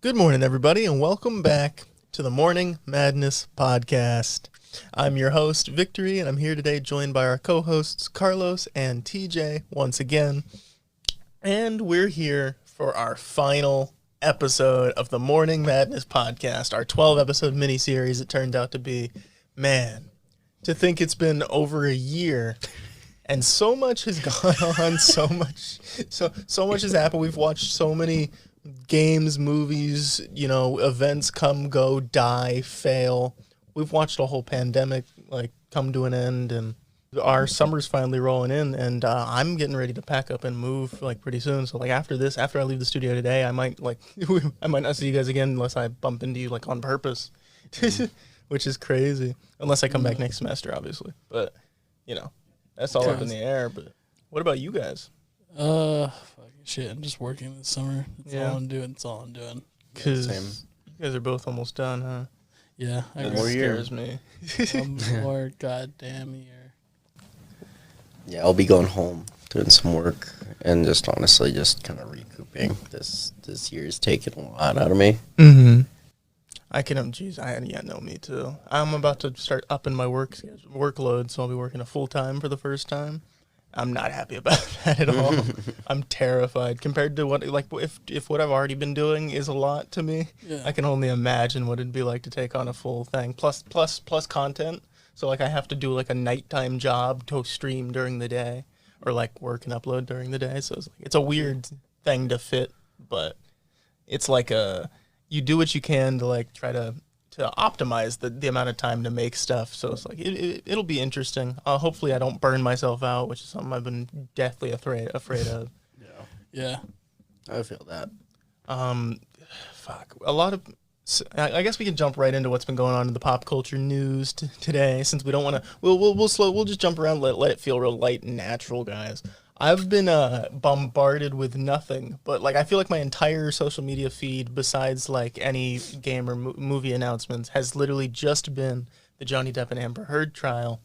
Good morning, everybody, and welcome back to the Morning Madness Podcast. I'm your host, Victory, and I'm here today joined by our co-hosts, Carlos and TJ, once again. And we're here for our final episode of the Morning Madness Podcast, our 12-episode miniseries it turned out to be. Man, to think it's been over a year, and so much has gone on, so much has happened. We've watched so many games, movies, events come, go, die, fail. We've watched a whole pandemic come to an end, and our summer's finally rolling in, and I'm getting ready to pack up and move pretty soon. So after I leave the studio today, I might I might not see you guys again unless I bump into you on purpose, which is crazy. Unless I come back next semester, obviously. But that's all up in the air. But what about you guys? Shit, I'm just working this summer. That's all I'm doing. Because you guys are both almost done, huh? Yeah. That scares me. One more goddamn year. Yeah, I'll be going home, doing some work, and just honestly just kind of recouping. This year's taken a lot out of me. Mm-hmm. Me too. I'm about to start upping my workload, so I'll be working a full-time for the first time. I'm not happy about that at all. I'm terrified compared to what if what I've already been doing is a lot to me. Yeah. I can only imagine what it'd be like to take on a full thing plus content. So I have to do a nighttime job to stream during the day or work and upload during the day. So it's a weird thing to fit, but it's you do what you can to try to optimize the amount of time to make stuff. So it's it'll be interesting. Hopefully I don't burn myself out, which is something I've been deathly afraid of. Yeah. I feel that. A lot of... I guess we can jump right into what's been going on in the pop culture news today, since we don't want to... We'll just jump around, let it feel real light and natural, guys. I've been bombarded with nothing, but I feel like my entire social media feed, besides any game or movie announcements, has literally just been the Johnny Depp and Amber Heard trial,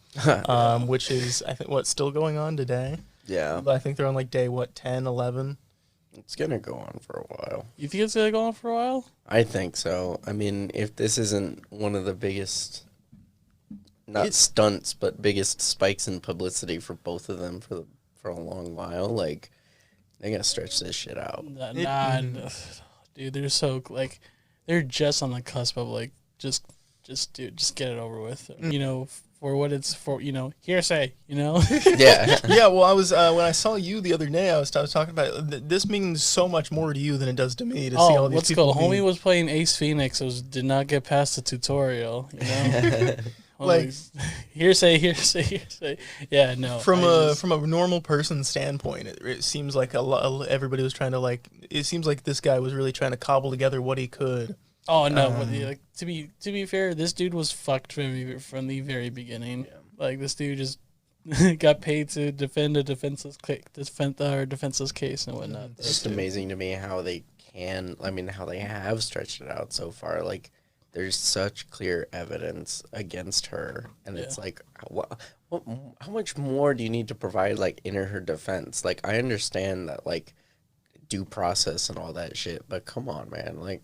which is, I think, still going on today? Yeah. I think they're on day, 10, 11? It's going to go on for a while. You think it's going to go on for a while? I think so. I mean, if this isn't one of the biggest, stunts, but biggest spikes in publicity for both of them for a long while, they're gonna stretch this shit out. Dude, they're so they're just on the cusp of just get it over with. For what it's for, hearsay, Yeah. Yeah, well, I was when I saw you the other day, I was talking about it. This means so much more to you than it does to me to see all these people. Homie was playing Ace Phoenix, did not get past the tutorial, hearsay. Yeah, no. From a normal person's standpoint, it seems like everybody was trying to it seems like this guy was really trying to cobble together what he could. Oh no! To be fair, this dude was fucked from the very beginning. Yeah. This dude just got paid to defend a defenseless case and whatnot. It's just amazing to me how they how they have stretched it out so far. There's such clear evidence against her, and it's how much more do you need to provide in her defense? I understand that due process and all that shit, but come on, man,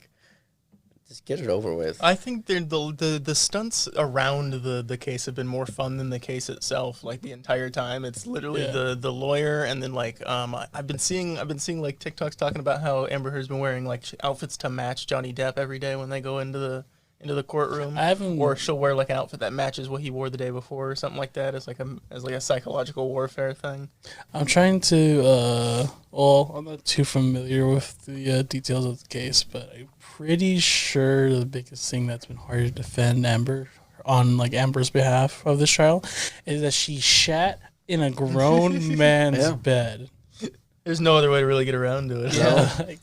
just get it over with. I think the stunts around the case have been more fun than the case itself. The entire time, it's literally the lawyer, and then I've been seeing TikToks talking about how Amber Heard's been wearing outfits to match Johnny Depp every day when they go into the courtroom. Or she'll wear an outfit that matches what he wore the day before or something like that as a psychological warfare thing. I'm trying to I'm not too familiar with the details of the case, but I'm pretty sure the biggest thing that's been hard to defend Amber on Amber's behalf of this trial is that she shat in a grown man's bed. There's no other way to really get around to it. Yeah.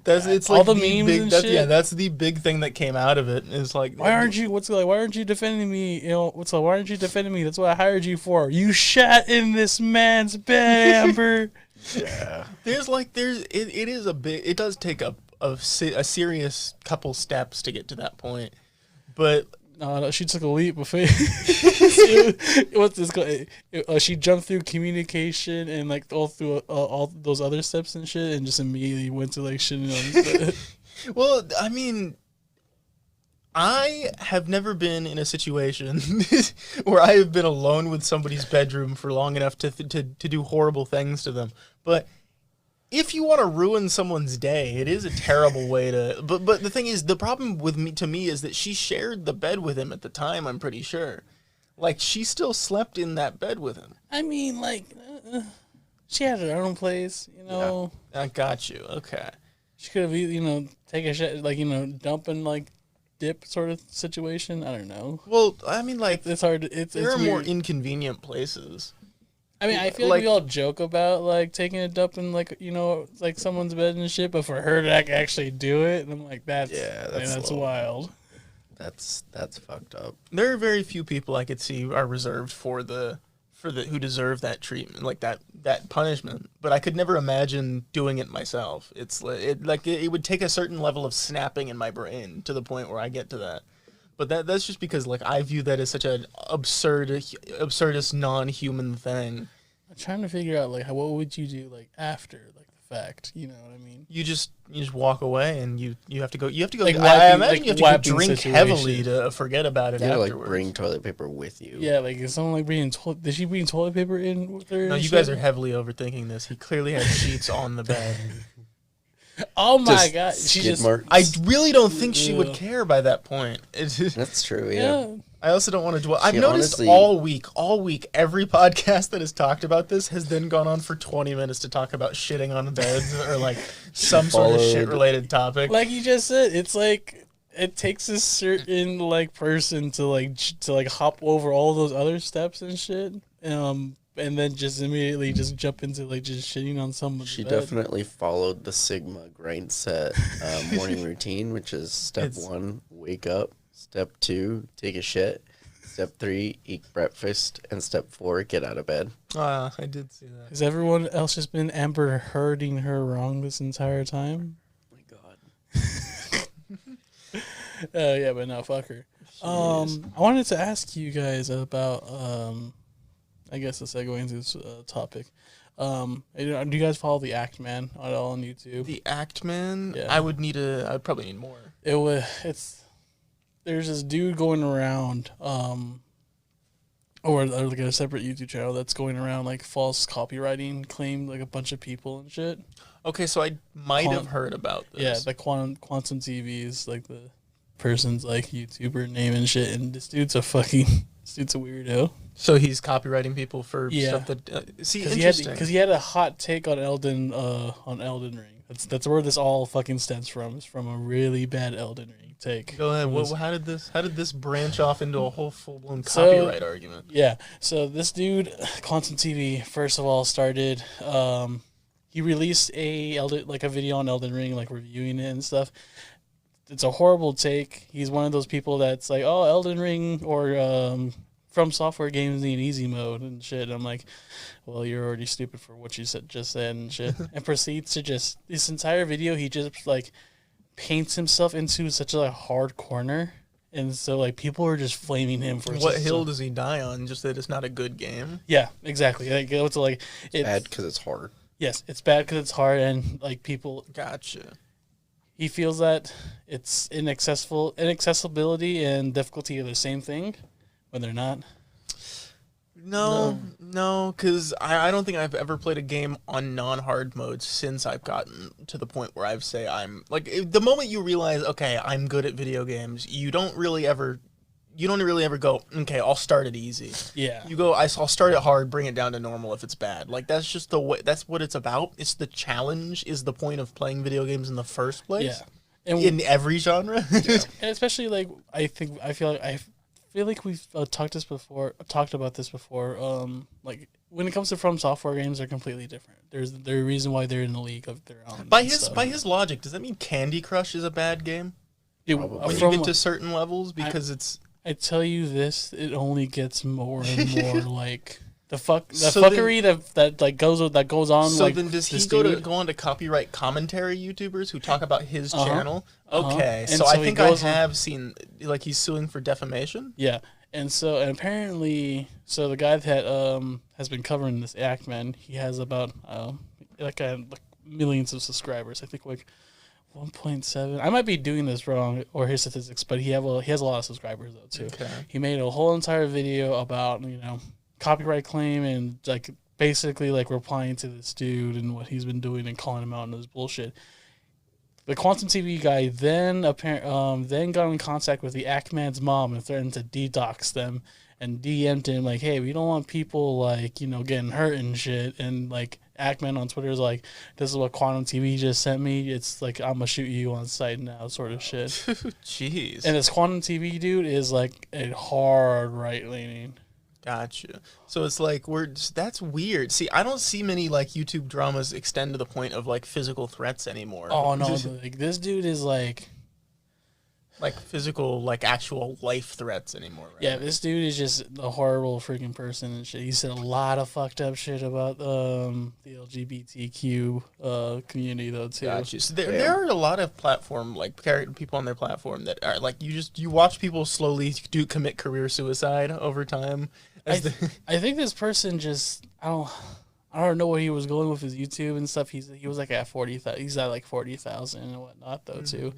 It's all the memes and shit. Yeah, that's the big thing that came out of it. Is why aren't you defending me? Why aren't you defending me? That's what I hired you for. You shat in this man's bed, Amber. Yeah. It does take a serious couple steps to get to that point. But No, she took a leap of faith. What's this called? She jumped through communication and like all through all those other steps and shit, and just immediately went to like shitting on his bed. Well, I mean, I have never been in a situation where I have been alone with somebody's bedroom for long enough to do horrible things to them. But if you want to ruin someone's day, it is a terrible way to. But the thing is, the problem with me to me is that she shared the bed with him at the time. I'm pretty sure, like she still slept in that bed with him. I mean, like, she had her own place, you know. Yeah, I got you. Okay. She could have, take a shit, like, dump and like dip sort of situation. I don't know. Well, I mean, like it's hard. There are more inconvenient places. I mean, I feel like we all joke about like taking a dump in like like someone's bed and shit, but for her to actually do it, and I'm like, that's wild. That's fucked up. There are very few people I could see are reserved for the who deserve that treatment, like that punishment. But I could never imagine doing it myself. It would take a certain level of snapping in my brain to the point where I get to that. But that's just because like I view that as such an absurdist non-human thing. I'm trying to figure out like what would you do like after like the fact, you know what I mean? You just walk away and you have to go. Like I imagine like you have to go drink heavily to forget about it. You afterwards. like bring toilet paper with you. Yeah, like is someone like bringing did she bring toilet paper in with her? No, you guys are heavily overthing this. He clearly had sheets on the bed. Oh my god, she just. I really don't think she would care by that point. That's true. Yeah. I also don't want to dwell. I've noticed all week, every podcast that has talked about this has then gone on for 20 minutes to talk about shitting on beds or like some sort of shit related topic. Like you just said, it's like it takes a certain like person to hop over all those other steps and shit. And then just immediately just jump into like just shitting on someone's She bed. definitely followed the Sigma grind set morning routine, which is step 1, wake up. Step 2, take a shit. Step 3, eat breakfast. And step 4, get out of bed. I did see that. Has everyone else just been Amber herding her wrong this entire time? Oh my god. Yeah, but no, fuck her. I wanted to ask you guys about I guess a segue into this topic. Do you guys follow the Act Man at all on YouTube? The Act Man? Yeah. I'd probably need more. There's this dude going around, or like a separate YouTube channel that's going around like false copywriting claimed like a bunch of people and shit. Okay, so I might have heard about this. Yeah, the Quantum TV is like the person's like YouTuber name and shit, and this dude's a weirdo. So he's copywriting people for stuff that interesting. Because he had a hot take on Elden Ring. That's where this all fucking stems from. It's from a really bad Elden Ring take. Go ahead. How did this branch off into a whole full blown copyright argument? Yeah. So this dude, Quantum TV, first of all started. He released a video on Elden Ring, like reviewing it and stuff. It's a horrible take. He's one of those people that's like, oh, Elden Ring or From Software games need easy mode and shit. And I'm like, well, you're already stupid for what you just said and shit. And proceeds to this entire video, he just like paints himself into such a hard corner. And so like people are just flaming him for what hill does he die on? Just that it's not a good game. Yeah, exactly. Like it's bad because it's hard. Yes, it's bad because it's hard, and like people. Gotcha. He feels that it's inaccessibility and difficulty are the same thing when they're not. No, because I don't think I've ever played a game on non-hard mode since I've gotten to the point where I'm like, the moment you realize, okay, I'm good at video games, you don't really ever go, okay, I'll start it easy. Yeah. You go, I'll start it hard, bring it down to normal if it's bad. Like, that's just the way, that's what it's about. It's the challenge is the point of playing video games in the first place. Yeah. And in every genre. Yeah. And especially, like, I feel like we've talked about this before. Like, when it comes to From Software games, they're completely different. There's a reason why they're in a league of their own. By his logic, does that mean Candy Crush is a bad game? When you get to certain levels, because it's... I tell you this, it only gets more and more like fuckery that goes on. So like, then does he go on to copyright commentary YouTubers who talk about his channel? Okay, And so I think I goes have seen, like, he's suing for defamation? Yeah, and apparently, the guy that has been covering this act, man, he has about like millions of subscribers. I think like 1.7. I might be doing this wrong or his statistics, but he has a lot of subscribers though too. Okay. He made a whole entire video about copyright claim and like basically like replying to this dude and what he's been doing and calling him out on his bullshit. The Quantum TV guy then got in contact with the Ackman's mom and threatened to detox them and DM'd him like, hey, we don't want people like, getting hurt and shit. And like Ackman on Twitter is like, this is what Quantum TV just sent me. It's like, I'm gonna shoot you on sight now sort of shit. Jeez. And this Quantum TV dude is like a hard right leaning. Gotcha. So it's like that's weird. See, I don't see many like YouTube dramas extend to the point of like physical threats anymore. Oh no, like this dude is like physical, like actual life threats anymore, right? Yeah, this dude is just a horrible freaking person and shit. He said a lot of fucked up shit about the LGBTQ community though too. Gotcha. So there are a lot of people on their platform that are like you watch people slowly commit career suicide over time. I think this person just I don't know where he was going with his YouTube and stuff. He was like at 40,000. He's at like 40,000 and whatnot though too.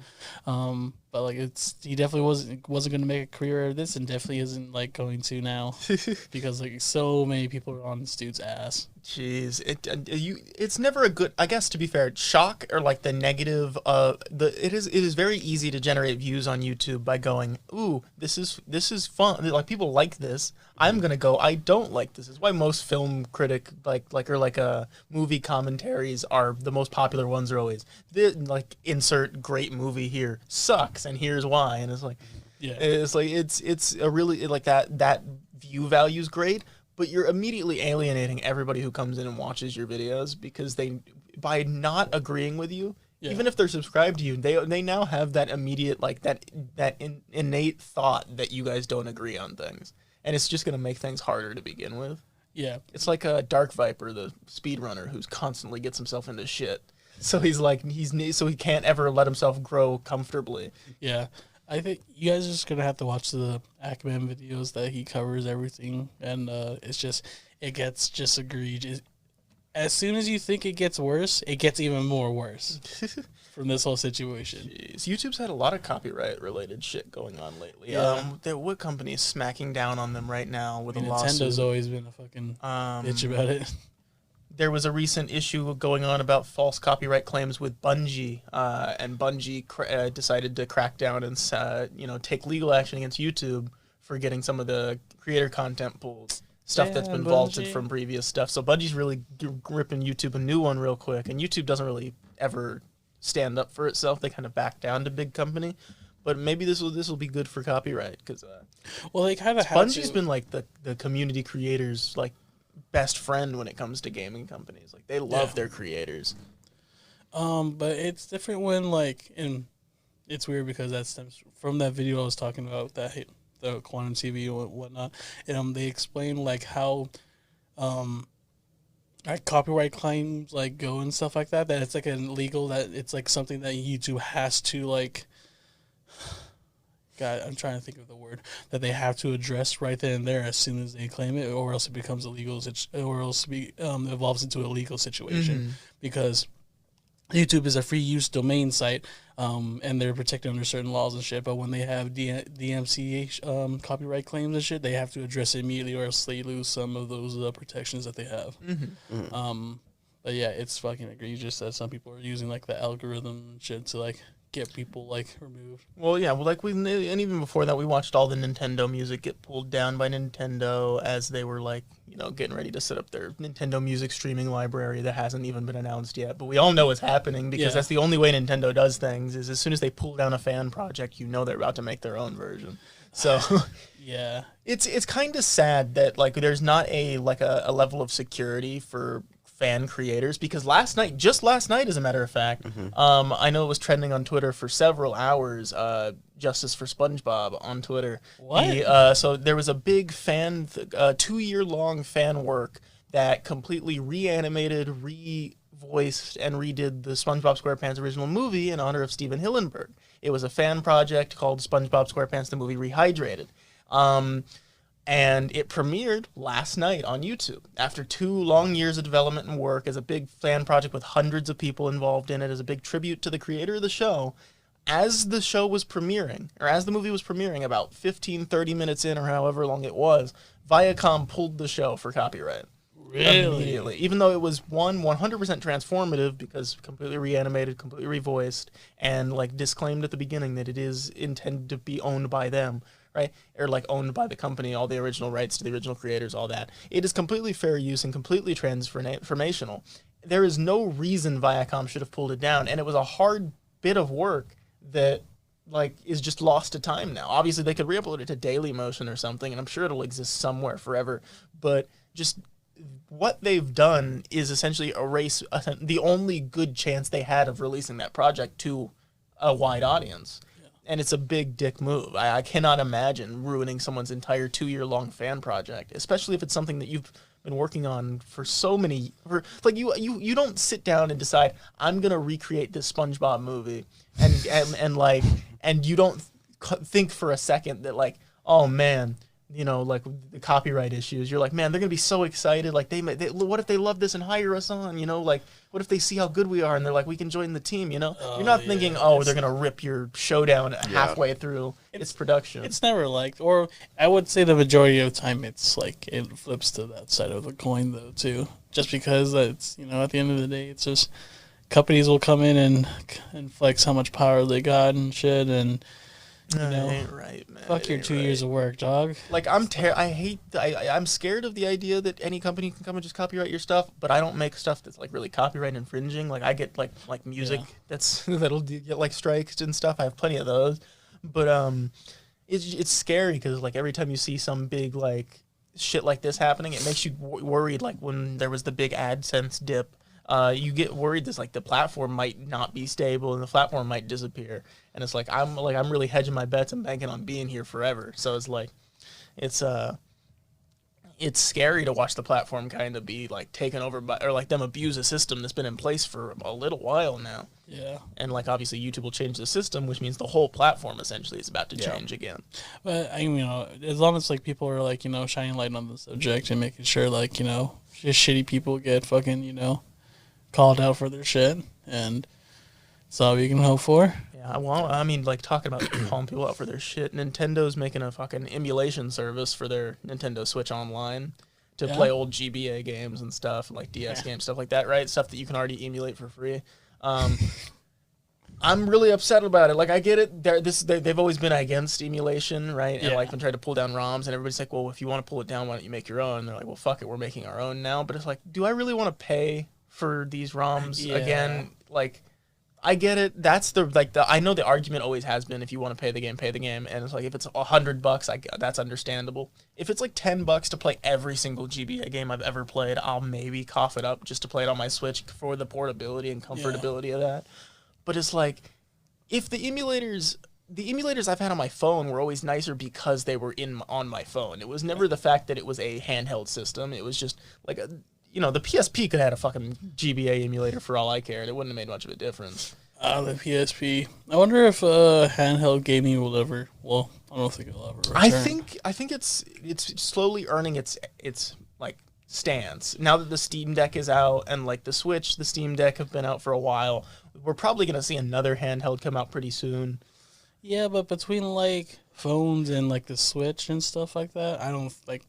But like he definitely wasn't going to make a career out of this, and definitely isn't like going to now because like so many people are on this dude's ass. Jeez, it's never a good. I guess to be fair, shock or like the negative. It is very easy to generate views on YouTube by going, ooh, this is fun. Like people like this. I'm gonna go. I don't like this. Is why most film critic movie commentaries are the most popular ones. Are always like insert great movie here sucks and here's why, and it's like, yeah, it's like it's a really like that view value is great. But you're immediately alienating everybody who comes in and watches your videos because by not agreeing with you, even if they're subscribed to you, they now have that immediate like that innate thought that you guys don't agree on things, and it's just gonna make things harder to begin with. Yeah, it's like a Dark Viper, the speedrunner, who's constantly gets himself into shit. So he can't ever let himself grow comfortably. Yeah. I think you guys are just going to have to watch the Ackman videos that he covers everything, and it gets just egregious. As soon as you think it gets worse, it gets even more worse from this whole situation. Jeez. YouTube's had a lot of copyright-related shit going on lately. Yeah. What company is smacking down on them right now with a lawsuit? Nintendo's always been a fucking bitch about it. There was a recent issue going on about false copyright claims with Bungie, and Bungie decided to crack down and take legal action against YouTube for getting some of the creator content pulled, stuff that's been vaulted from previous stuff. So Bungie's really ripping YouTube a new one real quick, and YouTube doesn't really ever stand up for itself. They kind of back down to big company, but maybe this will be good for copyright because they kind of Bungie's been like the community creators like best friend when it comes to gaming companies. Like they love their creators. But it's different when and it's weird because that stems from that video I was talking about, that the Quantum TV and whatnot. And they explain like how copyright claims go and stuff like that. That it's illegal. That it's something that YouTube has to God, I'm trying to think of the word that they have to address right then and there as soon as they claim it, or else it becomes illegal, or else evolves into a legal situation because YouTube is a free use domain site, and they're protected under certain laws and shit. But when they have DMCA copyright claims and shit, they have to address it immediately, or else they lose some of those protections that they have. But yeah, it's fucking egregious that some people are using the algorithm and shit to get people removed. Well, yeah, and even before that, we watched all the Nintendo music get pulled down by Nintendo as they were getting ready to set up their Nintendo music streaming library that hasn't even been announced yet. But we all know it's happening because that's the only way Nintendo does things. Is as soon as they pull down a fan project, they're about to make their own version. So it's kind of sad that there's not a level of security for fan creators, because just last night, as a matter of fact, I know it was trending on Twitter for several hours. Justice for SpongeBob on Twitter. What? So there was a big 2-year-long fan work that completely reanimated, revoiced, and redid the SpongeBob SquarePants original movie in honor of Steven Hillenburg. It was a fan project called SpongeBob SquarePants: The Movie Rehydrated. And it premiered last night on YouTube. After 2 long years of development and work, as a big fan project with hundreds of people involved in it, as a big tribute to the creator of the show, as the show was premiering, or as the movie was premiering, about 15, 30 minutes in, or however long it was, Viacom pulled the show for copyright. Really? Immediately. Even though it was 100% transformative, because completely reanimated, completely revoiced, and like disclaimed at the beginning that it is intended to be owned by them, right? Or like owned by the company, all the original rights to the original creators, all that. It is completely fair use and completely transformational. There is no reason Viacom should have pulled it down, and it was a hard bit of work that like is just lost to time now. Obviously, they could re-upload it to Dailymotion or something, and I'm sure it'll exist somewhere forever. But just what they've done is essentially erase the only good chance they had of releasing that project to a wide audience. And it's a big dick move. I cannot imagine ruining someone's entire 2-year-long fan project, especially if it's something that you've been working on for so many. You don't sit down and decide, I'm gonna recreate this SpongeBob movie, and you don't think for a second that like, oh man, you know, like the copyright issues. You're like, man, they're gonna be so excited. Like they what if they love this and hire us on? You know, like what if they see how good we are and they're like, we can join the team? You know, you're not thinking, oh, they're gonna rip your show down halfway through its production. It's never like, or I would say the majority of the time it's like it flips to that side of the coin though too. Just because it's, you know, at the end of the day, it's just companies will come in and flex how much power they got and shit, and you know, ain't right, man. fuck your 2 years of work, dog. Like I'm scared of the idea that any company can come and just copyright your stuff, but I don't make stuff that's like really copyright infringing. Like I get like music that'll get like strikes and stuff. I have plenty of those, but it's scary because like every time you see some big like shit like this happening, it makes you worried. Like when there was the big AdSense dip. You get worried that like the platform might not be stable and the platform might disappear, and it's like I'm really hedging my bets and banking on being here forever. So it's like, it's scary to watch the platform kind of be like taken over by, or like them abuse a system that's been in place for a little while now. Yeah. And like obviously YouTube will change the system, which means the whole platform essentially is about to change again. But I mean, you know, as long as like people are like, you know, shining light on the subject and making sure like, you know, just shitty people get fucking, you know, called out for their shit, and that's all we can hope for. Yeah, well, I mean, like, talking about calling people out for their shit, Nintendo's making a fucking emulation service for their Nintendo Switch Online to play old GBA games and stuff, like DS games, stuff like that, right? Stuff that you can already emulate for free. I'm really upset about it. Like, I get it. They've always been against emulation, right? And, like, been trying to pull down ROMs, and everybody's like, well, if you want to pull it down, why don't you make your own? And they're like, well, fuck it, we're making our own now. But it's like, do I really want to pay for these ROMs again? Like, I get it. That's I know the argument always has been, if you want to pay the game, and it's like, if it's $100, that's understandable. If it's like $10 to play every single GBA game I've ever played, I'll maybe cough it up just to play it on my Switch for the portability and comfortability of that. But it's like, if the emulators I've had on my phone were always nicer because they were on my phone. It was never the fact that it was a handheld system. It was just like you know, the PSP could have had a fucking GBA emulator for all I cared. It wouldn't have made much of a difference. The PSP. I wonder if handheld gaming will ever. Well, I don't think it'll ever return. I think it's slowly earning its like stance now that the Steam Deck is out, and like the Switch, the Steam Deck have been out for a while. We're probably gonna see another handheld come out pretty soon. Yeah, but between like phones and like the Switch and stuff like that, I don't think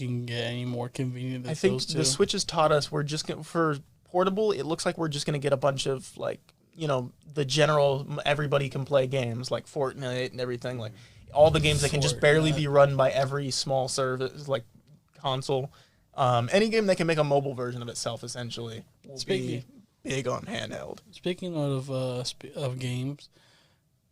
you can get any more convenient than those two. I think the Switch has taught us we're just for portable. It looks like we're just gonna get a bunch of like, you know, the general everybody can play games like Fortnite and everything, like all the games that can just barely be run by every small service like console. Any game that can make a mobile version of itself essentially will be big on handheld. Speaking of games,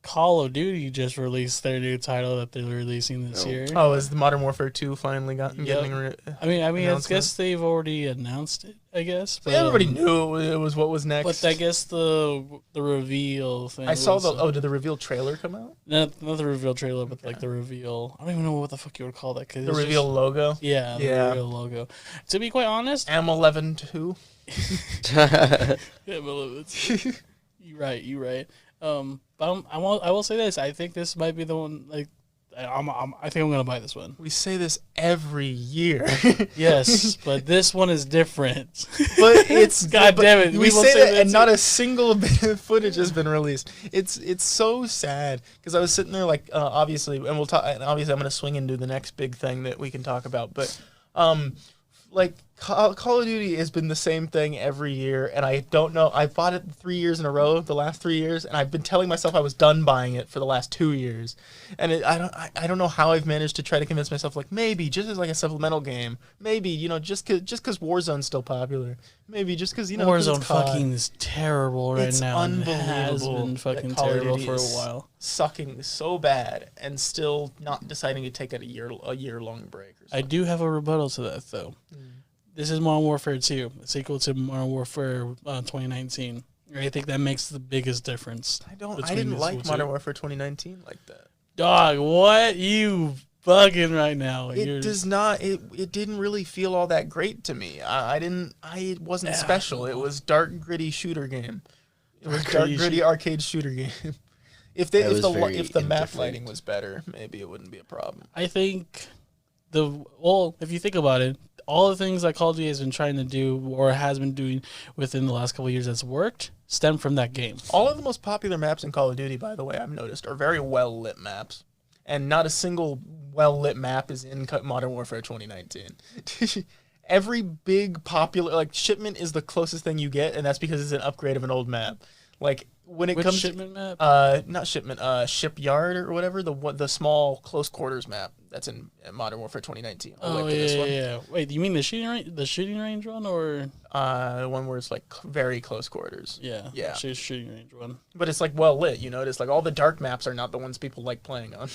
Call of Duty just released their new title that they're releasing this year. Oh, is the Modern Warfare 2 finally getting I mean, I guess announcement? they've already announced it. I guess, But everybody knew it was what was next. But I guess the reveal thing. I saw did the reveal trailer come out? Not the reveal trailer, but like the reveal. I don't even know what the fuck you would call that. The reveal logo? Yeah, the reveal logo. To be quite honest, M11-2. yeah, but you're right. But I will say this. I think this might be the one. Like, I think I'm gonna buy this one. We say this every year. Yes, but this one is different. But it's God damn it. We say that, and not a single bit of footage has been released. It's so sad because I was sitting there like obviously, and we'll talk. And obviously, I'm gonna swing into the next big thing that we can talk about. But like Call of Duty has been the same thing every year, and I don't know. I bought it 3 years in a row, the last 3 years, and I've been telling myself I was done buying it for the last 2 years. And I don't know how I've managed to try to convince myself, like, maybe just as like a supplemental game, maybe just because Warzone's still popular, maybe just because Warzone fucking is terrible right it's now. Unbelievable. Has been fucking terrible for a while. Sucking so bad, and still not deciding to take a year long break. Or I do have a rebuttal to that though. This is Modern Warfare 2, a sequel to Modern Warfare 2019. I think that makes the biggest difference. I didn't like Modern Warfare 2019 like that. Dog, what? You bugging right now. It does not. It didn't really feel all that great to me. It wasn't special. It was dark, gritty shooter game. It was dark, gritty arcade shooter game. If the map lighting was better, maybe it wouldn't be a problem. I think if you think about it, all the things that Call of Duty has been trying to do or has been doing within the last couple of years that's worked stem from that game. All of the most popular maps in Call of Duty, by the way, I've noticed, are very well-lit maps. And not a single well-lit map is in Modern Warfare 2019. Every big popular... Like, Shipment is the closest thing you get, and that's because it's an upgrade of an old map. Like, when it comes Shipment map? Not Shipment, Shipyard or whatever, the small close quarters map that's in Modern Warfare 2019. Yeah. Wait, you mean the shooting range one, or the one where it's like very close quarters? Yeah. Shooting range one. But it's like well lit. You notice like all the dark maps are not the ones people like playing on.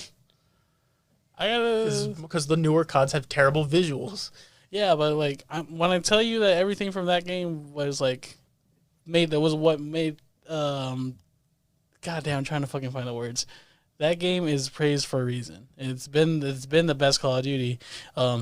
Because the newer CODs have terrible visuals. Yeah, but like when I tell you that everything from that game was like what made goddamn, I'm trying to fucking find the words. That game is praised for a reason. It's been the best Call of Duty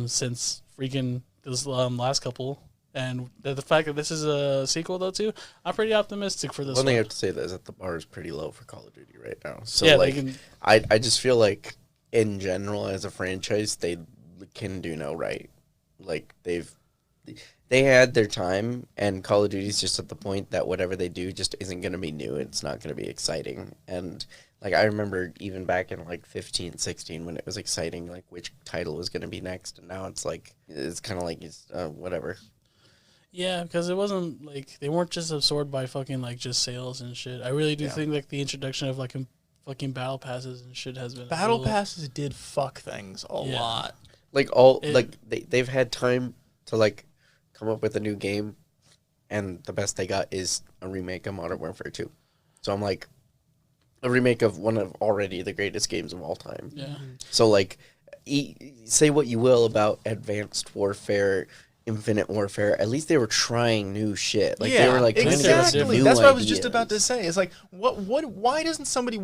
since freaking this last couple. And the fact that this is a sequel though too, I'm pretty optimistic for this one. One thing I have to say is that the bar is pretty low for Call of Duty right now. So yeah, like I just feel like in general as a franchise they can do no right. Like they had their time, and Call of Duty's just at the point that whatever they do just isn't going to be new. It's not going to be exciting. And, like, I remember even back in, like, 15, 16 when it was exciting, like, which title was going to be next. And now it's, like, it's kind of like it's whatever. Yeah, because it wasn't, like, they weren't just absorbed by fucking, like, just sales and shit. I really do think, like, the introduction of, like, fucking battle passes and shit has been... Battle passes did fuck things a lot. Like, they've had time to, like... come up with a new game, and the best they got is a remake of Modern Warfare 2. So I'm like, a remake of one of already the greatest games of all time. Yeah. So like, say what you will about Advanced Warfare, Infinite Warfare, at least they were trying new shit. Like they were like exactly. That's what I was just about to say. It's like, why doesn't somebody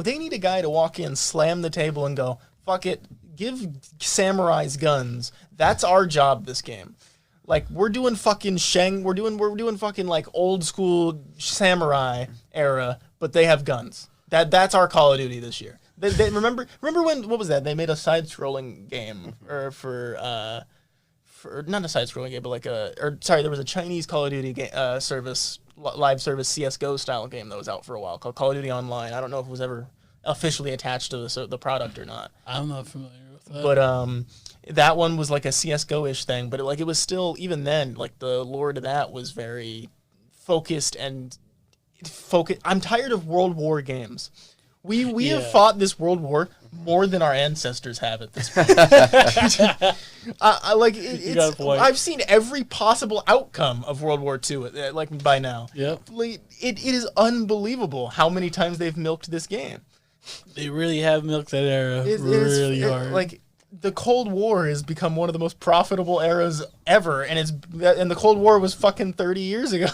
they need a guy to walk in, slam the table, and go, fuck it, give samurais guns. That's our job this game. Like we're doing fucking we're doing fucking like old school samurai era, but they have guns. That's our Call of Duty this year. They remember when what was that? They made a side-scrolling game for not a side-scrolling game, but like there was a Chinese Call of Duty service, live service CS:GO style game that was out for a while called Call of Duty Online. I don't know if it was ever officially attached to the product or not. I'm not familiar with that. But that one was like a CS:GO-ish thing, but it was still, even then, like the lore to that was very focused and focused. I'm tired of World War games We have Yeah. fought this world war more than our ancestors have at this point. I like You got a it's. point. I've seen every possible outcome of World War II. Like by now, Yep. Like, it is unbelievable how many times they've milked this game. They really have milked that era It is really hard. Like the Cold War has become one of the most profitable eras ever, and the Cold War was fucking 30 years ago.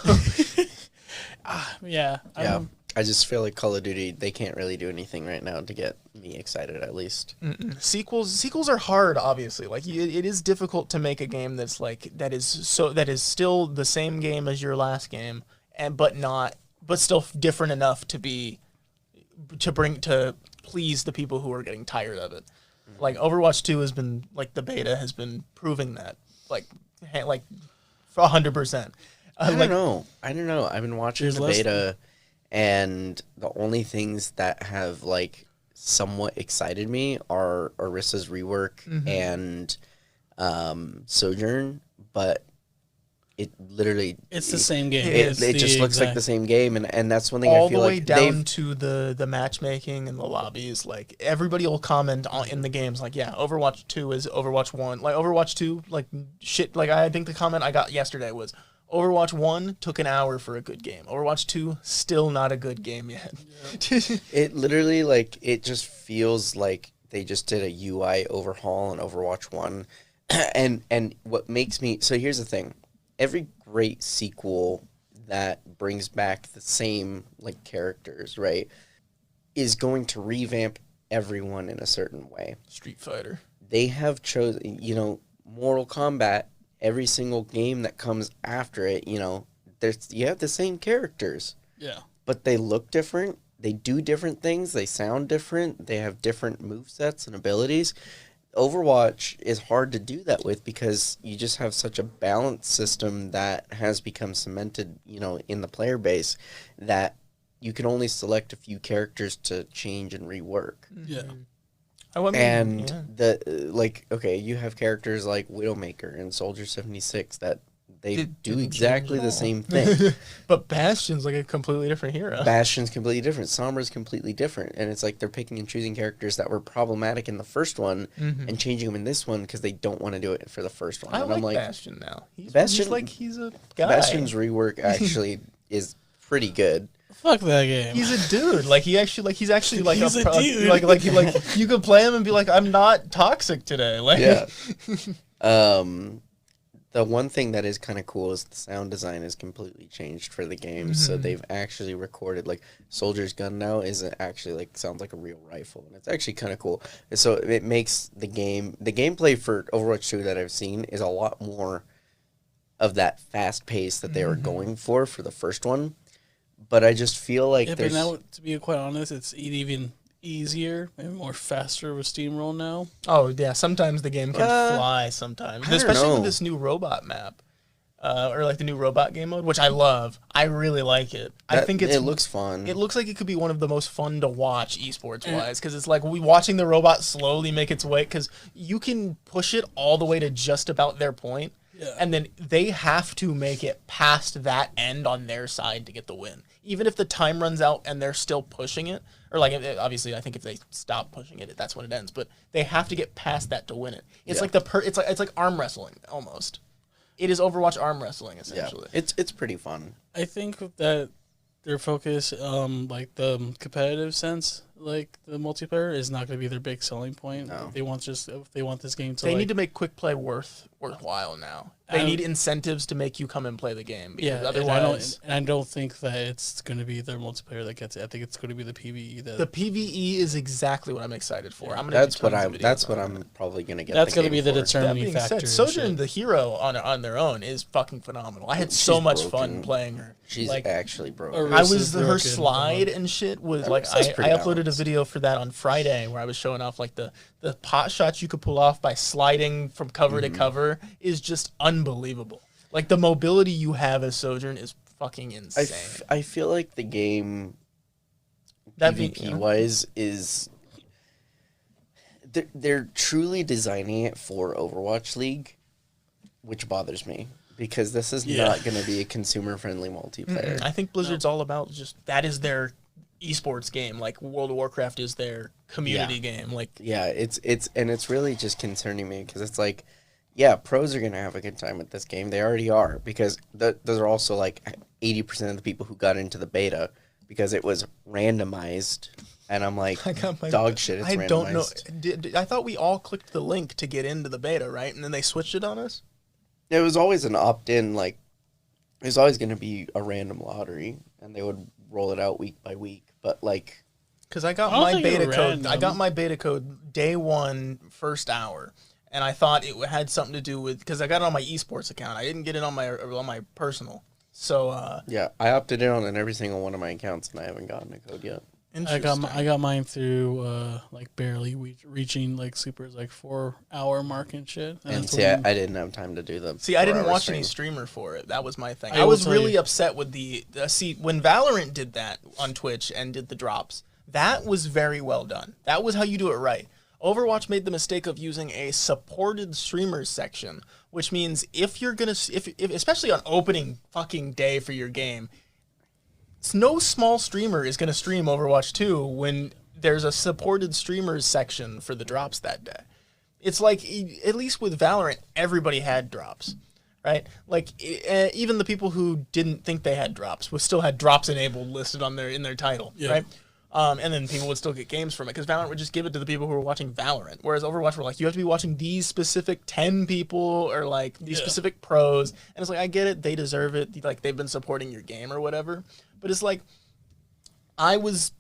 yeah. Yeah. I just feel like Call of Duty, they can't really do anything right now to get me excited, at least. Sequels are hard, obviously. Like it is difficult to make a game that is still the same game as your last game, but still different enough to please the people who are getting tired of it. Like Overwatch 2 has been, like, the beta has been proving that, like for 100%. I don't know. I've been watching There's the less- beta, and the only things that have, like, somewhat excited me are Orissa's rework and Sojourn, but it literally... It's the same game. It It's It the just looks like exact- the same game, and that's one thing All I feel the way like down to the matchmaking and the lobbies. Like, everybody will comment in the games, like, yeah, Overwatch 2 is Overwatch 1. Like, Overwatch 2, like, shit, like, I think the comment I got yesterday was, Overwatch 1 took an hour for a good game. Overwatch 2, still not a good game yet. It literally, like, it just feels like they just did a UI overhaul in Overwatch 1. and what makes me... So here's the thing. Every great sequel that brings back the same, like, characters, right, is going to revamp everyone in a certain way. Street Fighter. They have chosen, Mortal Kombat, every single game that comes after it, you have the same characters. Yeah. But they look different, they do different things, they sound different, they have different movesets and abilities. Overwatch is hard to do that with because you just have such a balanced system that has become cemented, in the player base, that you can only select a few characters to change and rework. Yeah. And you have characters like Widowmaker and Soldier 76 that they do exactly the same thing. But Bastion's like a completely different hero. Bastion's completely different. Sombra's completely different. And it's like they're picking and choosing characters that were problematic in the first one and changing them in this one because they don't want to do it for the first one. I And I'm like like, Bastion now. He's a guy. Bastion's rework actually is pretty good. Fuck that game. He's a dude. Like he's actually He's a dude. like you could play him and be like, I'm not toxic today. Like Yeah. The one thing that is kind of cool is the sound design is completely changed for the game. So they've actually recorded, like, Soldier's gun now isn't actually, like, sounds like a real rifle. And it's actually kind of cool. And so it makes the gameplay for Overwatch 2 that I've seen is a lot more of that fast pace that they were going for the first one. But I just feel like but now, to be quite honest, it's even easier and more faster with Steamroll now. Oh yeah, sometimes the game can fly. Sometimes, I don't especially know. with this new robot map, or like the new robot game mode, which I love. I really like it. I think it looks fun. It looks like it could be one of the most fun to watch esports wise because it's like watching the robot slowly make its way because you can push it all the way to just about their point. Yeah. And then they have to make it past that end on their side to get the win. Even if the time runs out and they're still pushing it, or like obviously I think if they stop pushing it, that's when it ends. But they have to get past that to win it. It's like it's like arm wrestling almost. It is Overwatch arm wrestling essentially. Yeah, it's pretty fun. I think that their focus, like the competitive sense, like the multiplayer, is not going to be their big selling point. No. They want this game to. They need to make quick play worthwhile now. They need incentives to make you come and play the game. Because otherwise, I don't think that it's going to be their multiplayer that gets it. I think it's going to be the PVE. The PVE is exactly what I'm excited for. I'm gonna That's what I'm probably gonna get. That's going to be the determining being factor. said, Sojourn the hero on their own is fucking phenomenal. I had so much fun playing her. She's like, actually broken. I was broken. her slide and shit was like I uploaded a video for that on Friday where I was showing off like the pot shots you could pull off by sliding from cover to cover is just unbelievable. Like the mobility you have as Sojourn is fucking insane. I feel like the game That PvP wise is they're truly designing it for Overwatch League, which bothers me because this is not going to be a consumer friendly multiplayer. I think Blizzard's all about just that is their esports game. Like World of Warcraft is their community game. Like yeah, it's really just concerning me because it's like, yeah, pros are gonna have a good time with this game. They already are because those are also like 80% of the people who got into the beta because it was randomized. And I'm like, dog shit, it's randomized. I don't know. I thought we all clicked the link to get into the beta, right? And then they switched it on us? It was always an opt-in, like, it was always going to be a random lottery, and they would roll it out week by week. But, like... Because I got my beta code. I got my beta code day one, first hour. And I thought it had something to do with... Because I got it on my esports account. I didn't get it on my personal. So, yeah, I opted in on every single one of my accounts, and I haven't gotten a code yet. I got mine through like barely reaching like Super's like 4-hour mark and shit. And see, I didn't have time to do them. See, I didn't watch any streamer for it. That was my thing. I was really upset with the see when Valorant did that on Twitch and did the drops. That was very well done. That was how you do it right. Overwatch made the mistake of using a supported streamers section, which means if you're gonna if especially on opening fucking day for your game. No small streamer is going to stream Overwatch 2 when there's a supported streamers section for the drops that day. It's like, at least with Valorant, everybody had drops, right? Like, even the people who didn't think they had drops still had drops enabled listed on in their title, right? And then people would still get games from it because Valorant would just give it to the people who were watching Valorant. Whereas Overwatch were like, you have to be watching these specific 10 people or like these specific pros. And it's like, I get it. They deserve it. Like they've been supporting your game or whatever. But it's like, I was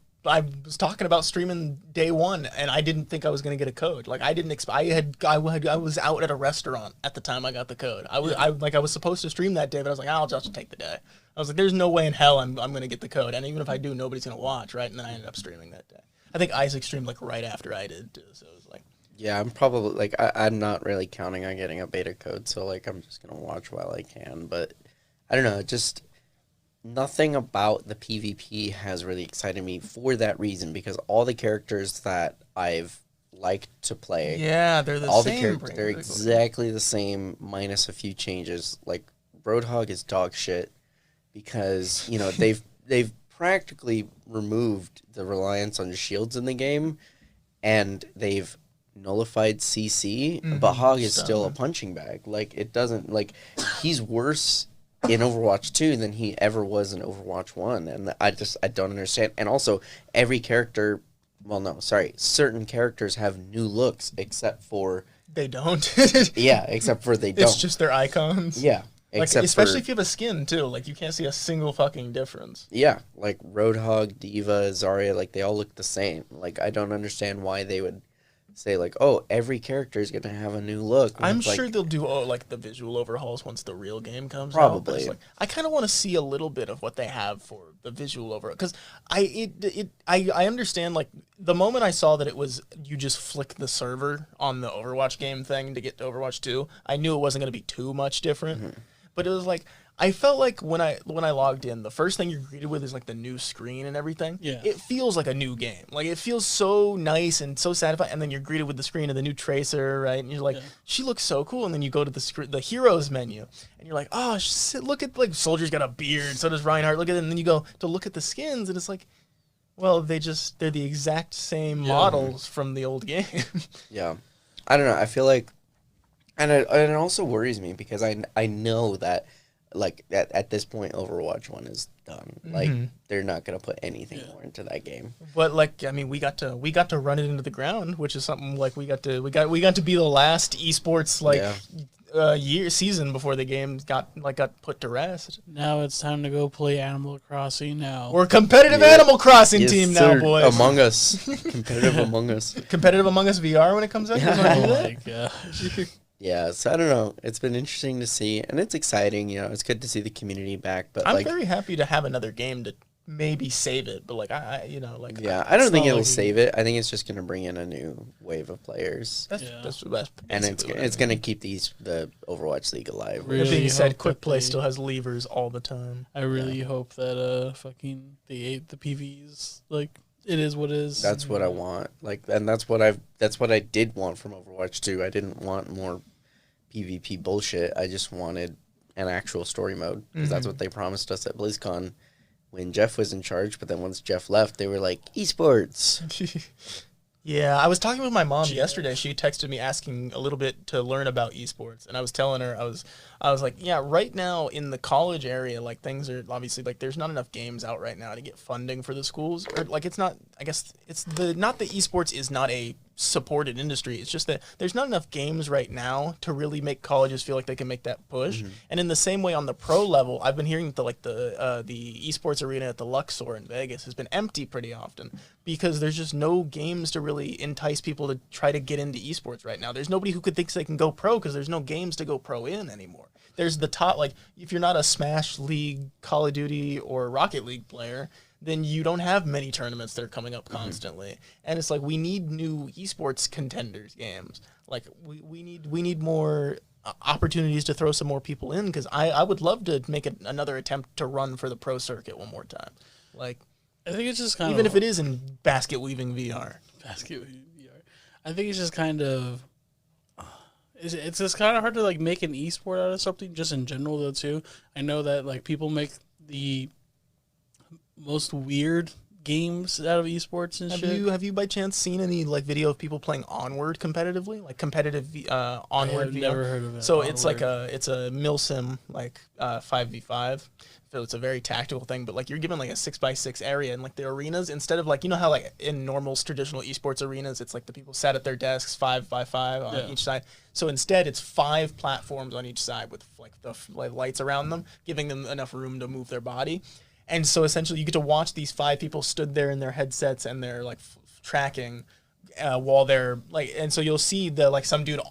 talking about streaming day one and I didn't think I was going to get a code. Like I didn't expect, I was out at a restaurant at the time I got the code. I was supposed to stream that day, but I was like, I'll just take the day. I was like, there's no way in hell I'm going to get the code. And even if I do, nobody's going to watch, right? And then I ended up streaming that day. I think Isaac streamed like right after I did too. So it was like, yeah, I'm probably like, I'm not really counting on getting a beta code. So like, I'm just going to watch while I can, but I don't know. Just nothing about the PvP has really excited me for that reason, because all the characters that I've liked to play, yeah, they're all the characters, they're exactly the same minus a few changes. Like Roadhog is dog shit because, you know, they've practically removed the reliance on shields in the game, and they've nullified CC, but Hog is still a punching bag. Like, it doesn't, like, he's worse in Overwatch 2 than he ever was in Overwatch 1, and I don't understand. And also, every character, well, no, sorry, certain characters have new looks, except for... They don't? Yeah, except for they don't. It's just their icons? Yeah. Like, especially if you have a skin, too. Like, you can't see a single fucking difference. Yeah, like Roadhog, D.Va, Zarya, like, they all look the same. Like, I don't understand why they would say, like, oh, every character is going to have a new look. I'm sure they'll do, like, the visual overhauls once the real game comes out. Probably. Like, I kind of want to see a little bit of what they have for the visual overhaul. Because I understand, like, the moment I saw that it was you just flick the server on the Overwatch game thing to get to Overwatch 2, I knew it wasn't going to be too much different. But it was like, I felt like when I logged in, the first thing you're greeted with is like the new screen and everything. Yeah. It feels like a new game. Like it feels so nice and so satisfying. And then you're greeted with the screen of the new Tracer, right? And you're like, she looks so cool. And then you go to the heroes menu, and you're like, oh, look at, like, Soldier's got a beard. So does Reinhardt. Look at it. And then you go to look at the skins, and it's like, well, they're the exact same models from the old game. Yeah, I don't know. I feel like, and it also worries me because I know that, like, at this point, Overwatch 1 is done. Like, they're not gonna put anything more into that game. But, like, I mean, we got to run it into the ground, which is something, like, we got to be the last esports, like, season before the game got put to rest. Now it's time to go play Animal Crossing now. We're a competitive Animal Crossing team now, boys. Among Us. Competitive Among Us. Competitive Among Us VR when it comes out? Oh my gosh. Yeah, so I don't know. It's been interesting to see, and it's exciting. You know, it's good to see the community back. But I'm very happy to have another game to maybe save it. But like I don't think it'll save it. I think it's just gonna bring in a new wave of players. That's and it's gonna keep the Overwatch League alive. That being said, Quick Play still has levers all the time. I really hope that fucking the PVs, like, it is what it is. That's what I want. Like, and that's what I did want from Overwatch 2. I didn't want more PvP bullshit. I just wanted an actual story mode, because that's what they promised us at BlizzCon, when Jeff was in charge, but then once Jeff left, they were like, esports. Yeah, I was talking with my mom yesterday. She texted me asking a little bit to learn about esports, and I was telling her I was like, yeah, right now in the college area, like things are obviously like there's not enough games out right now to get funding for the schools, or like it's not. I guess it's not that esports is not a supported industry. It's just that there's not enough games right now to really make colleges feel like they can make that push. Mm-hmm. And in the same way, on the pro level, I've been hearing that the esports arena at the Luxor in Vegas has been empty pretty often because there's just no games to really entice people to try to get into esports right now. There's nobody who thinks they can go pro because there's no games to go pro in anymore. There's the top, like if you're not a Smash League, Call of Duty, or Rocket League player, then you don't have many tournaments that are coming up constantly. Mm-hmm. And it's like we need new esports contenders games. Like we need more opportunities to throw some more people in because I would love to make another attempt to run for the pro circuit one more time. Like I think it's just even if it is in basket weaving VR. Basket weaving VR. I think it's just kind of it's just kind of hard to like make an esport out of something just in general though too. I know that like people make the most weird games out of esports and shit. Have you by chance seen any like video of people playing Onward competitively, like competitive Onward? I've never heard of it. So Onward. It's a milsim like 5v5. So it's a very tactical thing, but like you're given like a 6x6 area, and like the arenas, instead of like how like in normal traditional esports arenas, it's like the people sat at their desks 5x5 on each side. So instead, it's 5 platforms on each side with like the lights around them, giving them enough room to move their body. And so essentially, you get to watch these 5 people stood there in their headsets and they're like tracking while they're like, and so you'll see some dude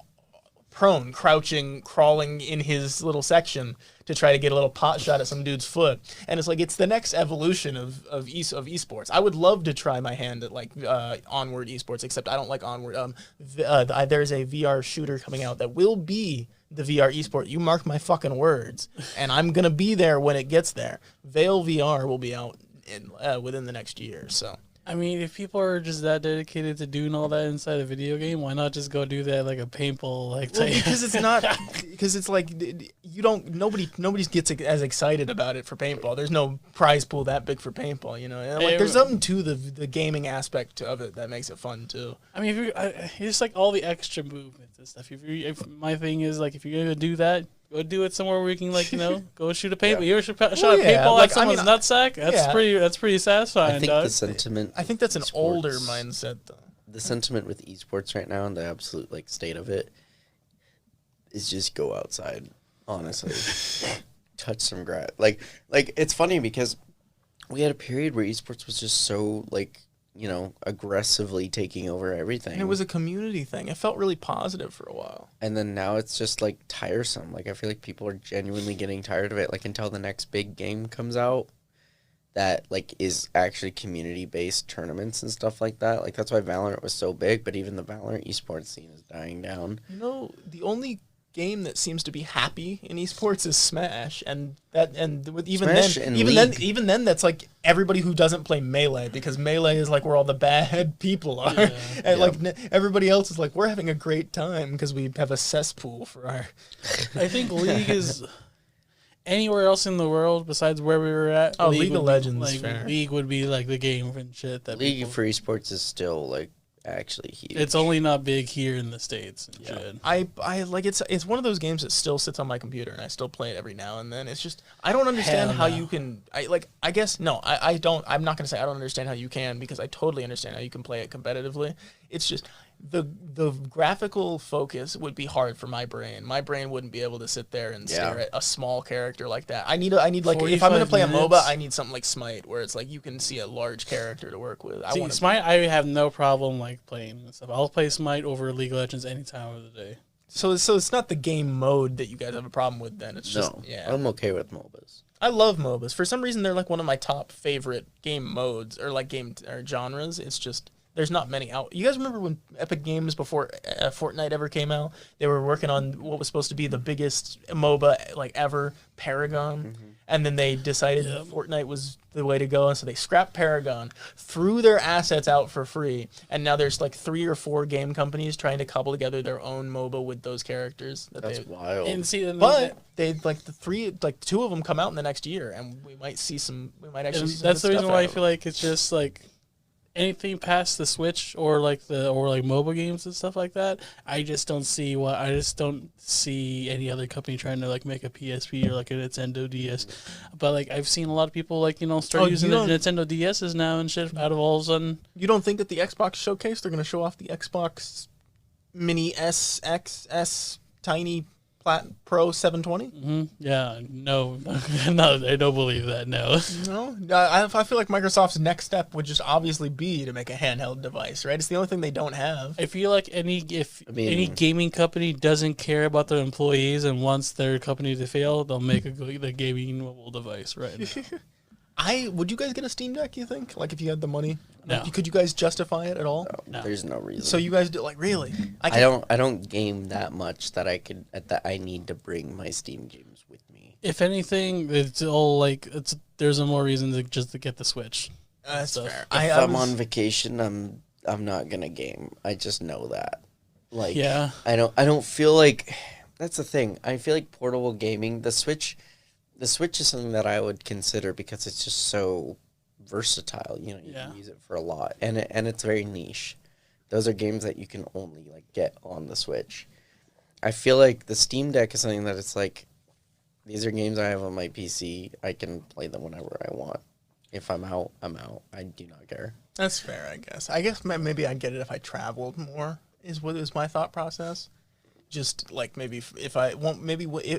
prone, crouching, crawling in his little section to try to get a little pot shot at some dude's foot. And it's the next evolution of esports. I would love to try my hand at like Onward esports, except I don't like Onward. There's a VR shooter coming out that will be the VR esport. You mark my fucking words, and I'm gonna be there when it gets there. Veil VR will be out within the next year. So I mean, if people are just that dedicated to doing all that inside a video game, why not just go do that like a paintball like type? Well, because it's like nobody gets as excited about it for paintball. There's no prize pool that big for paintball, And like there's something to the gaming aspect of it that makes it fun too. I mean, it's just like all the extra movements and stuff. If my thing is like if you're gonna do that, go do it somewhere where you can go shoot a paintball. You ever shot a paintball at someone's nutsack? That's pretty satisfying. I think dog. the sentiment. I think that's an older mindset though. The sentiment with esports right now and the absolute state of it is just go outside. Honestly, touch some grass. Like it's funny because we had a period where esports was just so aggressively taking over everything. And it was a community thing. It felt really positive for a while. And then now it's just tiresome. I feel like people are genuinely getting tired of it. Until the next big game comes out that is actually community-based tournaments and stuff like that. That's why Valorant was so big, but even the Valorant esports scene is dying down. The only game that seems to be happy in esports is Smash, and even then that's everybody who doesn't play Melee, because Melee is where all the bad people are, and everybody else is we're having a great time because we have a cesspool for our. I think League is anywhere else in the world besides where we were at. Oh, League of Legends, fair. League would be the game and shit that League for esports is still actually huge. It's only not big here in the States. I it's one of those games that still sits on my computer and I still play it every now and then. It's just I don't understand how you can I guess no, I don't. I'm not going to say I don't understand how you can, because I totally understand how you can play it competitively. It's just the graphical focus would be hard for my brain. My brain wouldn't be able to sit there and stare at a small character like that. I need if I'm going to play a MOBA, I need something like Smite, where it's you can see a large character to work with. Smite, I have no problem playing and stuff. I'll play Smite over League of Legends any time of the day. So it's not the game mode that you guys have a problem with then. It's just I'm okay with MOBAs. I love MOBAs. For some reason they're one of my top favorite game modes or game or genres. It's just there's not many out. You guys remember when Epic Games, before Fortnite ever came out, they were working on what was supposed to be the biggest MOBA like ever, Paragon, and then they decided that Fortnite was the way to go, and so they scrapped Paragon, threw their assets out for free, and now there's like 3 or 4 game companies trying to cobble together their own MOBA with those characters. That's wild. And see, But they like the 3, like 2 of them come out in the next year, and we might see some. We might actually. See some that's the good reason stuff why out I of feel like it's just like anything past the Switch or like mobile games and stuff like that. I just don't see any other company trying to like make a PSP or like a Nintendo DS. But like I've seen a lot of people like start using the Nintendo DSs now and shit out of all of a sudden. You don't think that the Xbox showcase they're going to show off the Xbox Mini SXS Tiny Pro 720? Yeah, no, no, I don't believe that. No, I feel like Microsoft's next step would just obviously be to make a handheld device, right? It's the only thing they don't have. I feel like any gaming company doesn't care about their employees and wants their company to fail, they'll make the gaming mobile device, right? Would you guys get a Steam Deck, you think? Like, if you had the money? No. Could you guys justify it at all? No, there's no reason. So you guys do, like, really? I don't game that much that I need to bring my Steam games with me. If anything, it's all like there's a more reason to just to get the Switch. That's fair. If I'm on vacation, I'm not gonna game. I just know that. Like, yeah. I don't feel like that's the thing. I feel like portable gaming, the Switch is something that I would consider because it's just so versatile. You can use it for a lot, and it's very niche. Those are games that you can only like get on the Switch. I feel like the Steam Deck is something that it's like, these are games I have on my PC. I can play them whenever I want. If I'm out, I'm out. I do not care. That's fair, I guess. I guess maybe I'd get it if I traveled more, is what is my thought process. Just like maybe if I won't,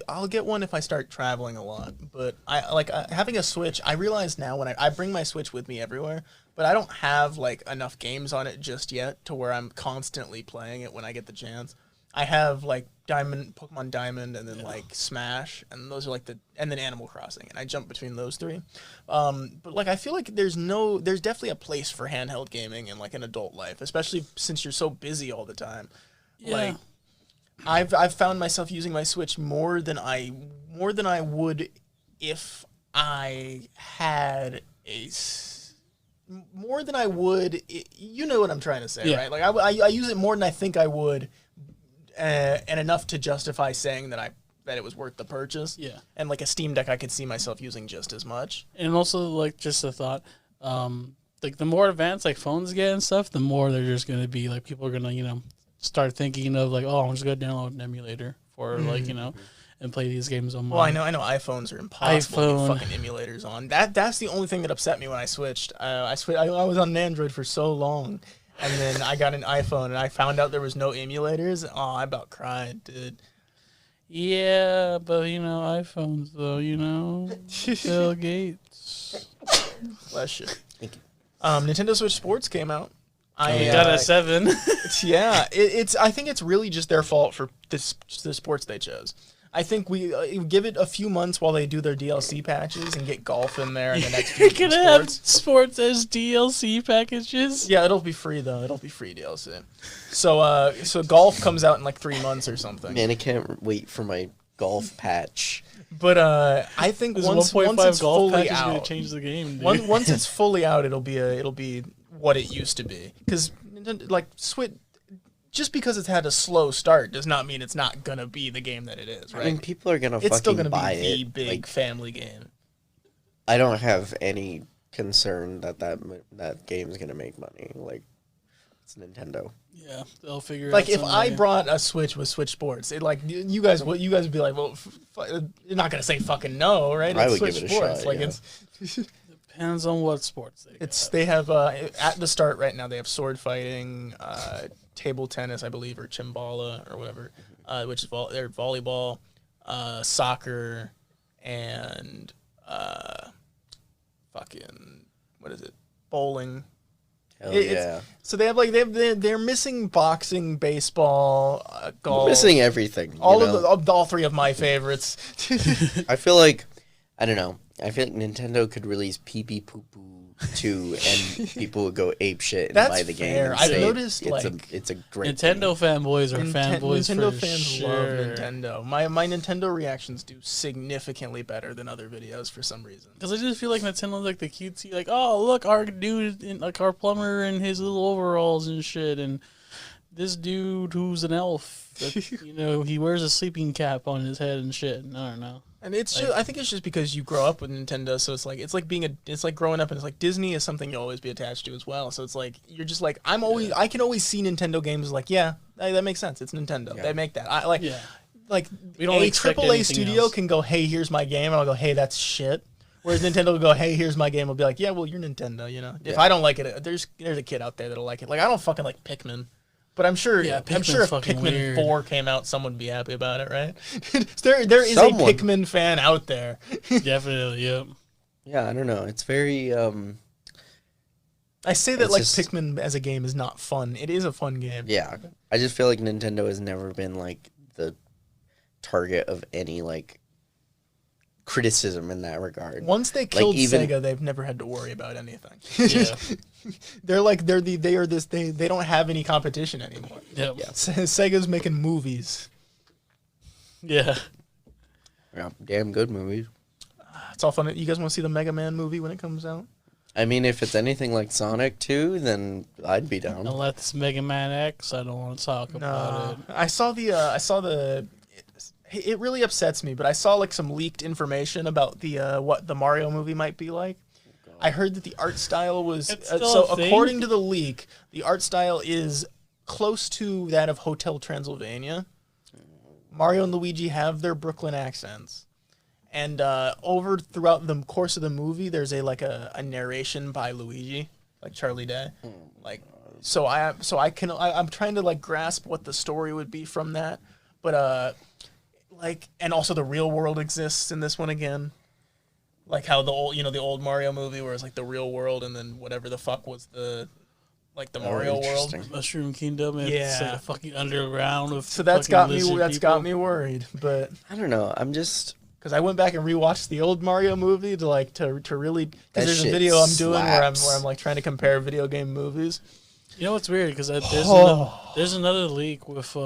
I'll get one if I start traveling a lot. But having a Switch. I realize now when I bring my Switch with me everywhere, but I don't have like enough games on it just yet to where I'm constantly playing it when I get the chance. I have like Pokemon Diamond, and then like Smash, and those are like and then Animal Crossing, and I jump between those 3. But like I feel like there's definitely a place for handheld gaming in like an adult life, especially since you're so busy all the time. Yeah. Like, I've found myself using my Switch more than I would if I had more than I would. You know what I'm trying to say, right? Like I use it more than I think I would, and enough to justify saying that it was worth the purchase. Yeah. And like a Steam Deck, I could see myself using just as much. And also like just a thought, like the more advanced like phones get and stuff, the more they're just gonna be like people are gonna start thinking of like, oh, I'm just gonna download an emulator for and play these games on. Well, I know iPhones are impossible to get fucking emulators on. That's the only thing that upset me when I switched. I was on an Android for so long, and then I got an iPhone, and I found out there was no emulators. Oh, I about cried, dude. Yeah, but iPhones though, Bill Gates. Bless you. Thank you. Nintendo Switch Sports came out. I got a 7. Yeah, I think it's really just their fault for the sports they chose. I think we give it a few months while they do their DLC patches and get golf in there and the next few You're gonna have sports as DLC packages? Yeah, it'll be free though. It'll be free DLC. So golf comes out in like 3 months or something. Man, I can't wait for my golf patch. But I think once it's fully out, gonna change the game. Dude. Once it's fully out, it'll be what it used to be. Because like Switch, just because it's had a slow start does not mean it's not gonna be the game that it is, right? I mean, people are gonna it's still gonna buy be the it. big family game. I don't have any concern that game's gonna make money. Like, it's Nintendo. Yeah, they'll figure it out. Like if I brought a Switch with Switch Sports, you guys would be like, well, you're not gonna say fucking no, right? It's I would Switch give it Sports. a shot. Like yeah. it's. Depends on what sports They have at the start right now they have sword fighting, table tennis, I believe, or chimbala or whatever, which is they're volleyball, soccer, and fucking what is it? Bowling. Hell yeah. So they have they're missing boxing, baseball, golf. We're missing everything. All 3 of my favorites. I feel like I don't know. I feel like Nintendo could release pee pee poo poo too, and people would go ape shit and That's buy the game. fair. And I've say noticed, it's a great Nintendo game. fanboys are fanboys Nintendo for fans sure. love Nintendo. My Nintendo reactions do significantly better than other videos for some reason. Because I just feel like Nintendo's like the cutesy, like, oh, look, our dude, like our plumber in his little overalls and shit, and this dude who's an elf, that, you know, he wears a sleeping cap on his head and shit. And I don't know. And it's just, I think it's just because you grow up with Nintendo, so it's like growing up, and it's like Disney is something you'll always be attached to as well. So it's like you're just like I can always see Nintendo games like that makes sense. It's Nintendo. Yeah. They make that. Like We don't a expect AAA anything studio else. can go, hey, here's my game, and I'll go, hey, that's shit. Whereas Nintendo will go, hey, here's my game. I'll be like, yeah, well, you're Nintendo, you know. If Yeah. I don't like it, there's a kid out there that'll like it. Like I don't fucking like Pikmin. But I'm sure Pikmin's if fucking Pikmin weird. 4 came out, someone would be happy about it, right? there is Someone. a Pikmin fan out there. Definitely, yep. Yeah, I don't know. It's very I say that It's like just- Pikmin as a game is not fun. It is a fun game. yeah. I just feel like Nintendo has never been like the target of any like criticism in that regard. Once they killed even- Sega, they've never had to worry about anything. Yeah. they don't have any competition anymore. Yep. Yeah. Sega's making movies. Yeah. Yeah, damn good movie. It's all fun. You guys want to see the Mega Man movie when it comes out? I mean, if it's anything like Sonic 2, then I'd be down. Unless it's Mega Man X, I don't want to talk about it. I saw the. It really upsets me, but I saw like some leaked information about the what the Mario movie might be like. I heard that the art style was It's still so a thing? according to the leak, the art style is close to that of Hotel Transylvania. Mario and Luigi have their Brooklyn accents. And over throughout the course of the movie, there's a narration by Luigi, like Charlie Day, like I'm trying to like grasp what the story would be from that, but and also the real world exists in this one again, like how the old Mario movie where it's like the real world and then whatever the fuck was the Mario world. interesting. Mushroom Kingdom, and it's like Yeah. a fucking underground of So that's fucking got me lizard got people. me worried, but. I don't know. I'm just Because I went back and rewatched the old Mario movie to really because That there's a shit video I'm doing slaps. where I'm like trying to compare video game movies. You know what's weird? Because there's another leak with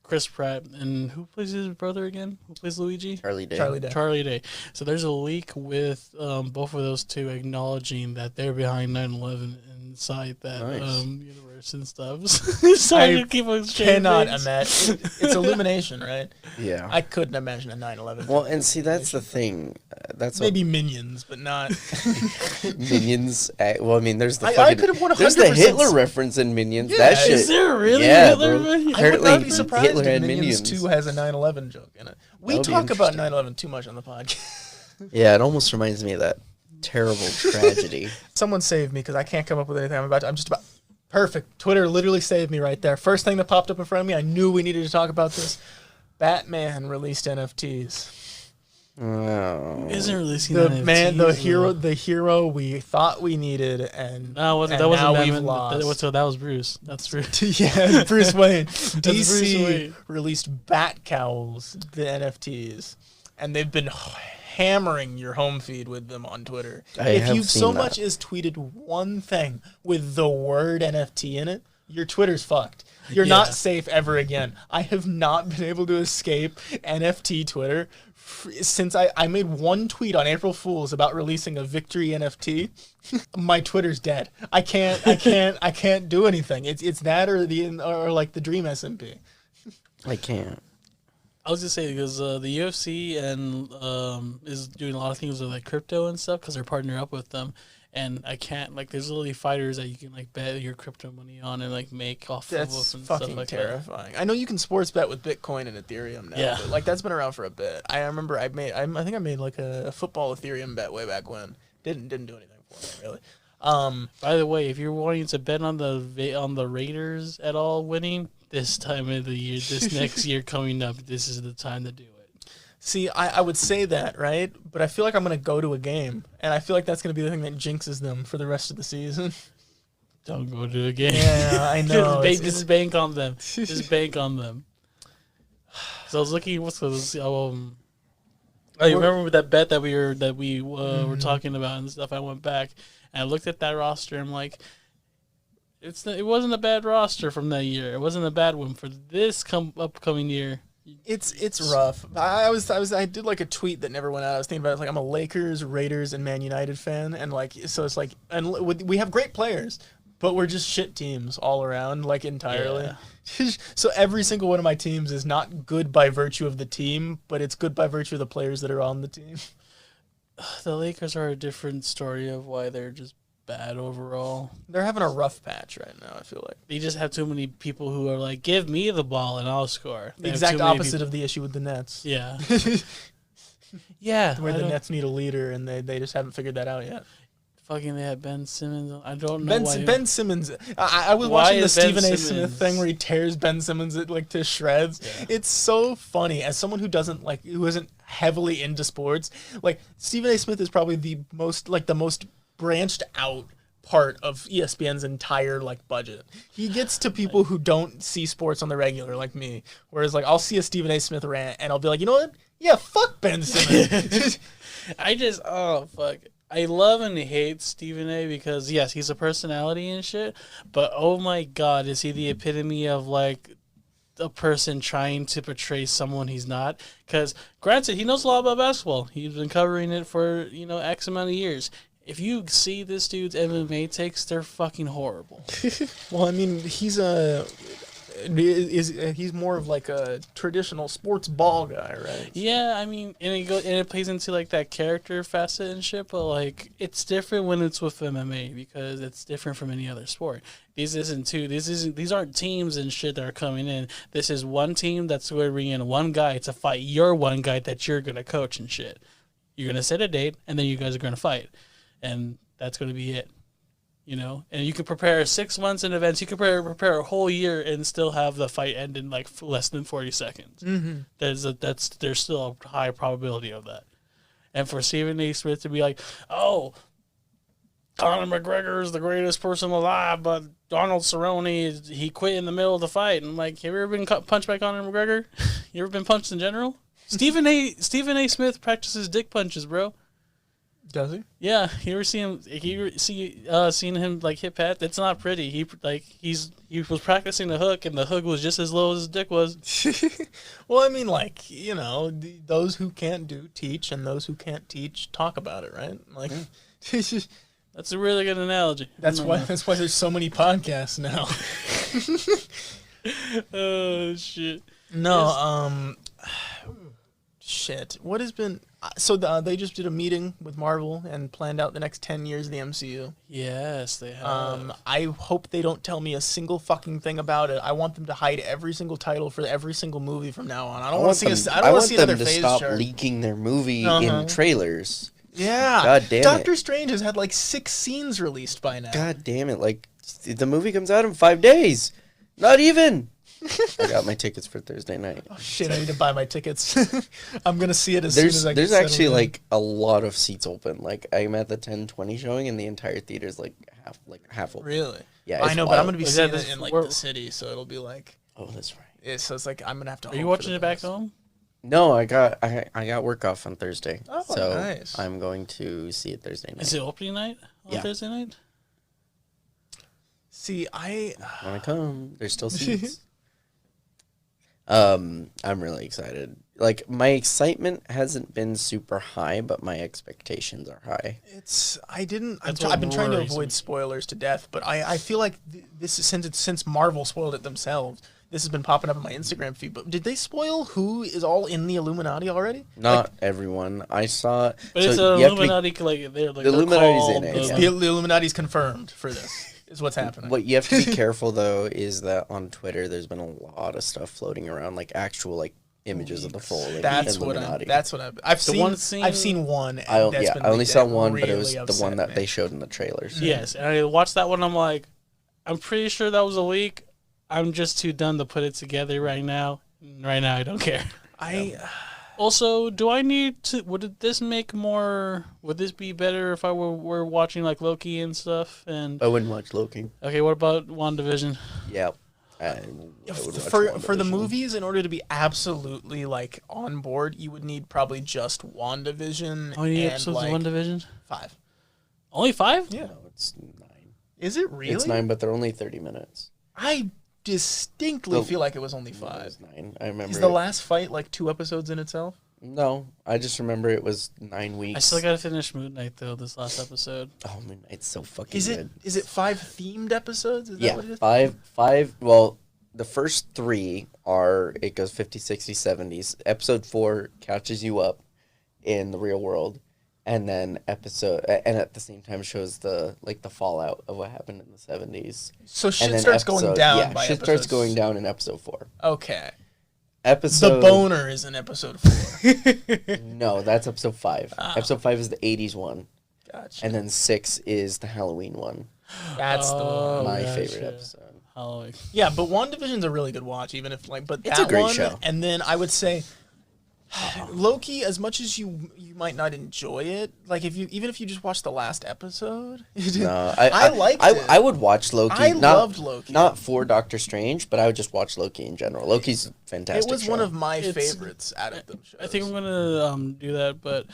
Chris Pratt, and who plays his brother again? Who plays Luigi? Charlie Day. Charlie Day. Charlie Day. So there's a leak with both of those two acknowledging that they're behind 9/11 inside that Nice. universe and stuff. So I keep on Cannot things. imagine. It's Illumination, right? Yeah. I couldn't imagine a 9/11. Well, and see, that's the thing. That's Maybe Minions, but not. what Minions. Well, I mean, there's the I fucking. could have 100% There's the Hitler reference in Minions. Yeah, that shit. Is there really Yeah, Hitler? bro. I would Apparently, not be surprised Hitler if had Minions minions. 2 has a 9/11 joke in it. We That would be talk about interesting. 9/11 too much on the podcast. Yeah, it almost reminds me of that terrible tragedy. Someone save me because I can't come up with anything. I'm just about. Perfect. Twitter literally saved me right there. First thing that popped up in front of me, I knew we needed to talk about this. Batman released NFTs. Oh. Isn't releasing The NFTs, the hero we thought we needed, and No, and that wasn't now we've Batman. lost. That was Bruce. That's Bruce. Yeah, Bruce Wayne. Bruce DC Wayne. released Bat Cowls, the NFTs, and they've been hammering your home feed with them on Twitter. I If have you've seen so that. much as tweeted one thing with the word NFT in it, your Twitter's fucked. You're Yeah. not safe ever again. I have not been able to escape NFT Twitter since I made one tweet on April Fool's about releasing a Victory NFT. My Twitter's dead. I can't do anything. It's that or like the Dream SMP. I can't. I was just saying because the UFC and is doing a lot of things with like crypto and stuff because they're partnering up with them, and I can't like there's literally fighters that you can like bet your crypto money on and like make off of That's and fucking stuff like terrifying. I know you can sports bet with Bitcoin and Ethereum now. Yeah. But like that's been around for a bit. I remember I think I made like a football Ethereum bet way back when. Didn't do anything for me really. that. By the way, if you're wanting to bet on the Raiders at all winning this time of the year, this next year coming up, this is the time to do it. See, I would say that, right? But I feel like I'm going to go to a game, and I feel like that's going to be the thing that jinxes them for the rest of the season. Don't go to a game. Yeah, I know. Just bank on them. Just bank on them. So I was looking. What's this? I remember that bet that we were talking about and stuff. I went back and I looked at that roster. And I'm like, it wasn't a bad roster from that year. It wasn't a bad one for this upcoming year. It's rough. I did like a tweet that never went out. I was thinking about it, like I'm a Lakers, Raiders, and Man United fan, and like so it's like, and we have great players, but we're just shit teams all around, like entirely. Yeah. So every single one of my teams is not good by virtue of the team, but it's good by virtue of the players that are on the team. The Lakers are a different story of why they're just bad overall. They're having a rough patch right now, I feel like. They just have too many people who are like, give me the ball and I'll score. The exact opposite of the issue with the Nets. Yeah. Yeah. Where the Nets need a leader and they just haven't figured that out yet. Fucking, they had Ben Simmons. I don't know why. Ben Simmons. I was watching the Stephen A. Smith thing where he tears Ben Simmons like to shreds. Yeah. It's so funny. As someone who who isn't heavily into sports, like Stephen A. Smith is probably the most branched out part of ESPN's entire like budget. He gets to people who don't see sports on the regular, like me. Whereas like I'll see a Stephen A. Smith rant and I'll be like, you know what? Yeah, fuck Ben Simmons. Fuck. I love and hate Stephen A. because, yes, he's a personality and shit, but oh my god, is he the epitome of, like, a person trying to portray someone he's not? Because, granted, he knows a lot about basketball. He's been covering it for, X amount of years. If you see this dude's MMA takes, they're fucking horrible. Well, I mean, he's more of like a traditional sports ball guy, right? Yeah, I mean, and it plays into like that character facet and shit, but like it's different when it's with MMA because it's different from any other sport. These aren't teams and shit that are coming in. This is one team that's going to bring in one guy to fight your one guy that you're going to coach and shit. You're going to set a date and then you guys are going to fight. And that's going to be it. And you can prepare 6 months in advance. You can prepare a whole year and still have the fight end in like less than 40 seconds. Mm-hmm. There's still a high probability of that. And for Stephen A. Smith to be like, oh, Conor McGregor is the greatest person alive, but Donald Cerrone, he quit in the middle of the fight. And I'm like, have you ever been punched by Conor McGregor? You ever been punched in general? Stephen A. Smith practices dick punches, bro. Does he? Yeah, you ever see him? Seen him like hit Pat? It's not pretty. He was practicing the hook, and the hook was just as low as his dick was. Well, I mean, like those who can't teach, and those who can't teach talk about it, right? Like, that's a really good analogy. That's why there's so many podcasts now. Oh shit! No, shit. What has been? So they just did a meeting with Marvel and planned out the next 10 years of the MCU. Yes, they have. I hope they don't tell me a single fucking thing about it. I want them to hide every single title for every single movie from now on. I don't want to see another phase chart. Stop leaking their movie in trailers. Yeah. God damn it. Doctor Strange has had like 6 scenes released by now. God damn it. Like, the movie comes out in 5 days. Not even. I got my tickets for Thursday night. Oh shit! I need to buy my tickets. I'm gonna see it as soon as I can. There's actually like a lot of seats open. Like I'm at the 10:20 showing, and the entire theater's like half open. Really? Yeah. I know, but I'm gonna be seeing it in like the city, so it'll be like. Oh, that's right. Yeah, so it's like I'm gonna have to. Are you watching it back home? No, I got work off on Thursday. Oh, so nice. I'm going to see it Thursday night. Is it opening night on Thursday night? See, when I come, there's still seats. I'm really excited. Like, my excitement hasn't been super high, but my expectations are high. I've been trying to avoid spoilers to death, but I feel like this is since Marvel spoiled it themselves. This has been popping up on my Instagram feed. But did they spoil who is all in the Illuminati already? Not everyone. I saw. But it's an Illuminati. The Illuminati's in it. The Illuminati's confirmed for this. Is what's happening. What you have to be careful though is that on Twitter there's been a lot of stuff floating around, like actual images of the full Illuminati. I've seen one. I only saw one, but it was the one that they showed in the trailers. Yes, and I watched that one. I'm like, I'm pretty sure that was a leak. I'm just too done to put it together right now. Right now, I don't care. Also, do I need to? Would this be better if I were watching like Loki and stuff? And I wouldn't watch Loki. Okay, what about WandaVision? Yeah. I would watch For the WandaVision. movies, in order to be absolutely like on board, you would need probably just WandaVision. How many and, episodes like, of WandaVision? 5. Only 5? Yeah. No, it's 9. Is it really? It's 9, but they're only 30 minutes. I distinctly The- feel like it was only No, it 5. was 9. I remember. Is the last fight like 2 episodes in itself? No, I just remember it was 9 weeks. I still gotta finish Moon Knight though. This last episode. Oh, Moon Knight's so fucking Is it good. is it 5 themed episodes? Is Yeah, that what it is? 5. Well, the first 3 are, it goes 50s, 60s, 70s. Episode 4 catches you up in the real world, and then and at the same time shows the fallout of what happened in the 70s. So And shit then starts going down Yeah, by shit starts episodes. going down in episode 4. Okay. Episode The boner is in episode 4. No, that's episode 5. Ah. Episode 5 is the 80s one, Gotcha. and then 6 is the Halloween one. That's the one. My gotcha. favorite episode. Halloween. Yeah, but WandaVision's a really good watch, even if like, but It's that a great one, show. and then I would say Loki, as much as you might not enjoy it, like even if you just watch the last episode, No, I liked it. I would watch Loki. I not, loved Loki. Not for Doctor Strange, but I would just watch Loki in general. Loki's a fantastic. It was show. one of my It's- favorites out of them shows. I think I'm gonna do that, but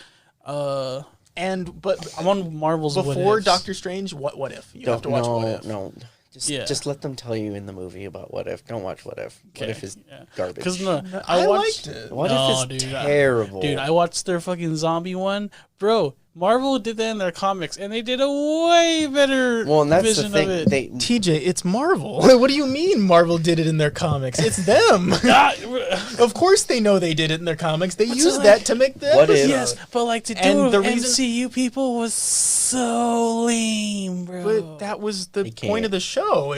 but I'm on Marvel's What before Ifs. Doctor Strange, what if you have to watch What If? No. Yeah. Just let them tell you in the movie about What If. Don't watch What If. What If is garbage. Because no, I watched liked it. What No, If is dude, terrible. Dude, I watched their fucking zombie one, bro. Marvel did that in their comics, and they did a way better well, and that's the vision thing. of it. They TJ, it's Marvel. What do you mean Marvel did it in their comics? It's them. Ah, Of course they know they did it in their comics. They used like- that to make the What if- episode. yes, but like to do And it the with reason- MCU people was so lame, bro. But that was the You point can't. of the show.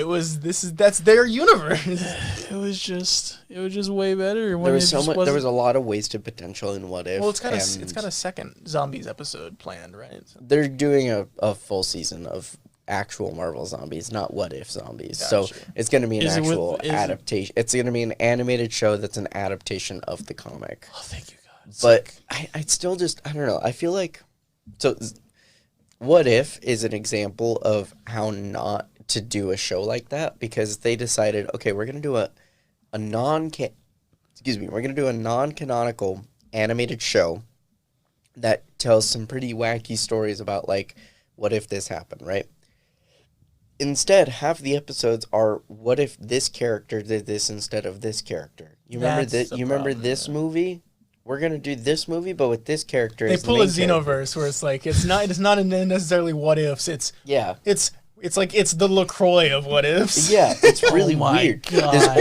That's their universe. it was just way better. When there was it so just much. There wasn't- was a lot of wasted potential in What If. Well, it's got and a second zombies episode planned, right? So- They're doing a full season of actual Marvel zombies, not What If zombies. So Gotcha. it's going to be an Is it with- actual is it- adaptation. It's going to be an animated show that's an adaptation of the comic. Oh, thank you, God. But I still just, I don't know. I feel like, so What If is an example of how not to do a show like that, because they decided, okay, we're going to do a non-canonical animated show that tells some pretty wacky stories about, like, what if this happened, right? Instead, half the episodes are, what if this character did this instead of this character? You remember That's that? the You remember problem, this yeah. movie? We're gonna do this movie, but with this character. They as the pull a main character. Xenoverse where it's like it's not necessarily what ifs. It's Yeah. it's like it's the LaCroix of what ifs. Yeah, it's really Oh my weird. God. There's I've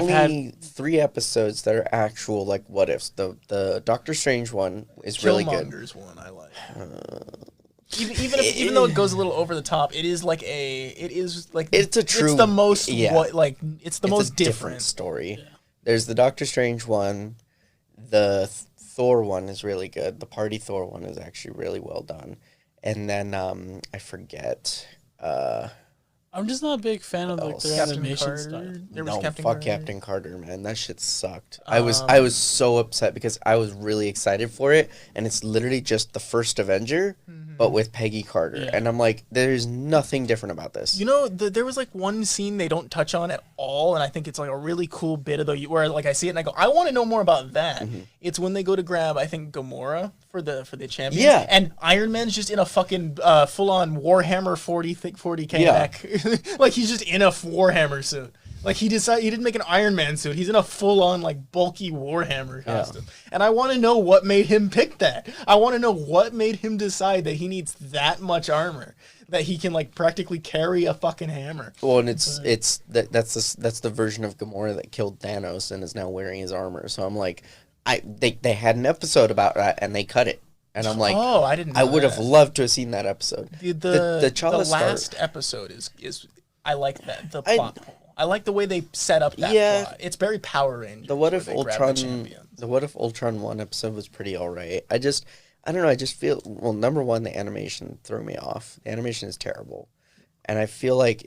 only 3 episodes that are actual, like, what ifs. The Doctor Strange one is really good. Killmonger's one I like. Even though it goes a little over the top, it is like It's a true- It's the most yeah. it's the It's most a different. story. There's the Doctor Strange one. The Thor one is really good. The Party Thor one is actually really well done. And then I forget. I'm just not a big fan of like their Captain animation Carter. style. There was No, Captain fuck Carter. Captain Carter, man. That shit sucked. I was so upset because I was really excited for it, and it's literally just the first Avenger, but with Peggy Carter. Yeah. And I'm like, there's nothing different about this. You know, there was like one scene they don't touch on at all, and I think it's like a really cool bit of where like I see it and I go, I want to know more about that. Mm-hmm. It's when they go to grab, I think, Gamora for the champions. Yeah. And Iron Man's just in a fucking full on Warhammer 40K Yeah. mech. Like he's just in a Warhammer suit. Like he didn't make an Iron Man suit. He's in a full on like bulky Warhammer costume. And I want to know what made him pick that. I want to know what made him decide that he needs that much armor, that he can like practically carry a fucking hammer. Well, and that's the version of Gamora that killed Thanos and is now wearing his armor. So I'm like, they had an episode about that and they cut it, and I'm like, Oh, I didn't know I would have that. loved to have seen that episode. The T'Challa last start- episode is I like that the I- plot hole. I like the way they set up that Yeah. plot. It's very Power Rangers. The What where If they grab the Ultron, champions. the What If Ultron 1 episode was pretty alright. I don't know, I just feel, well, number one, the animation threw me off. The animation is terrible. And I feel like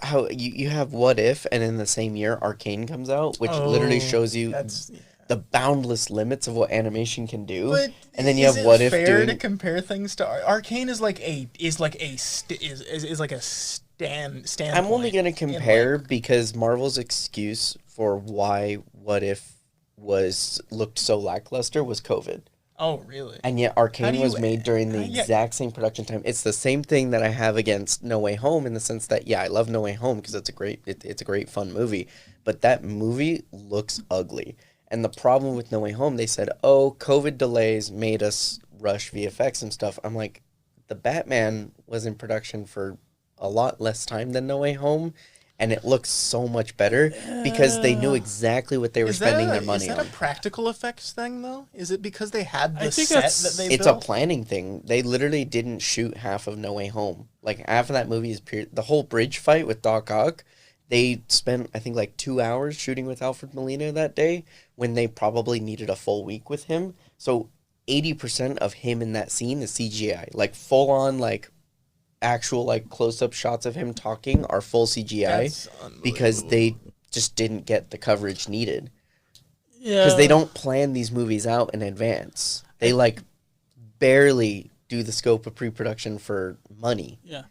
how you have What If, and in the same year Arcane comes out, which literally Oh, shows you That's the boundless limits of what animation can do. But And then you have is What it If fair doing to compare things to Arcane is like a standpoint. I'm only going to in, compare like, because Marvel's excuse for why What If looked so lackluster was COVID. oh really? And yet How Arcane do was you- made during the yeah. exact same production time. It's the same thing that I have against No Way Home in the sense that, yeah, I love No Way Home because it's a great fun movie. But that movie looks ugly. And the problem with No Way Home, they said, oh, COVID delays made us rush VFX and stuff. I'm like, the Batman was in production for a lot less time than No Way Home. And it looks so much better because they knew exactly what they were spending their money Is that on. a practical effects thing though? Is it because they had the I think set that's- that they It's built? a planning thing. They literally didn't shoot half of No Way Home. Like half of that movie is pure. The whole bridge fight with Doc Ock, they spent I think like 2 hours shooting with Alfred Molina that day when they probably needed a full week with him. So 80% of him in that scene is CGI. Like full on like actual like close up shots of him talking are full CGI That's because they just didn't get the coverage needed. Yeah. Because they don't plan these movies out in advance. They like barely do the scope of pre-production for money. Yeah.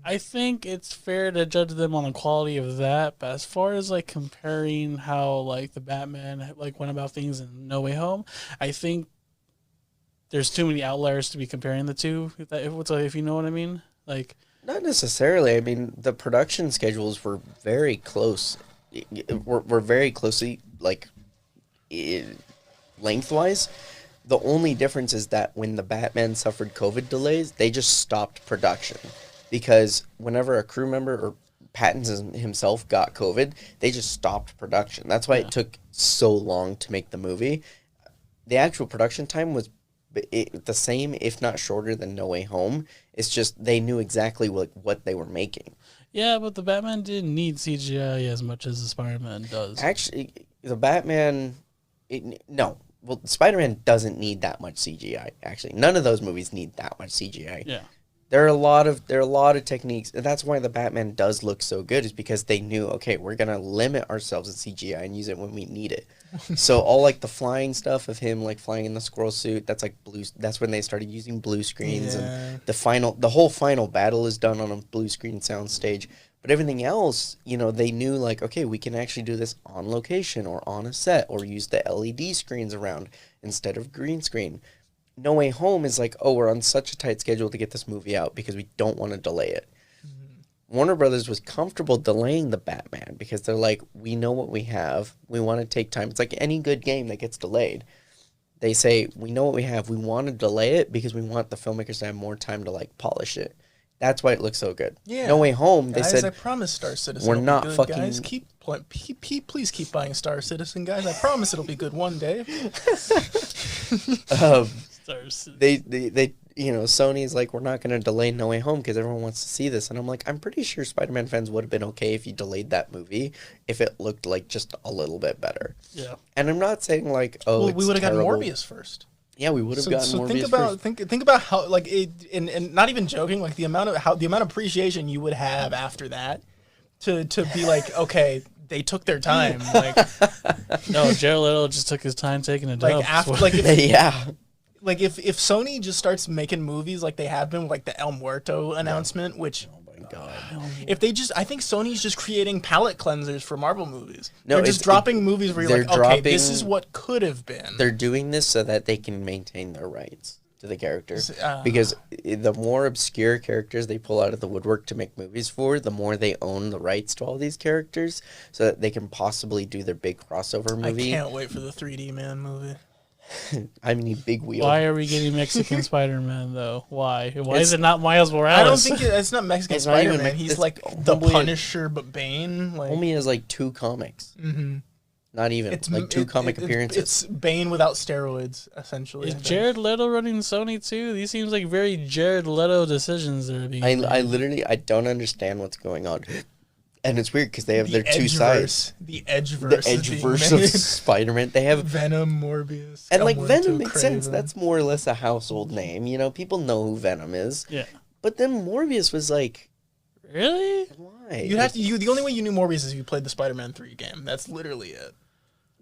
I think it's fair to judge them on the quality of that, but as far as like comparing how like the Batman like went about things in No Way Home, I think there's too many outliers to be comparing the two. If you know what I mean, like Not necessarily. I mean, the production schedules were very close. Were very closely like lengthwise. The only difference is that when the Batman suffered COVID delays, they just stopped production. Because whenever a crew member or Pattinson himself got COVID, they just stopped production. That's why it took so long to make the movie. The actual production time was the same, if not shorter, than No Way Home. It's just they knew exactly what they were making. yeah, but the Batman didn't need CGI as much as the Spider-Man does. Actually, the Batman, no. Well, Spider-Man doesn't need that much CGI. Actually, none of those movies need that much CGI. Yeah. There are a lot of techniques, and that's why the Batman does look so good. Is because they knew, okay, we're gonna limit ourselves in CGI and use it when we need it. So all like the flying stuff of him like flying in the squirrel suit, that's like blue. That's when they started using blue screens, and the whole final battle is done on a blue screen soundstage. But everything else, they knew like, okay, we can actually do this on location or on a set or use the LED screens around instead of green screen. No Way Home is like, oh, we're on such a tight schedule to get this movie out because we don't want to delay it. Mm-hmm. Warner Brothers was comfortable delaying the Batman because they're like, we know what we have. We want to take time. It's like any good game that gets delayed. They say, we know what we have. We want to delay it because we want the filmmakers to have more time to like polish it. That's why it looks so good. Yeah. No Way Home, they guys, said, I promise Star Citizen we're will be not good, fucking- guys. Please keep buying Star Citizen, guys. I promise it'll be good one day. they Sony's like, we're not going to delay No Way Home because everyone wants to see this. And I'm like, I'm pretty sure Spider-Man fans would have been okay if you delayed that movie if it looked like just a little bit better. Yeah. And I'm not saying like, oh, Well, we would have gotten terrible. Morbius first. Yeah, we would have gotten So Morbius think about how like it, and not even joking, like the amount of appreciation you would have after that to be like, okay, they took their time, like No, Jared Leto just took his time taking a dump. Yeah. Like if Sony just starts making movies like they have been with like the El Muerto announcement, which God. if they just, I think Sony's just creating palate cleansers for Marvel movies. No, they're just dropping movies where you're they're like, okay, dropping- this is what could have been. They're doing this so that they can maintain their rights to the character. Uh. Because the more obscure characters they pull out of the woodwork to make movies for, the more they own the rights to all these characters so that they can possibly do their big crossover I movie. can't wait for the 3D Man movie. I mean, big wheel. Why are we getting Mexican Spider-Man though? Why is it not Miles Morales? I don't think it's not Mexican It's not even Spider-Man. Mex- He's it's like the homeboy- Punisher, but Bane. Like, Homie has like 2 comics. mm-hmm. Not even. Like 2 comic appearances. It's Bane without steroids, essentially. Is Jared Leto running Sony too? These seems like very Jared Leto decisions that are being made. I literally, I don't understand what's going on. And it's weird because they have their 2 sides. The Edgeverse. The Edgeverse of Spider-Man. They have Venom, Morbius. And like Elmore Venom to makes sense. Craven. That's more or less a household name. People know who Venom is. Yeah. But then Morbius was like, Really? why? You'd have to. The only way you knew Morbius is if you played the Spider-Man 3 game. That's literally it.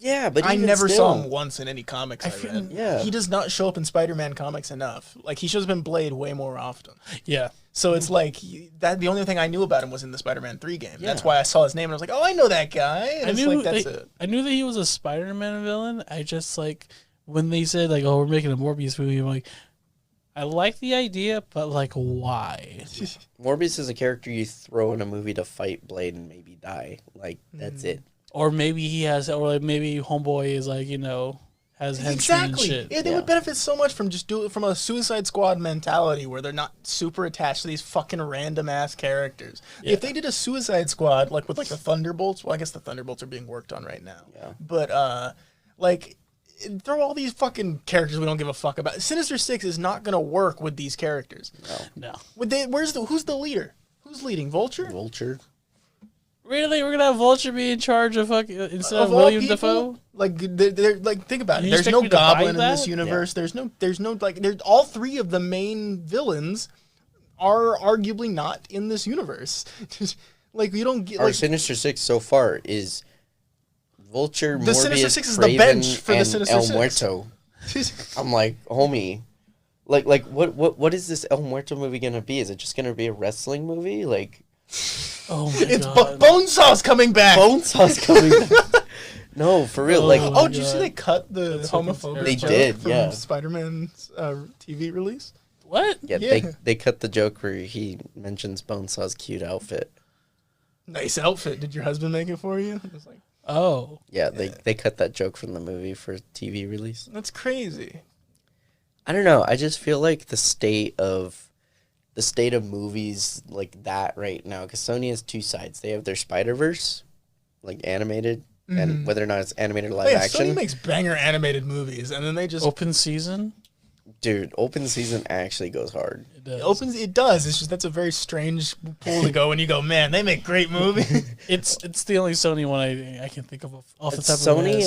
Yeah, but I even never still, saw him once in any comics I read. Yeah. He does not show up in Spider-Man comics enough. Like, he shows up in Blade way more often. Yeah. So it's like, that the only thing I knew about him was in the Spider-Man 3 game. Yeah. That's why I saw his name and I was like, oh, I know that guy. And it's like, that's it. I knew that he was a Spider-Man villain. I just, like, when they said, like, oh, we're making a Morbius movie, I'm like, I like the idea, but, like, why? Morbius is a character you throw in a movie to fight Blade and maybe die. Like, that's it. Or maybe he has, or like maybe Homeboy is like, you know, has henchmen and shit. Yeah, they would benefit so much from just from a Suicide Squad mentality where they're not super attached to these fucking random ass characters. Yeah. If they did a Suicide Squad like with like the Thunderbolts, well, I guess the Thunderbolts are being worked on right now. Yeah. But like, throw all these fucking characters we don't give a fuck about. Sinister Six is not gonna work with these characters. No. Would they? Who's the leader? Who's leading? Vulture? Vulture. Really? We're going to have Vulture be in charge of fucking, instead of all William people, Dafoe? like they're like, think about it. You There's expect no me to buy Goblin in this that? universe. Yeah. There's no like. There's all three of the main villains are arguably not in this universe. Like, you don't get Our like Sinister Six so far is Vulture, the Morbius, Sinister Six is Kraven, the bench for the and Sinister El Six. Muerto. I'm like, homie, like what is this El Muerto movie gonna be? Is it just gonna be a wrestling movie? Like, Oh my It's god. Bonesaw's coming back. Bonesaw's coming back. No, for real. Like, Oh, Oh, my did you see God. they cut the That's fucking homophobic They joke did, from yeah. Spider-Man's TV release? What? yeah, Yeah. they cut the joke where he mentions Bonesaw's cute outfit. Nice outfit. Did your husband make it for you? I was like, Oh. Yeah, they cut that joke from the movie for TV release. that's crazy. I don't know. I just feel like the state of movies like that right now, because Sony has two sides. They have their Spider-Verse, like animated, and whether or not it's animated or live Oh, yeah, action. Sony makes banger animated movies, and then they just Open season? Dude, open season actually goes hard. It does. It does. It's just that's a very strange pool to go when you go, man, they make great movies. It's the only Sony one I can think of off the top of my head.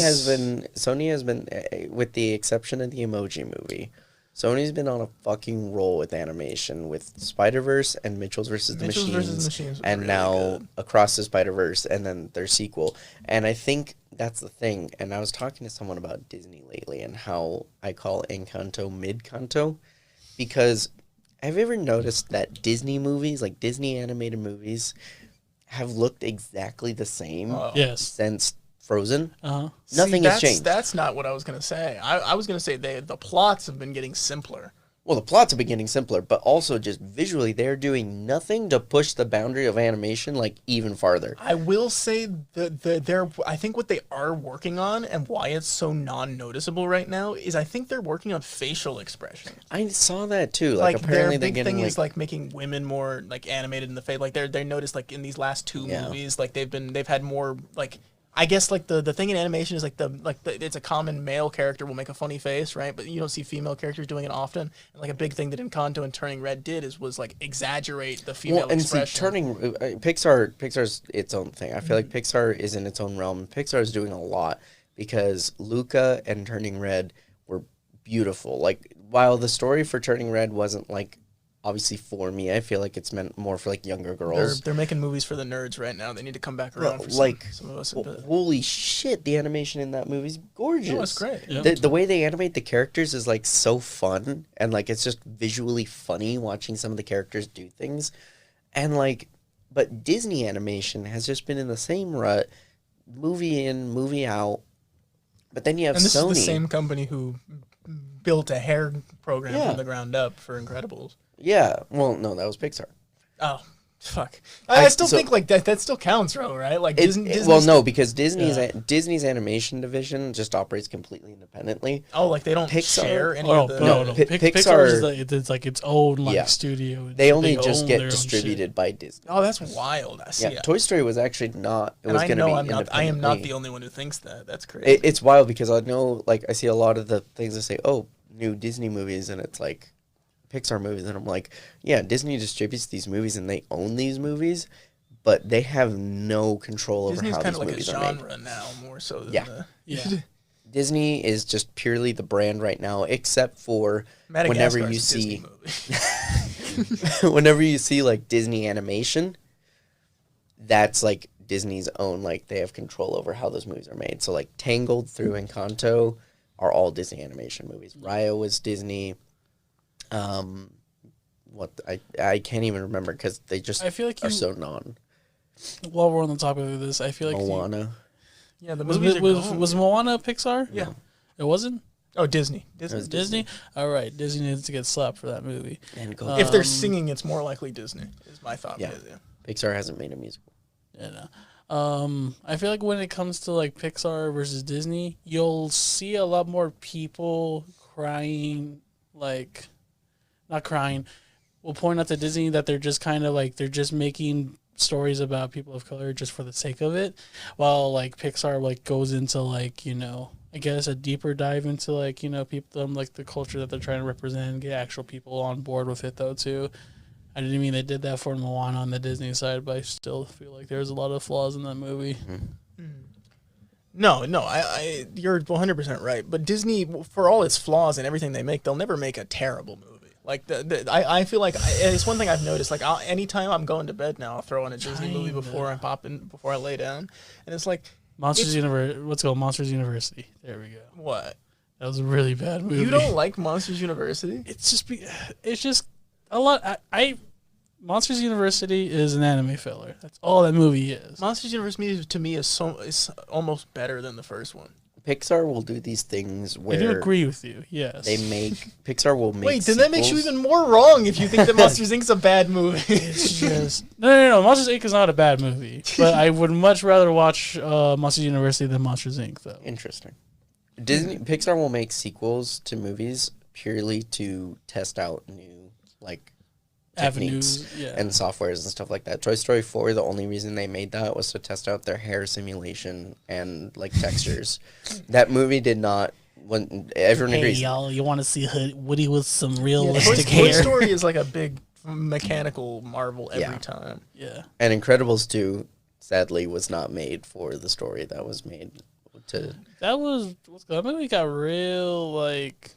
Sony has been with the exception of the Emoji Movie. Sony's been on a fucking roll with animation with Spider-Verse and Mitchell's versus the Mitchell's Machines, versus Machines was and really now good. Across the Spider-Verse, and then their sequel. And I think that's the thing. And I was talking to someone about Disney lately and how I call Encanto mid-canto, because have you ever noticed that Disney movies, like Disney animated movies, have looked exactly the same Yes. since Frozen? Uh-huh. Nothing has changed. That's not what I was going to say. I was going to say the plots have been getting simpler. Well, the plots have been getting simpler, but also just visually, they're doing nothing to push the boundary of animation like even farther. I will say I think what they are working on and why it's so non-noticeable right now is I think they're working on facial expression. I saw that too. Like Apparently their they're big thing getting is like making women more like animated in the face. Like they noticed like in these last two Yeah. movies, like they've had more like. I guess like the thing in animation is like it's a common male character will make a funny face, right? But you don't see female characters doing it often. And like a big thing that Encanto and Turning Red was like exaggerate the female and see, expression. Pixar's its own thing. I feel like Pixar is in its own realm. Pixar is doing a lot because Luca and Turning Red were beautiful. Like while the story for Turning Red wasn't like obviously for me, I feel like it's meant more for like younger girls. They're making movies for the nerds right now. They need to come back around for some of us. Holy shit, the animation in that movie is gorgeous. Oh, it's great. Yeah. The way they animate the characters is like so fun, and like it's just visually funny watching some of the characters do things. And like, but Disney animation has just been in the same rut, movie in, movie out. But then you have And this Sony. is the same company who built a hair program Yeah. from the ground up for Incredibles. Yeah, well, no, that was Pixar. Oh, fuck. I still so- think like that still counts, though, right? Like Disney's well, no, because Disney's animation division just operates completely independently. Oh, like they don't Pixar- share any Oh, of the. no. Pi- Pixar Pixar- is like, it's like its own like Yeah. studio. They only They just own get their own shit. distributed by Disney. Oh, that's wild. I see. Yeah, Toy Story was actually not. It and was I going to know be I'm not. I am not independently. the only one who thinks that. That's crazy. It's wild because I know, like, I see a lot of the things that say, "Oh, new Disney movies," and it's like Pixar movies, and I'm like, yeah, Disney distributes these movies and they own these movies, but they have no control over Disney's how kind these of like a movies are made. genre now, more so than Yeah. the. Yeah. Disney is just purely the brand right now, except for whenever Madagascar's you a see, Disney movie. whenever you see like Disney animation, that's like Disney's own, like, they have control over how those movies are made. So, like, Tangled through Encanto are all Disney animation movies. Raya was Disney. I can't even remember because they just I feel like are so non. While we're on the topic of this, I feel like Moana. Yeah, the was movies was Moana Pixar? Yeah. It wasn't? Oh, Disney. It was Disney? All right, Disney needs to get slapped for that movie. And go. If they're singing, it's more likely Disney. Is my thought. Yeah. Pixar hasn't made a musical. Yeah, no. I feel like when it comes to like Pixar versus Disney, you'll see a lot more people crying, like, not crying. We'll point out to Disney that they're just kind of like, they're just making stories about people of color just for the sake of it, while like Pixar like goes into like, you know, I guess a deeper dive into like, you know, people, like the culture that they're trying to represent and get actual people on board with it though too. I didn't mean they did that for Moana on the Disney side, but I still feel like there's a lot of flaws in that movie. No, you're 100% right. But Disney, for all its flaws and everything they make, they'll never make a terrible movie. Like I feel like it's one thing I've noticed. Like anytime I'm going to bed now, I'll throw on a Disney movie before I lay down, and it's like Monsters University. Let's go Monsters University. There we go. What? That was a really bad movie. You don't like Monsters University? It's just a lot. Monsters University is an anime filler. That's all that movie is. Monsters University to me is almost better than the first one. Pixar will do these things where I do agree with you. Yes, Pixar will make. Wait, then that makes you even more wrong if you think that Monsters Inc. is a bad movie. It's just no. Monsters Inc. is not a bad movie, but I would much rather watch Monsters University than Monsters Inc. Though. Interesting. Pixar will make sequels to movies purely to test out new techniques Avenues, and softwares and stuff like that. Toy Story 4, the only reason they made that was to test out their hair simulation and like textures. That movie did not. When everyone agrees, y'all, you want to see Woody with some Toy realistic hair? Story is like a big mechanical marvel every time. Yeah, and Incredibles 2, sadly, was not made for the story that was made to. that movie got real like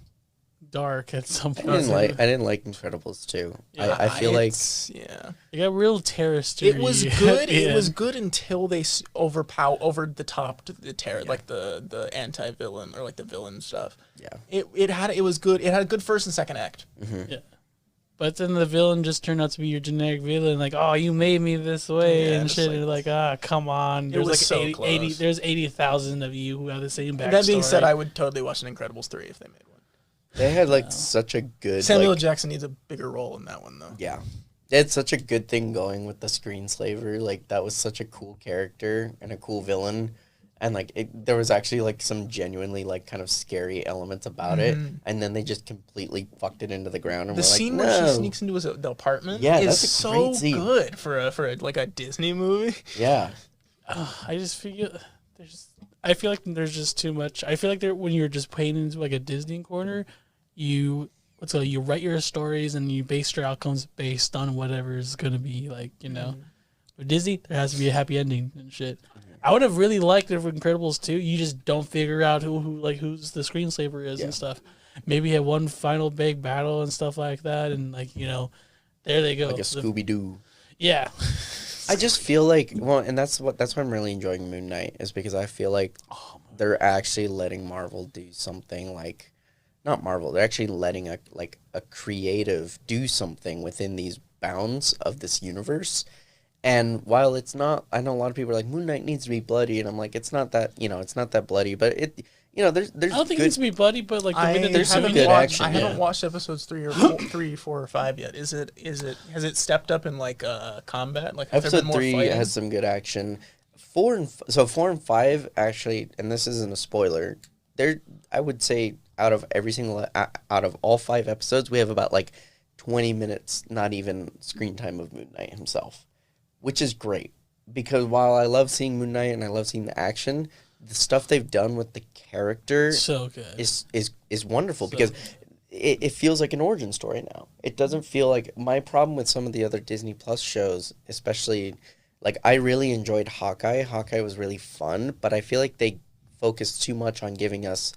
dark at some point. I didn't like Incredibles 2. Yeah, I feel like it got real terrorist. It was good. It was good until they over the top to the terror, like the anti villain or like the villain stuff. Yeah, it was good. It had a good first and second act. Mm-hmm. Yeah, but then the villain just turned out to be your generic villain. Like, oh, you made me this way and shit. And like, come on. There's was like so 80. close. There's 80,000 of you who have the same backstory. That being said, I would totally watch an Incredibles 3 if they made one. they had such a good Samuel Jackson needs a bigger role in that one though. Yeah. They had such a good thing going with the screenslaver. Like, that was such a cool character and a cool villain. And, there was actually, some genuinely, kind of scary elements about it. And then they just completely fucked it into the ground. And The scene where she sneaks into the apartment is that's a great scene. good for a Disney movie. Yeah. I just feel I feel like there's just too much. I feel like when you're just playing into like a Disney corner, you write your stories and you base your outcomes based on whatever is going to be With Disney, there has to be a happy ending and shit. I would have really liked it for Incredibles 2. You just don't figure out who's the screensaver is and stuff. Maybe have one final big battle and stuff like that, and there they go. Like a Scooby-Doo. Yeah. I just feel and that's why I'm really enjoying Moon Knight, is because I feel like they're actually letting Marvel do something not Marvel, they're actually letting a creative do something within these bounds of this universe. And while it's not, I know a lot of people are like, Moon Knight needs to be bloody, and I'm like, it's not that, it's not that bloody, but there's I don't think it needs to be bloody, but the way that there's some doing good it, action. I haven't watched episodes 3 or 4 or 5 yet. Has it stepped up in combat? Has there Episode been more 3 fighting? has some good action. 4 and 5 actually, and this isn't a spoiler, I would say out of all 5 episodes, we have about 20 minutes, not even screen time of Moon Knight himself, which is great, because while I love seeing Moon Knight and I love seeing the action, the stuff they've done with the character so good. is wonderful, because it feels like an origin story now. It doesn't feel like my problem with some of the other Disney Plus shows, especially I really enjoyed Hawkeye. Hawkeye was really fun, but I feel like they focused too much on giving us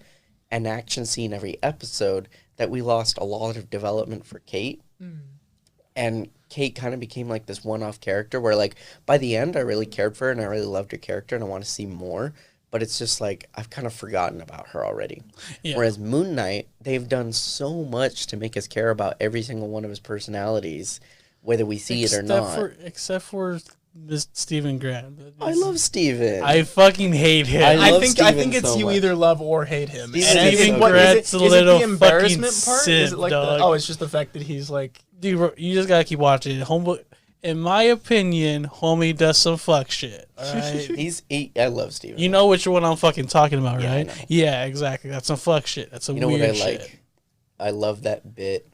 an action scene every episode that we lost a lot of development for Kate. And Kate kind of became like this one-off character where like by the end I really cared for her and I really loved her character and I want to see more. But it's just like I've kind of forgotten about her already. Yeah. Whereas Moon Knight, they've done so much to make us care about every single one of his personalities, whether we see it or not. Except for Miss Stephen Grant. I love Stephen. I fucking hate him. I think it's so you either love or hate him. Stephen Grant's a little is it the embarrassment part? Simp, is it like it's just the fact that he's like, dude, you just gotta keep watching it. Homeboy, in my opinion, homie does some fuck shit. All right, I love Stephen. You know which one I'm fucking talking about, yeah, right? Yeah, exactly. That's some fuck shit. That's some weird shit. You know what I like? I love that bit,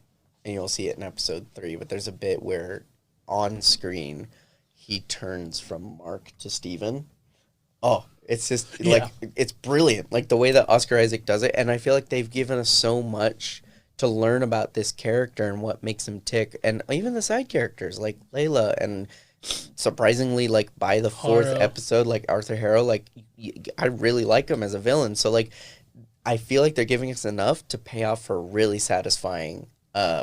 and you'll see it in episode 3. But there's a bit where on screen he turns from Mark to Steven. Oh, it's just like it's brilliant. Like the way that Oscar Isaac does it, and I feel like they've given us so much to learn about this character and what makes him tick, and even the side characters like Layla, and surprisingly, like by the 4th episode, like Arthur Harrow, like I really like him as a villain. So like I feel like they're giving us enough to pay off for a really satisfying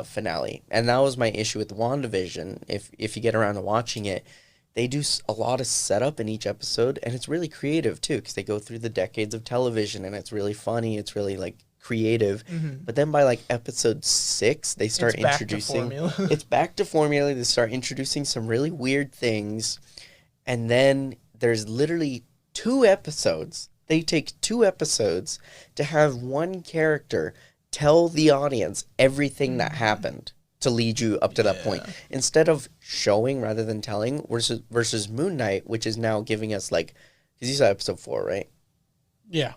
finale, and that was my issue with WandaVision. If you get around to watching it, they do a lot of setup in each episode, and it's really creative too, because they go through the decades of television, and it's really funny. It's really like creative. But then by like episode 6, they start introducing. It's back to formula. They start introducing some really weird things, and then there's literally 2 episodes. They take 2 episodes to have one character tell the audience everything that happened to lead you up to that point, instead of showing rather than telling, versus Moon Knight, which is now giving us like, because you saw episode 4, right? Yeah.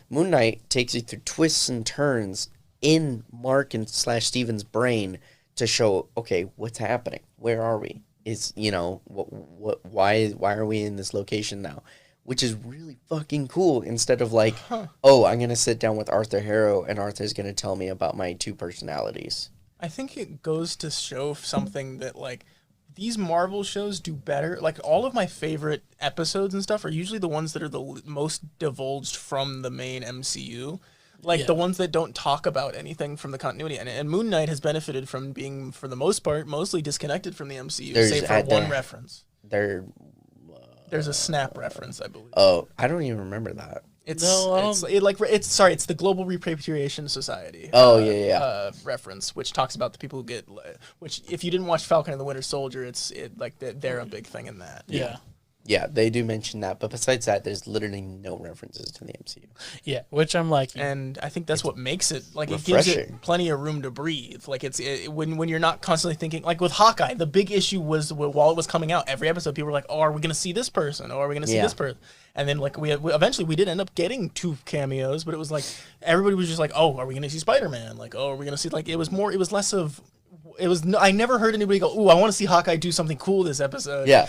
Moon Knight takes you through twists and turns in Mark and / Steven's brain to show, okay, what's happening? Where are we? Is, you know, why are we in this location now? Which is really fucking cool, instead of like, oh, I'm going to sit down with Arthur Harrow and Arthur's going to tell me about my 2 personalities. I think it goes to show something that, like, these Marvel shows do better. Like, all of my favorite episodes and stuff are usually the ones that are the most divulged from the main MCU. Like, the ones that don't talk about anything from the continuity. And Moon Knight has benefited from being, for the most part, mostly disconnected from the MCU, save for one reference. There's a Snap reference, I believe. Oh, I don't even remember that. It's the Global Repatriation Society. Reference, which talks about the people who get, which if you didn't watch Falcon and the Winter Soldier, they're a big thing in that. Yeah, they do mention that, but besides that, there's literally no references to the MCU. Yeah, which I'm like, and I think that's what makes it like refreshing. It gives it plenty of room to breathe. Like when you're not constantly thinking, like with Hawkeye, the big issue was while it was coming out, every episode people were like, "Oh, are we going to see this person? Or are we going to see this person?" And then like we eventually did end up getting 2 cameos, but it was like everybody was just like, "Oh, are we going to see Spider-Man?" Like, "Oh, are we going to see?" Like it was less of. I never heard anybody go, "Ooh, I want to see Hawkeye do something cool this episode." Yeah,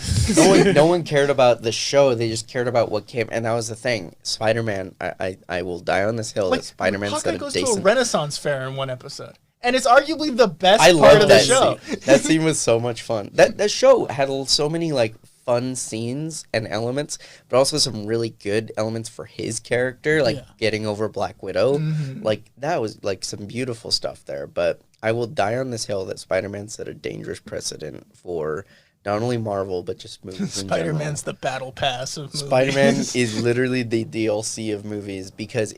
no one cared about the show. They just cared about what came, and that was the thing. Spider-Man, I will die on this hill that Spider-Man Hawkeye goes to a Renaissance fair in one episode, and it's arguably the best part of the show. That scene was so much fun. That show had so many like fun scenes and elements, but also some really good elements for his character, like getting over Black Widow. Like that was like some beautiful stuff there. But I will die on this hill that Spider-Man set a dangerous precedent for not only Marvel, but just movies in general. Spider-Man's the battle pass of movies. Spider-Man is literally the DLC of movies, because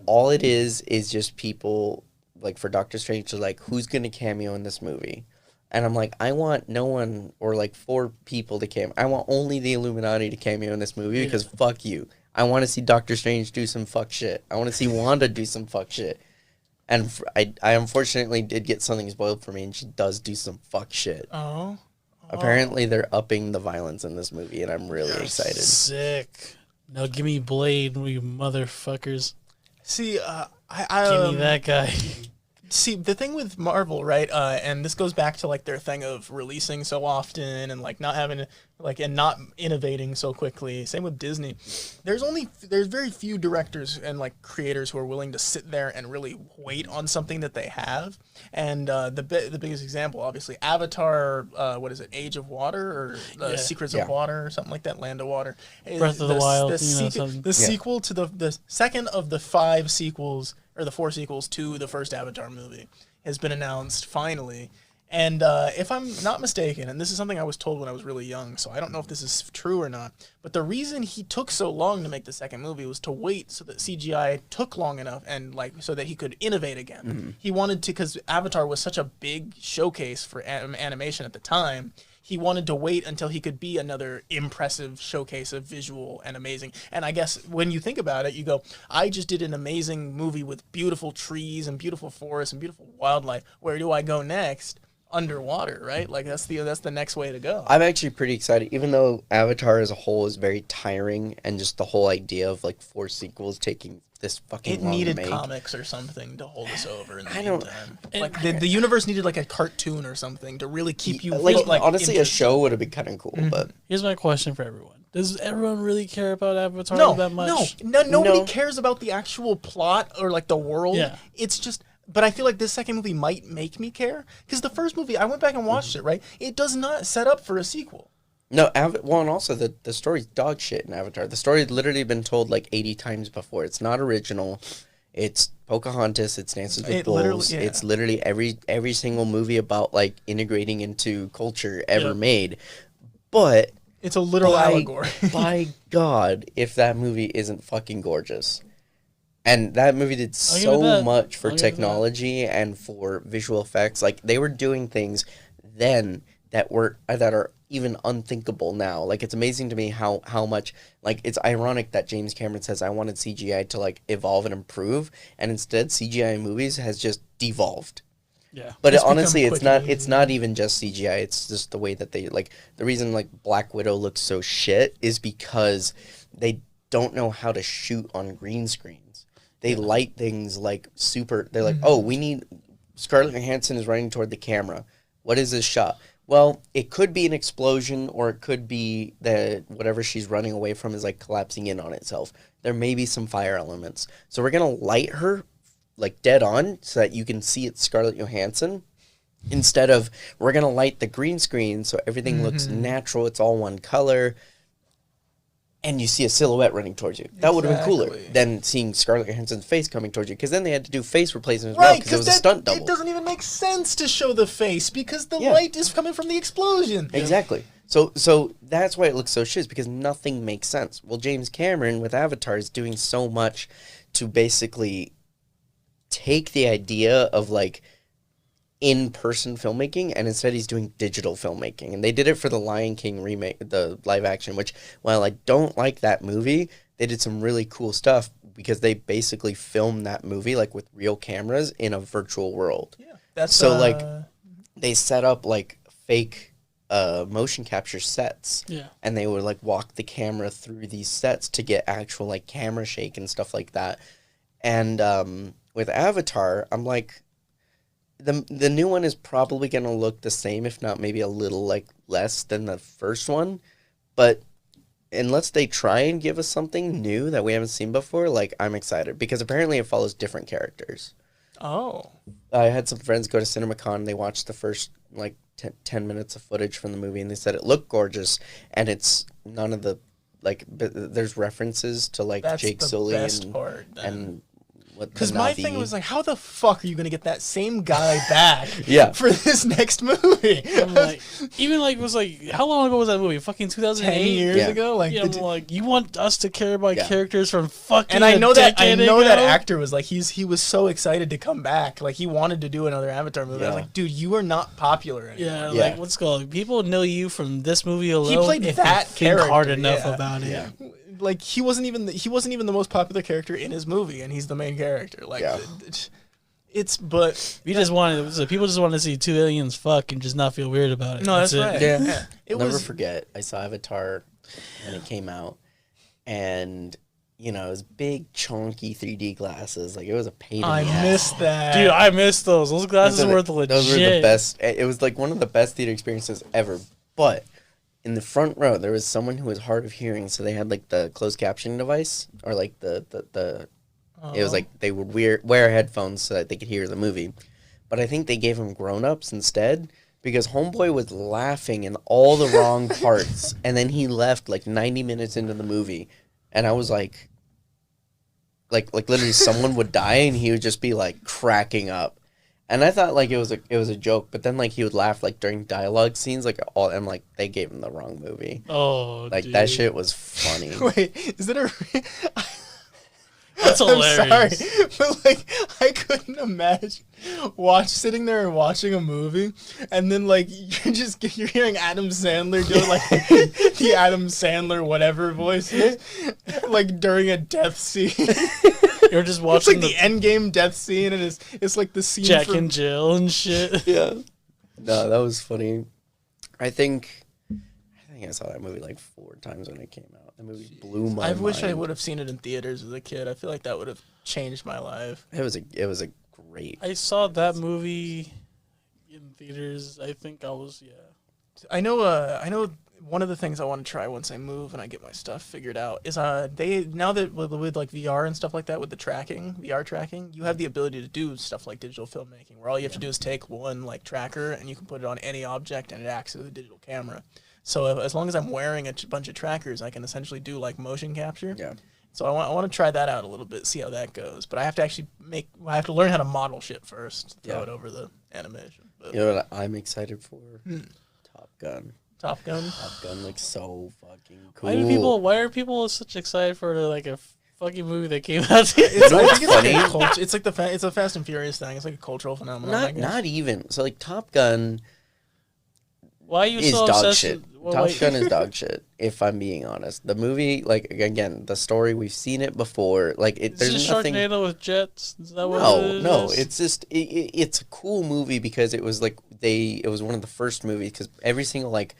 all it is just people, like for Doctor Strange, like, who's going to cameo in this movie? And I'm like, I want no one, or like 4 people to cameo. I want only the Illuminati to cameo in this movie, because fuck you. I want to see Doctor Strange do some fuck shit. I want to see Wanda do some fuck shit. And I unfortunately did get something spoiled for me, and she does do some fuck shit. Oh. Apparently they're upping the violence in this movie, and I'm really excited. Sick. Now give me Blade, you motherfuckers. See, give me that guy. See, the thing with Marvel, right, and this goes back to, like, their thing of releasing so often and, like, not having, like, and not innovating so quickly. Same with Disney. There's very few directors and, like, creators who are willing to sit there and really wait on something that they have. And the biggest example, obviously, Avatar, Age of Water, or Secrets of Water, or something like that, Land of Water. Breath of the Wild, the sequel to the second of the 5 sequels, or the 4 sequels to the first Avatar movie, has been announced finally, And if I'm not mistaken, and this is something I was told when I was really young, so I don't know if this is true or not, but the reason he took so long to make the second movie was to wait so that CGI took long enough and like so that he could innovate again. Mm-hmm. He wanted to, because Avatar was such a big showcase for animation at the time. He wanted to wait until he could be another impressive showcase of visual and amazing. And I guess when you think about it, you go, I just did an amazing movie with beautiful trees and beautiful forests and beautiful wildlife. Where do I go next? Underwater, right? Like that's the next way to go. I'm actually pretty excited, even though Avatar as a whole is very tiring, and just the whole idea of like 4 sequels taking this fucking It long needed to make. comics or something to hold us over in the I don't- meantime. Like the universe needed like a cartoon or something to really keep you like honestly, a interested. show would have been kind of cool, but Here's my question for everyone: does everyone really care about Avatar No, that much? nobody No. cares about the actual plot or like the world. Yeah. It's just, but I feel like this second movie might make me care because the first movie I went back and watched it. Right, it does not set up for a sequel. no, well, and also the story's dog shit in Avatar. The story's literally been told like 80 times before. It's not original. It's Pocahontas. It's Dances with It literally- Wolves. yeah. It's literally every single movie about like integrating into culture ever made. But It's a literal allegory. by God, if that movie isn't fucking gorgeous. And that movie did I'll give it so that. much for I'll give it that. technology and for visual effects. Like they were doing things then that are even unthinkable now. Like it's amazing to me how much, like it's ironic that James Cameron says I wanted CGI to like evolve and improve, and instead CGI in movies has just devolved. Yeah. But It's honestly, become it's quick and it's easy. not even just CGI. It's just the way that they like the reason like Black Widow looks so shit is because they don't know how to shoot on green screens. They light things like super. They're like, oh, we need Scarlett Johansson is running toward the camera. What is this shot? Well, it could be an explosion, or it could be that whatever she's running away from is like collapsing in on itself. There may be some fire elements, so we're gonna light her like dead on so that you can see it's Scarlett Johansson, instead of we're gonna light the green screen so everything looks natural. It's all one color. And you see a silhouette running towards you. That would have been cooler Exactly. than seeing Scarlett Johansson's face coming towards you. Because then they had to do face replacement as well, because it was a stunt double. It doesn't even make sense to show the face because the Yeah. light is coming from the explosion. Exactly. So that's why it looks so shit, because nothing makes sense. Well, James Cameron with Avatar is doing so much to basically take the idea of like in-person filmmaking, and instead he's doing digital filmmaking. And they did it for the Lion King remake, the live action, which while I don't like that movie, they did some really cool stuff because they basically filmed that movie like with real cameras in a virtual world. Yeah, that's So, like, they set up like fake motion capture sets. Yeah. And they would like walk the camera through these sets to get actual like camera shake and stuff like that. And with Avatar, I'm like, the new one is probably going to look the same, if not maybe a little like less than the first one. But unless they try and give us something new that we haven't seen before, like I'm excited because apparently it follows different characters. Oh. I had some friends go to CinemaCon. They watched the first like 10 minutes of footage from the movie, and they said it looked gorgeous. And it's none of the like. There's references to like That's Jake the Sully best part, then. and what the Because my Na'vi. thing was like, how the fuck are you going to get that same guy back Yeah. for this next movie? I'm like, even like it was like, how long ago was that movie? Fucking 2008. 10 years Yeah. ago? Like, Yeah, I'm like, you want us to care about Yeah. characters from fucking and I know that that that actor was like, he was so excited to come back. Like, he wanted to do another Avatar movie. I was Yeah. like, dude, you are not popular anymore. Yeah, Yeah. like what's it called? People know you from this movie alone. played if that they think hard character, enough yeah. about it. Yeah. Like, he wasn't even the most popular character in his movie, and he's the main character. Like, Yeah. it's but We just wanted, so people just want to see two aliens fuck and just not feel weird about it. no, that's it. right. Yeah. It Never was forget, I saw Avatar when it came out, and you know, it was big, chunky 3D glasses. Like, it was a pain in the I ass. missed that. Dude, I missed those. Those glasses were the legit. Those were the best. It was like one of the best theater experiences ever. But in the front row, there was someone who was hard of hearing, so they had like the closed captioning device, or like the it was like they would wear headphones so that they could hear the movie. But I think they gave him grown-ups instead, because Homeboy was laughing in all the wrong parts, and then he left like 90 minutes into the movie, and I was like literally someone would die and he would just be like cracking up. And I thought like it was a joke, but then like he would laugh like during dialogue scenes, like all, and like they gave him the wrong movie. Oh, Like dude. that shit was funny. Wait, is it a? That's hilarious. I'm sorry, but like I couldn't imagine sitting there and watching a movie, and then like you're hearing Adam Sandler doing like the Adam Sandler whatever voices, like during a death scene. You're just It's watching like the Endgame death scene, and it's like the scene Jack from and Jill and shit. Yeah. No, that was funny. I think I saw that movie like 4 times when it came out. That movie blew my mind. I wish I would have seen it in theaters as a kid. I feel like that would have changed my life. It was a great. I saw that movie in theaters. I think I was I know one of the things I want to try once I move and I get my stuff figured out is they now that with like VR and stuff like that with the VR tracking, you have the ability to do stuff like digital filmmaking where all you have to do is take one like tracker and you can put it on any object and it acts as a digital camera. So as long as I'm wearing a bunch of trackers, I can essentially do like motion capture. Yeah. So I want to try that out a little bit, see how that goes. But I have to actually I have to learn how to model shit first, throw it over the animation. But You know what I'm excited for? Top Gun. Top Gun. Top Gun looks so fucking cool. Why are people such excited for like a fucking movie that came out? It's, I what's think it's like a funny? culture. It's like it's a Fast and Furious thing. It's like a cultural phenomenon. I guess. Not even. So like Top Gun Why are you is so dog obsessed shit. with- well, Top wait. Gun is dog shit. If I'm being honest, the movie, like again, the story we've seen it before. Like Is there's this nothing. Sharknado with jets? Is that what it No, is? it's just it's a cool movie because it was like it was one of the first movies because every single like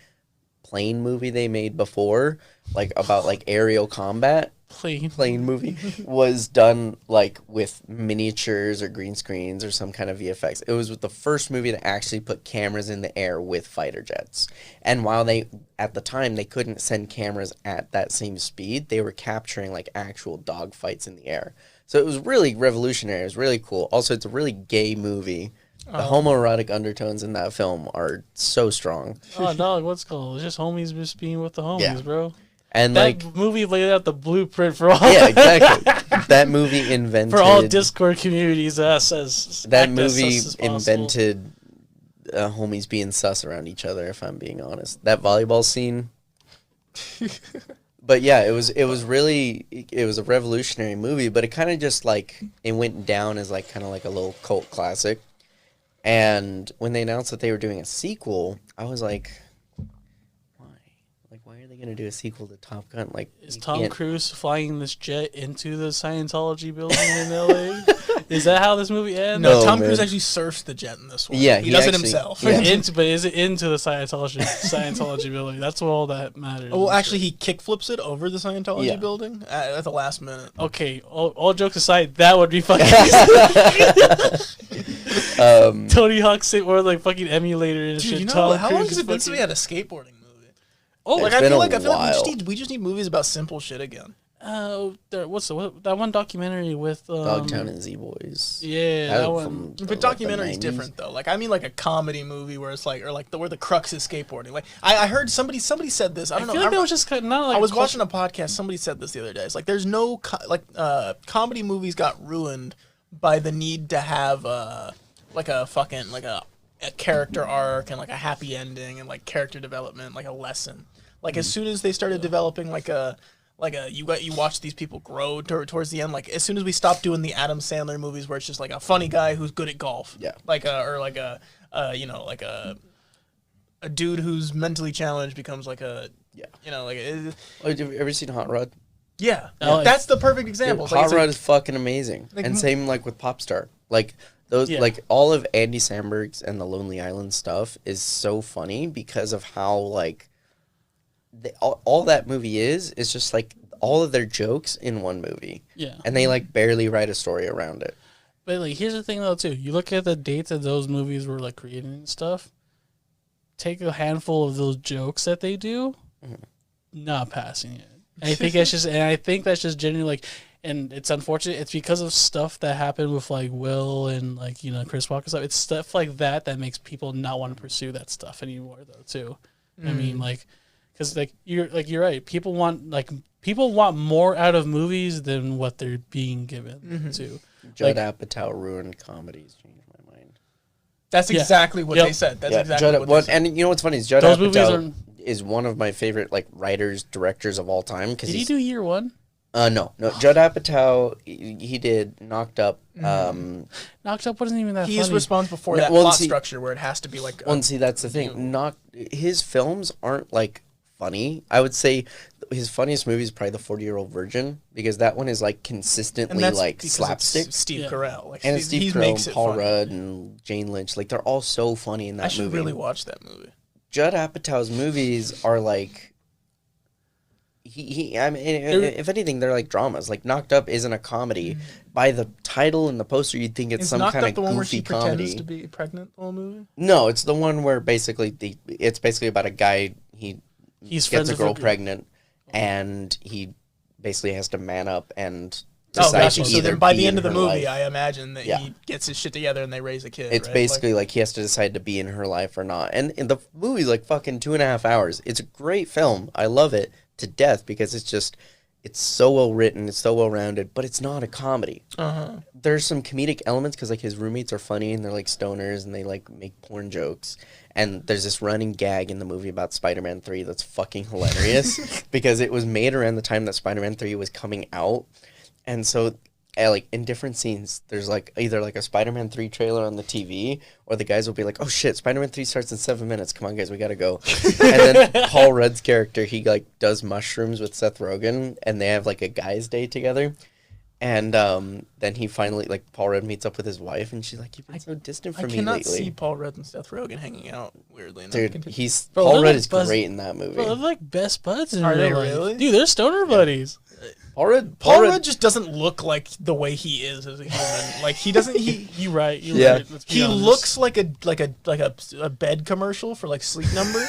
plane movie they made before, like about like aerial combat plane movie was done like with miniatures or green screens or some kind of VFX. It was the first movie that actually put cameras in the air with fighter jets. And while at the time they couldn't send cameras at that same speed, they were capturing like actual dog fights in the air. So it was really revolutionary. It was really cool. Also, it's a really gay movie. The homoerotic undertones in that film are so strong. Oh, dog, what's it called? It's just homies just being with the homies, Yeah. bro. And That like movie laid out the blueprint for all yeah, exactly. That movie invented for all Discord communities as that act as movie sus as possible. invented homies being sus around each other, if I'm being honest. That volleyball scene. But yeah, it was a revolutionary movie, but it kind of just like it went down as like kind of like a little cult classic. And when they announced that they were doing a sequel, I was like, why? Like, why are they going to do a sequel to Top Gun? Like, Is you Tom can't- Cruise flying this jet into the Scientology building in LA? Is that how this movie ends? No, No, Tom man. Cruise actually surfs the jet in this one. Yeah, he he does it actually- himself. yeah. But is it into the Scientology building? That's all that matters. Well, actually, he kickflips it over the Scientology Yeah. building at the last minute. Okay, all jokes aside, that would be fucking Tony Hawk sit or like fucking emulator and Dude, shit. you know Tom how long Cruise has is it been since we fucking- had a skateboarding movie? Oh, It's Like I been feel a like while. we just need movies about simple shit again. that one documentary with Dogtown and Z-Boys. Yeah, that one. But documentary is different though. Like I mean, like a comedy movie where it's like, or like where the crux is skateboarding. Like I heard somebody said this. I I don't know. feel like that was just kind of not like I was a watching a podcast. Somebody said this the other day. It's like there's no comedy movies got ruined by the need to have like a fucking like a character arc and like a happy ending and like character development, like a lesson. Like as soon as they started developing you watch these people grow towards the end. Like as soon as we stopped doing the Adam Sandler movies where it's just like a funny guy who's good at golf. Yeah. A dude who's mentally challenged becomes like a Yeah. Oh, Have you ever seen Hot Rod? yeah. Oh, That's the perfect example. It's like- Hot it's like- Rod is fucking amazing. Like, And same like with Popstar. Like those Yeah. like all of Andy Samberg's and the Lonely Island stuff is so funny because of how like all that movie is just like all of their jokes in one movie. Yeah. And they like barely write a story around it. But like, here's the thing though too. You look at the dates that those movies were like created and stuff. Take a handful of those jokes that they do, not passing it. I think that's just genuinely like, and it's unfortunate. It's because of stuff that happened with like Will and like Chris Walker stuff. It's stuff like that makes people not want to pursue that stuff anymore though too. I mean like, because like you're right. People want more out of movies than what they're being given to. Judd Like- Apatow ruined comedies, changed my mind. That's exactly what Yep. they said. That's Yeah, exactly Judd, what they said. and you know what's funny is Judd Those movies Apatow is one of my favorite like writers, directors of all time. Did he do Year One? No. Judd Apatow, he did Knocked Up. Knocked Up wasn't even that He's funny. responsible for No, that well, plot see- structure where it has to be like. Well, and see, that's the thing. His films aren't like funny. I would say his funniest movie is probably The 40-Year-Old Virgin, because that one is like consistently like because slapstick. it's Steve Carell. Like, And it's he Steve Carell, makes and it Paul funny. Rudd, and Jane Lynch. Like, they're all so funny in that I should movie. really watch that movie. Judd Apatow's movies are like. I mean, if anything, they're like dramas. Like, Knocked Up isn't a comedy. By the title and the poster, you'd think it's Is some Knocked kind Up of the one where goofy she pretends comedy. to be pregnant the whole movie? No, it's the one where basically it's basically about a guy. He's He's gets friends a with girl a- pregnant, and he basically has to man up and Oh, decide gotcha. to So either then by be the end in of the her movie, life. I imagine that Yeah. he gets his shit together and they raise a kid. It's right? basically like he has to decide to be in her life or not. And the movie's like fucking 2.5 hours. It's a great film. I love it to death because it's so well written, it's so well rounded, but it's not a comedy. There's some comedic elements because like his roommates are funny and they're like stoners and they like make porn jokes. And there's this running gag in the movie about Spider-Man 3 that's fucking hilarious because it was made around the time that Spider-Man 3 was coming out. And so like in different scenes, there's like either like a Spider-Man 3 trailer on the TV, or the guys will be like, "Oh shit, Spider-Man 3 starts in 7 minutes. Come on, guys, we gotta go." And then Paul Rudd's character, he like does mushrooms with Seth Rogen, and they have like a guys' day together. And then he finally, like, Paul Rudd meets up with his wife, and she's like, "You've been so distant I from me cannot lately." see Paul Rudd and Seth Rogen hanging out weirdly enough. Dude, Continue. he's Bro, Paul they're Rudd like is buzz- great in that movie. Bro, they're like best buds in Are they real life. really? Dude, they're stoner buddies. Paul Rudd, Paul Rudd just doesn't look like the way he is as a human. Like, he doesn't. You right. You're Yeah. right. Let's be He honest. looks like a bed commercial for like Sleep Number,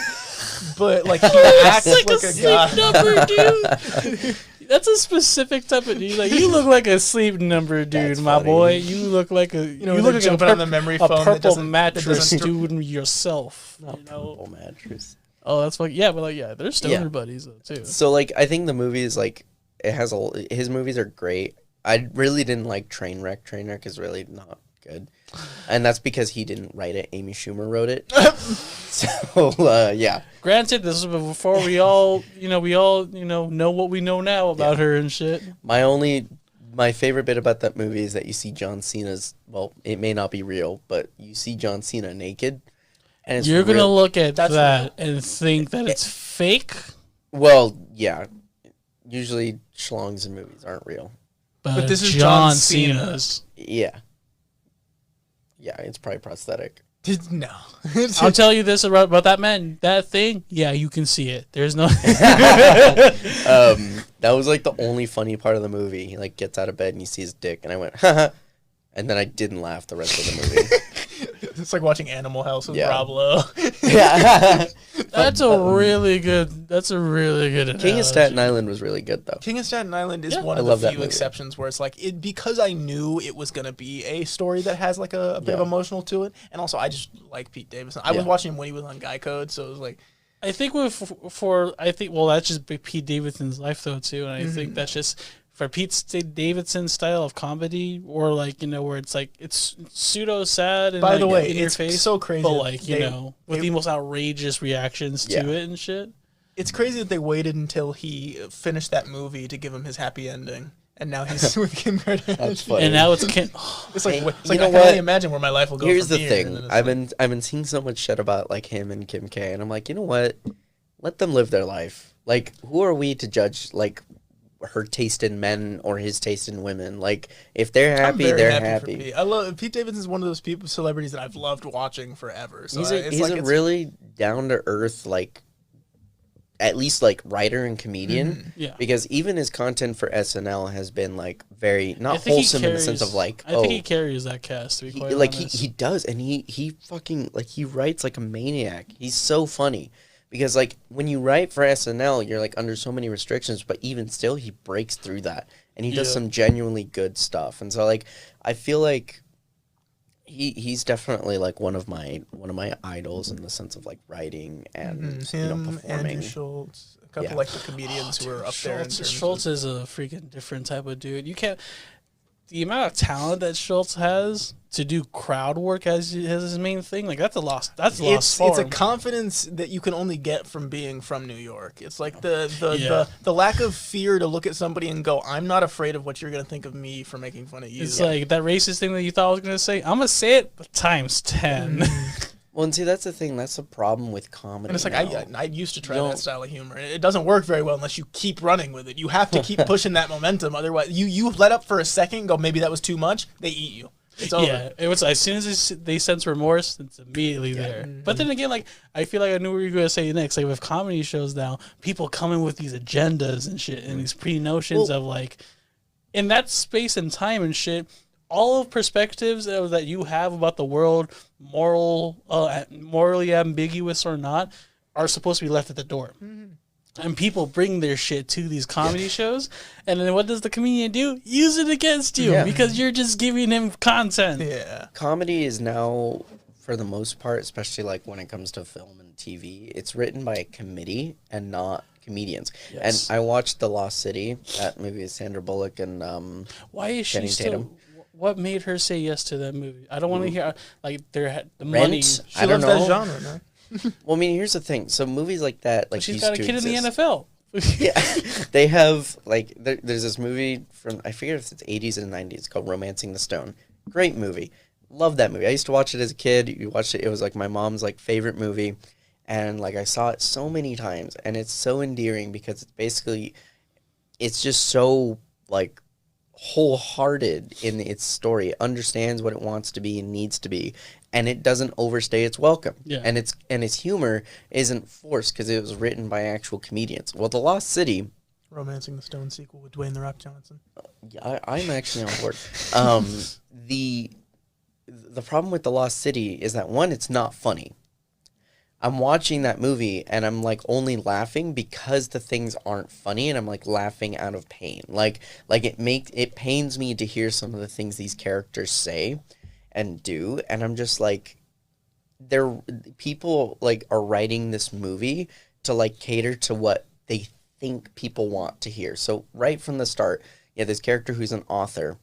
but like he acts like a a sleep guy. number dude. That's a specific type of dude. Like, you look like a sleep number dude, That's my funny. boy. You look like a You know, you they're look like jumping on the memory a foam that purple doesn't- that mattress doesn't dude yourself. Not You know? purple mattress. Oh, that's fucking yeah, but like yeah, they're stoner Yeah. buddies though too. So like, I think the movie is like, his movies are great. I really didn't like Trainwreck. Trainwreck is really not good, and that's because he didn't write it. Amy Schumer wrote it. So yeah, Granted, this was before we all know what we know now about her and shit. my favorite bit about that movie is that you see John Cena's. Well, it may not be real, but you see John Cena naked, and it's You're gonna real- look at That's that and think that it's fake, Well, yeah. Usually, schlongs in movies aren't real. but this is John John Cena. Cena's. Yeah. Yeah, it's probably prosthetic. No, I'll tell you this about that man. That thing, yeah, you can see it. There's no. That was like the only funny part of the movie. He like gets out of bed and you see his dick, and I went, haha. And then I didn't laugh the rest of the movie. it's like watching Animal House with Yeah. Rob Lowe. Yeah. That's a really good. That's a really good. King of analogy. Staten Island was really good though. King of Staten Island is Yeah. one I of love the that few movie. exceptions where it's like because I knew it was gonna be a story that has like a bit of Yeah. emotional to it, and also I just like Pete Davidson. I was Yeah. watching him when he was on Guy Code, so it was like I think that's just Pete Davidson's life though too, and I think that's just for Pete Davidson's style of comedy, or like where it's like it's pseudo sad and By the like, way, in your it's face, so crazy but that like with the most outrageous reactions to Yeah. it and shit. it's crazy that they waited until he finished that movie to give him his happy ending, and now he's with Kim Kardashian. That's funny. And now it's It's like, Hey, it's you like know I can only what? imagine where my life will go. Here's from the here, and then thing. it's I've been seeing so much shit about like him and Kim K, and I'm like, you know what? Let them live their life. Like, who are we to judge like her taste in men or his taste in women? Like, if they're I'm happy, very they're happy. happy. For Pete. I love Pete Davidson's one of those celebrities that I've loved watching forever. So He's it's a really down to earth, like at least like writer and comedian. Yeah. Because even his content for SNL has been like very I not think he wholesome in the sense of like I think he carries that cast to be quite like honest. he does, and he fucking like he writes like a maniac. He's so funny. Because like when you write for SNL, you're like under so many restrictions, but even still he breaks through that. And he does Yeah. some genuinely good stuff. And so like I feel like he's definitely like one of my idols in the sense of like writing and him, performing. Andrew Schultz, a couple Yeah. like the comedians who are up there. In terms Schultz is a freaking different type of dude. You can't. the amount of talent that Schultz has to do crowd work as his main thing, like that's a lost. That's a lost It's a form. confidence that you can only get from being from New York. It's like Yeah. the lack of fear to look at somebody and go, I'm not afraid of what you're gonna think of me for making fun of you. It's like that racist thing that you thought I was gonna say. I'm gonna say it, but times 10. Well, and see, that's the thing. That's the problem with comedy. And it's like now. I used to try You that style of humor. It doesn't work very well unless you keep running with it. You have to keep pushing that momentum. Otherwise, you let up for a second and go, maybe that was too much. They eat you. It's over. Yeah, it was as soon as they sense remorse, it's immediately there. But then again, like I feel like I knew what you were gonna say next. Like with comedy shows now, people coming with these agendas and shit and these pre-notions of like in that space and time and shit. All of perspectives that you have about the world, morally ambiguous or not, are supposed to be left at the door. And people bring their shit to these comedy shows, and then what does the comedian do? Use it against you because you're just giving him content. Yeah. Comedy is now, for the most part, especially like when it comes to film and TV, it's written by a committee and not comedians. Yes. And I watched The Lost City, that movie with Sandra Bullock and Why is she Channing still? Tatum. What made her say yes to that movie? I don't want to hear like the Rent. money. She I don't loves that know. genre, man. Well, I mean, here's the thing. So movies like that, like She's used got a to kid in the exist. NFL. Yeah, they have like there's this movie from I forget if it's 80s and 90s called Romancing the Stone. Great movie, love that movie. I used to watch it as a kid. You watched it; it was like my mom's like favorite movie, and like I saw it so many times, and it's so endearing because it's basically, it's just so like wholehearted in its story. It understands what it wants to be and needs to be, and it doesn't overstay its welcome. Yeah. And its humor isn't forced because it was written by actual comedians. Well, The Lost City, Romancing the Stone sequel with Dwayne The Rock Johnson. I'm actually on board. The problem with The Lost City is that one, it's not funny. I'm watching that movie and I'm like only laughing because the things aren't funny, and I'm like laughing out of pain. Like it pains me to hear some of the things these characters say and do, and I'm just like, people like are writing this movie to like cater to what they think people want to hear. So right from the start, this character who's an author,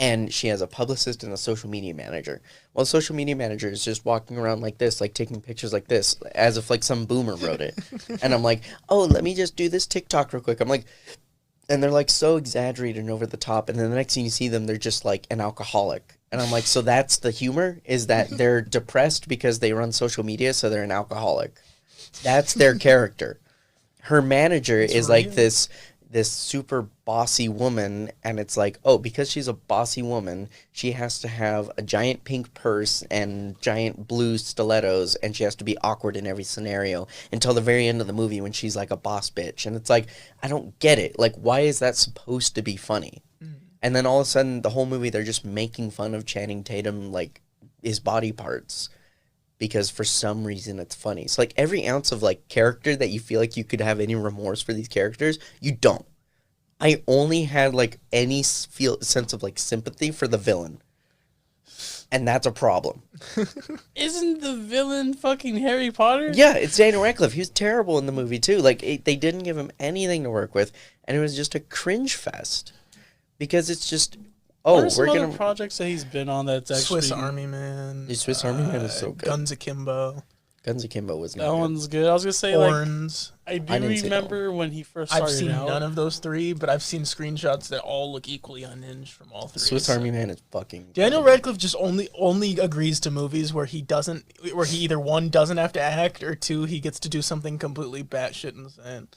and she has a publicist and a social media manager. Well, the social media manager is just walking around like this, like taking pictures like this, as if like some boomer wrote it. And I'm like, oh, let me just do this TikTok real quick. I'm like, and they're like so exaggerated and over the top. And then the next thing you see them, they're just like an alcoholic. And I'm like, so that's the humor, is that they're depressed because they run social media, so they're an alcoholic. That's their character. Her manager is like this super bossy woman, and it's like, oh, because she's a bossy woman, she has to have a giant pink purse and giant blue stilettos, and she has to be awkward in every scenario until the very end of the movie when she's like a boss bitch. And it's like, I don't get it. Like, why is that supposed to be funny? And then all of a sudden, the whole movie, they're just making fun of Channing Tatum, like, his body parts, because for some reason it's funny. It's like every ounce of, like, character that you feel like you could have any remorse for these characters, you don't. I only had, like, any sense of, like, sympathy for the villain. And that's a problem. Isn't the villain fucking Harry Potter? Yeah, it's Daniel Radcliffe. He was terrible in the movie, too. Like, they didn't give him anything to work with, and it was just a cringe fest. Because it's just, What are some other projects that he's been on that's actually... Swiss Army Man. The Swiss Army Man is so good. Guns Akimbo. Guns Akimbo was not That good. one's good. I was going to say, Horns. like, I didn't see that remember when he first started I've seen out. none of those three, but I've seen screenshots that all look equally unhinged from all three. Swiss so- Army Man is fucking... Daniel Radcliffe just only agrees to movies where he either one doesn't have to act, or two he gets to do something completely batshit insane.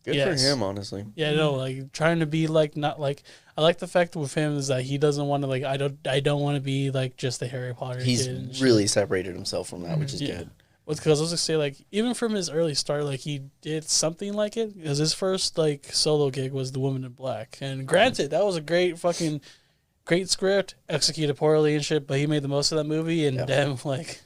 Good Yes. for him, honestly. Yeah, no, like trying to be like not like I like the fact with him is that he doesn't want to like I don't want to be like just the Harry Potter He's kid and shit. really separated himself from that, which is good. Because I was gonna say like even from his early start like he did something like it because his first like solo gig was The Woman in Black, and granted that was a great script, executed poorly and shit, but he made the most of that movie, and then like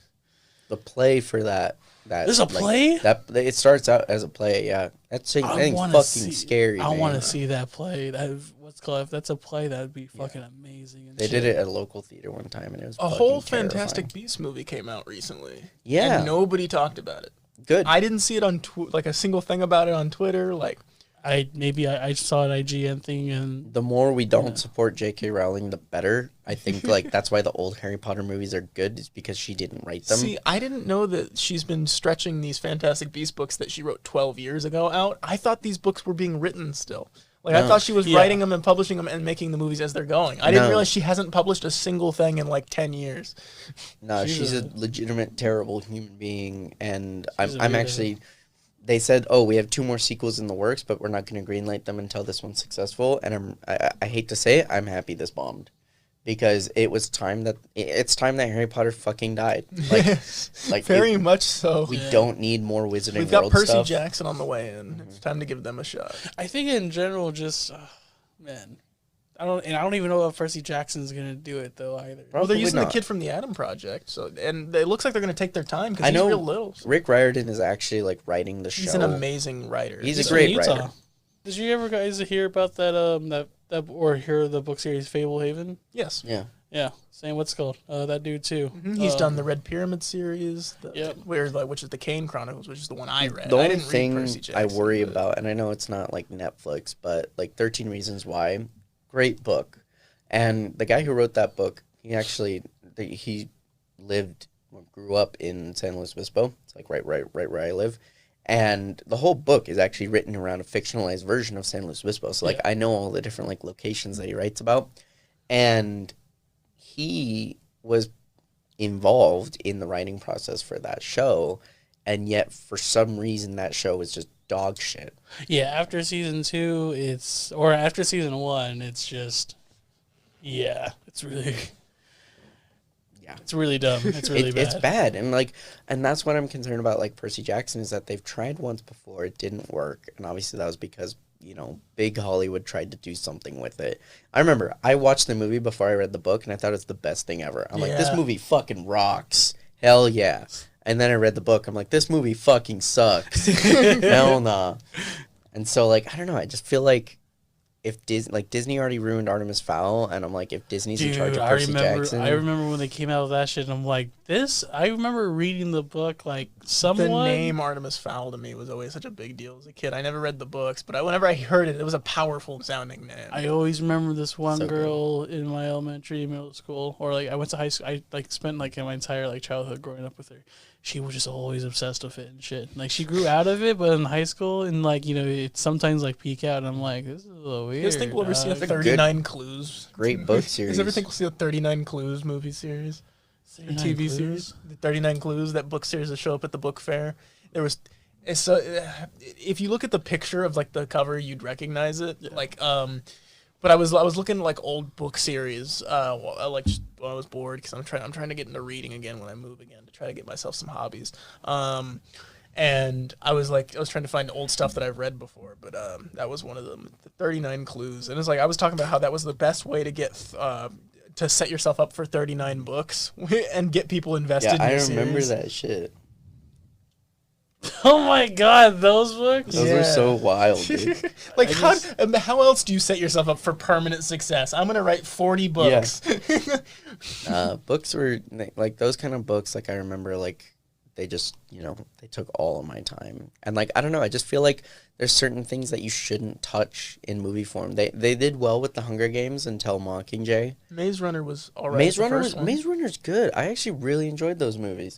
The play for that there's a play? That it starts out as a play, yeah. That's I think fucking scary. I man. want to see that play. If that's a play, that'd be fucking amazing. And They did it at a local theater one time, and it was A whole fucking Fantastic terrifying. Beasts movie came out recently. Yeah. And nobody talked about it. Good. I didn't see it on like a single thing about it on Twitter. Like, I saw an IGN thing and The more we don't support J.K. Rowling, the better. I think like that's why the old Harry Potter movies are good, is because she didn't write them. See, I didn't know that she's been stretching these Fantastic Beasts books that she wrote 12 years ago out. I thought these books were being written still. Like, I thought she was writing them and publishing them and making the movies as they're going. I didn't realize she hasn't published a single thing in like 10 years. No, she's a legitimate terrible human being, and I'm actually. They said, "Oh, we have 2 more sequels in the works, but we're not going to greenlight them until this one's successful." And I hate to say it, I'm happy this bombed, because it's time that Harry Potter fucking died. Like Very much so. We don't need more Wizarding We've got World Percy stuff. Jackson on the way, and it's time to give them a shot. I think in general, just man, I don't even know if Percy Jackson's gonna do it though either. Well, they're Probably using not. the kid from the Atom Project, so and it looks like they're going to take their time because I he's know real little. So. Rick Riordan is actually like writing the show. He's an amazing writer. He's a from great Utah. writer. Did you ever guys hear about that or hear the book series Fablehaven? Yes. Yeah. Yeah, same. What's it called? That dude too. He's done the Red Pyramid series, Yep. which is the Kane Chronicles, which is the one I read. The I only didn't read thing Percy I Jackson, worry but- about, and I know it's not like Netflix, but like 13 Reasons Why, great book. And the guy who wrote that book, he grew up in San Luis Obispo. It's like right where I live. And the whole book is actually written around a fictionalized version of San Luis Obispo. So like I know all the different like locations that he writes about. And he was involved in the writing process for that show, and yet for some reason that show was just dog shit. Yeah, after season 2, after season 1, it's just, it's really, it's really dumb. It's really bad. It's bad, and that's what I'm concerned about. Like Percy Jackson, is that they've tried once before, it didn't work, and obviously that was because big Hollywood tried to do something with it. I remember I watched the movie before I read the book, and I thought it was the best thing ever. I'm like, this movie fucking rocks. Hell yeah. And then I read the book. I'm like, this movie fucking sucks. Hell nah. And so, like, I don't know. I just feel like if Disney already ruined Artemis Fowl, and I'm like, if Disney's in charge of Percy Jackson. I remember when they came out with that shit, and I'm like, I remember reading the book, like, someone. The name Artemis Fowl to me was always such a big deal as a kid. I never read the books, but whenever I heard it, it was a powerful sounding name. I always remember this one So girl in my middle school, or like I went to high school. I like spent like my entire like childhood growing up with her. She was just always obsessed with it and shit. Like she grew out of it, but in high school and like it sometimes like peak out. And I'm like, this is a little weird. You guys think we'll ever see a That's a 39 Clues? Great book You series. guys ever think we'll see a 39 Clues movie series? Or TV series? The 39 Clues, that book series that show up at the book fair. If you look at the picture of like the cover, you'd recognize it. Yeah. But I was looking at like old book series, just when I was bored, because I'm trying to get into reading again when I move again, to try to get myself some hobbies. And I was trying to find old stuff that I've read before, but that was one of them, the 39 Clues. And it's like I was talking about how that was the best way to get to set yourself up for 39 books and get people invested. Yeah, in the I remember series. that shit. Oh my god, those books! Those were so wild, dude. Like how else do you set yourself up for permanent success? I'm gonna write 40 books. Books were like those kind of books. Like I remember, like they just they took all of my time, and like I don't know. I just feel like there's certain things that you shouldn't touch in movie form. They did well with the Hunger Games until Mockingjay. Maze Runner was alright. Maze Runner's good. I actually really enjoyed those movies.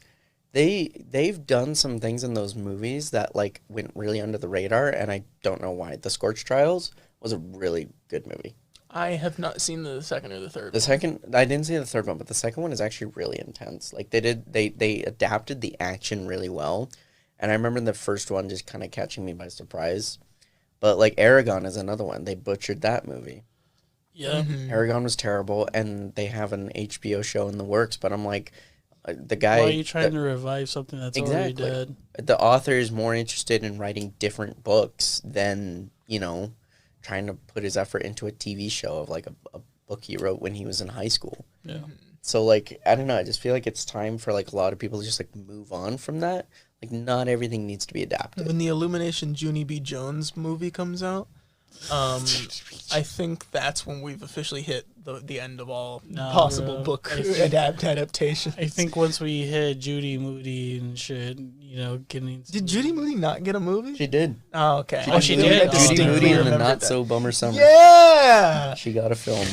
They've done some things in those movies that like went really under the radar, and I don't know why. The Scorch Trials was a really good movie. I have not seen the second or the third. The second, I didn't see the third one, but the second one is actually really intense. Like they adapted the action really well, and I remember the first one just kind of catching me by surprise. But like Aragon is another one. They butchered that movie. Yeah, Aragon was terrible, and they have an HBO show in the works. But I'm like, the guy. why are you trying to revive something that's already dead? The author is more interested in writing different books than trying to put his effort into a TV show of like a book he wrote when he was in high school. Yeah. So like I don't know, I just feel like it's time for like a lot of people to just like move on from that. Like not everything needs to be adapted. When the Illumination Junie B. Jones movie comes out, I think that's when we've officially hit the end of all No, possible bro. book I think- adaptations. I think once we hit Judy Moody and shit, getting. Did Judy Moody not get a movie? She did. Oh, okay. She I did? I Oh, Judy distinctly Moody in the remembered Not that. So Bummer Summer. Yeah. She got a film.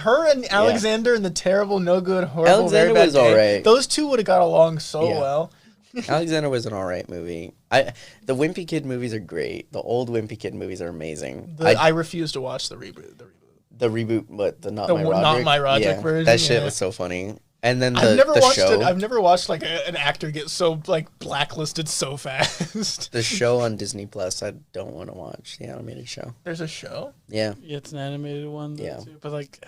Her and Alexander and the terrible, no good, horrible, Alexander very bad was Day. alright. Those two would have got along so Yeah. well. Alexander was an alright movie. The Wimpy Kid movies are great. The old Wimpy Kid movies are amazing. I refuse to watch the reboot. The reboot, but the Not The My one- Roderick. Not My Roderick version, That shit yeah. was so funny. And then I've never the watched show. it. I've never watched like an actor get so like blacklisted so fast. The show on Disney Plus, I don't want to watch the animated show. There's a show. Yeah. Yeah, it's an animated one. Though, Yeah. too, but like,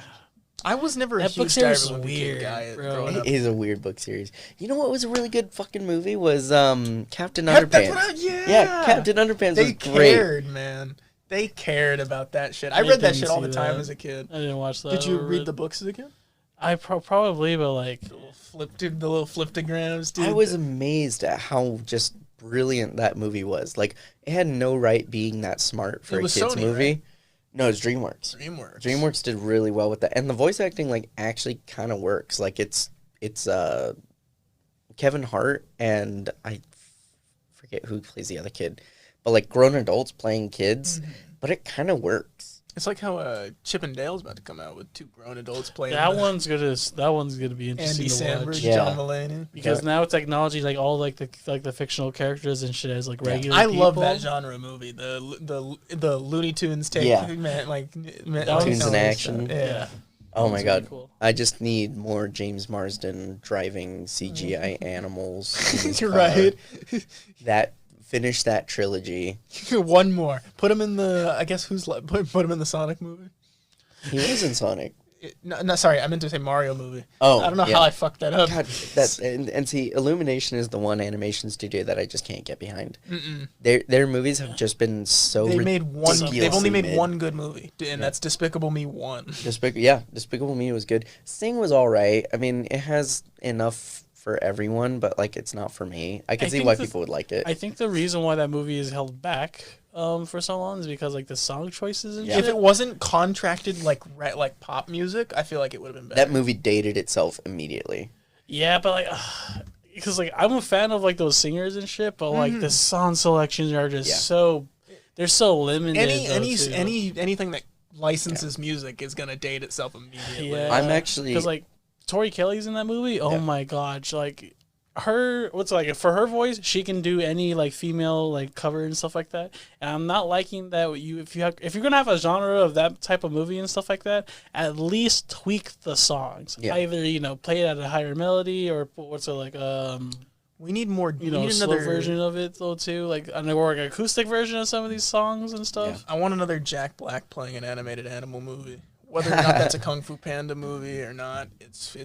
I was never a That book huge series Diary of a is Wimpy Kid weird, guy bro. growing up. It is a weird book series. You know what was a really good fucking movie was Captain That's Underpants. what yeah. Yeah, Captain Underpants They was great. cared, man. They cared about that shit. I I read that didn't shit all see the time that. as a kid. I didn't watch that. Did you or read the books as a kid? I probably, but like, The little fliptograms, dude. I was amazed at how just brilliant that movie was. Like, it had no right being that smart for It a was kid's Sony, movie. right? No, it's DreamWorks. DreamWorks. DreamWorks did really well with that, and the voice acting like actually kind of works. Like it's Kevin Hart and I forget who plays the other kid, but like grown adults playing kids, but it kind of works. It's like how Chip and Dale's about to come out with two grown adults playing. that the- one's gonna be interesting Andy to Samberg, watch. Yeah. John Mulaney. Because now technology, like all like the fictional characters and shit as like regular. I love people. that genre movie. The Looney Tunes take Yeah. man, like man, That Tunes was- in action. Yeah. Oh my That's god! really cool. I just need more James Marsden driving CGI animals. in his You're car. right. Finish that trilogy. One more. Put him in the. I guess put him in the Sonic movie. He was in Sonic. No, sorry, I meant to say Mario movie. Oh, I don't know yeah. how I fucked that up. God, that's and see, Illumination is the one animation studio that I just can't get behind. Their movies have just been so. They made one. They've only ridiculously made mid. one good movie, and that's Despicable Me 1. Despicable Me was good. Sing was all right. I mean, it has enough for everyone, but like it's not for me. I can see think why the- people would like it. I think the reason why that movie is held back for so long is because like the song choices and Yeah. shit. If it wasn't contracted like pop music, I feel like it would have been better. That movie dated itself immediately. Yeah, but like, because like I'm a fan of like those singers and shit, but like the song selections are just Yeah. they're so limited. Anything that licenses music is gonna date itself immediately. Yeah, I'm actually- because like Tori Kelly's in that movie. Oh Yeah. my god, like her for her voice, she can do any like female like cover and stuff like that. And I'm not liking that if you're gonna have a genre of that type of movie and stuff like that, at least tweak the songs. Yeah. Either play it at a higher melody or We need more. you we know, need slow another version of it though too. Like I know or like an acoustic version of some of these songs and stuff. I want another Jack Black playing an animated animal movie. Whether or not that's a Kung Fu Panda movie or not, it's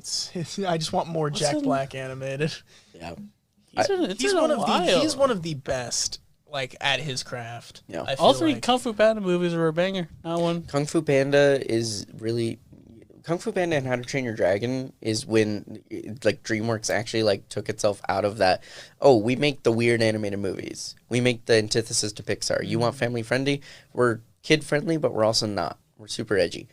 I just want more Jack in- Black animated. Yeah. He's one of the best like at his craft. Yeah. I feel All three like. Kung Fu Panda movies were a banger. Not one. Kung Fu Panda is really Kung Fu Panda and How to Train Your Dragon is when like DreamWorks actually like took itself out of that. Oh, we make the weird animated movies. We make the antithesis to Pixar. You want family friendly? We're kid friendly, but we're also not. We're super edgy.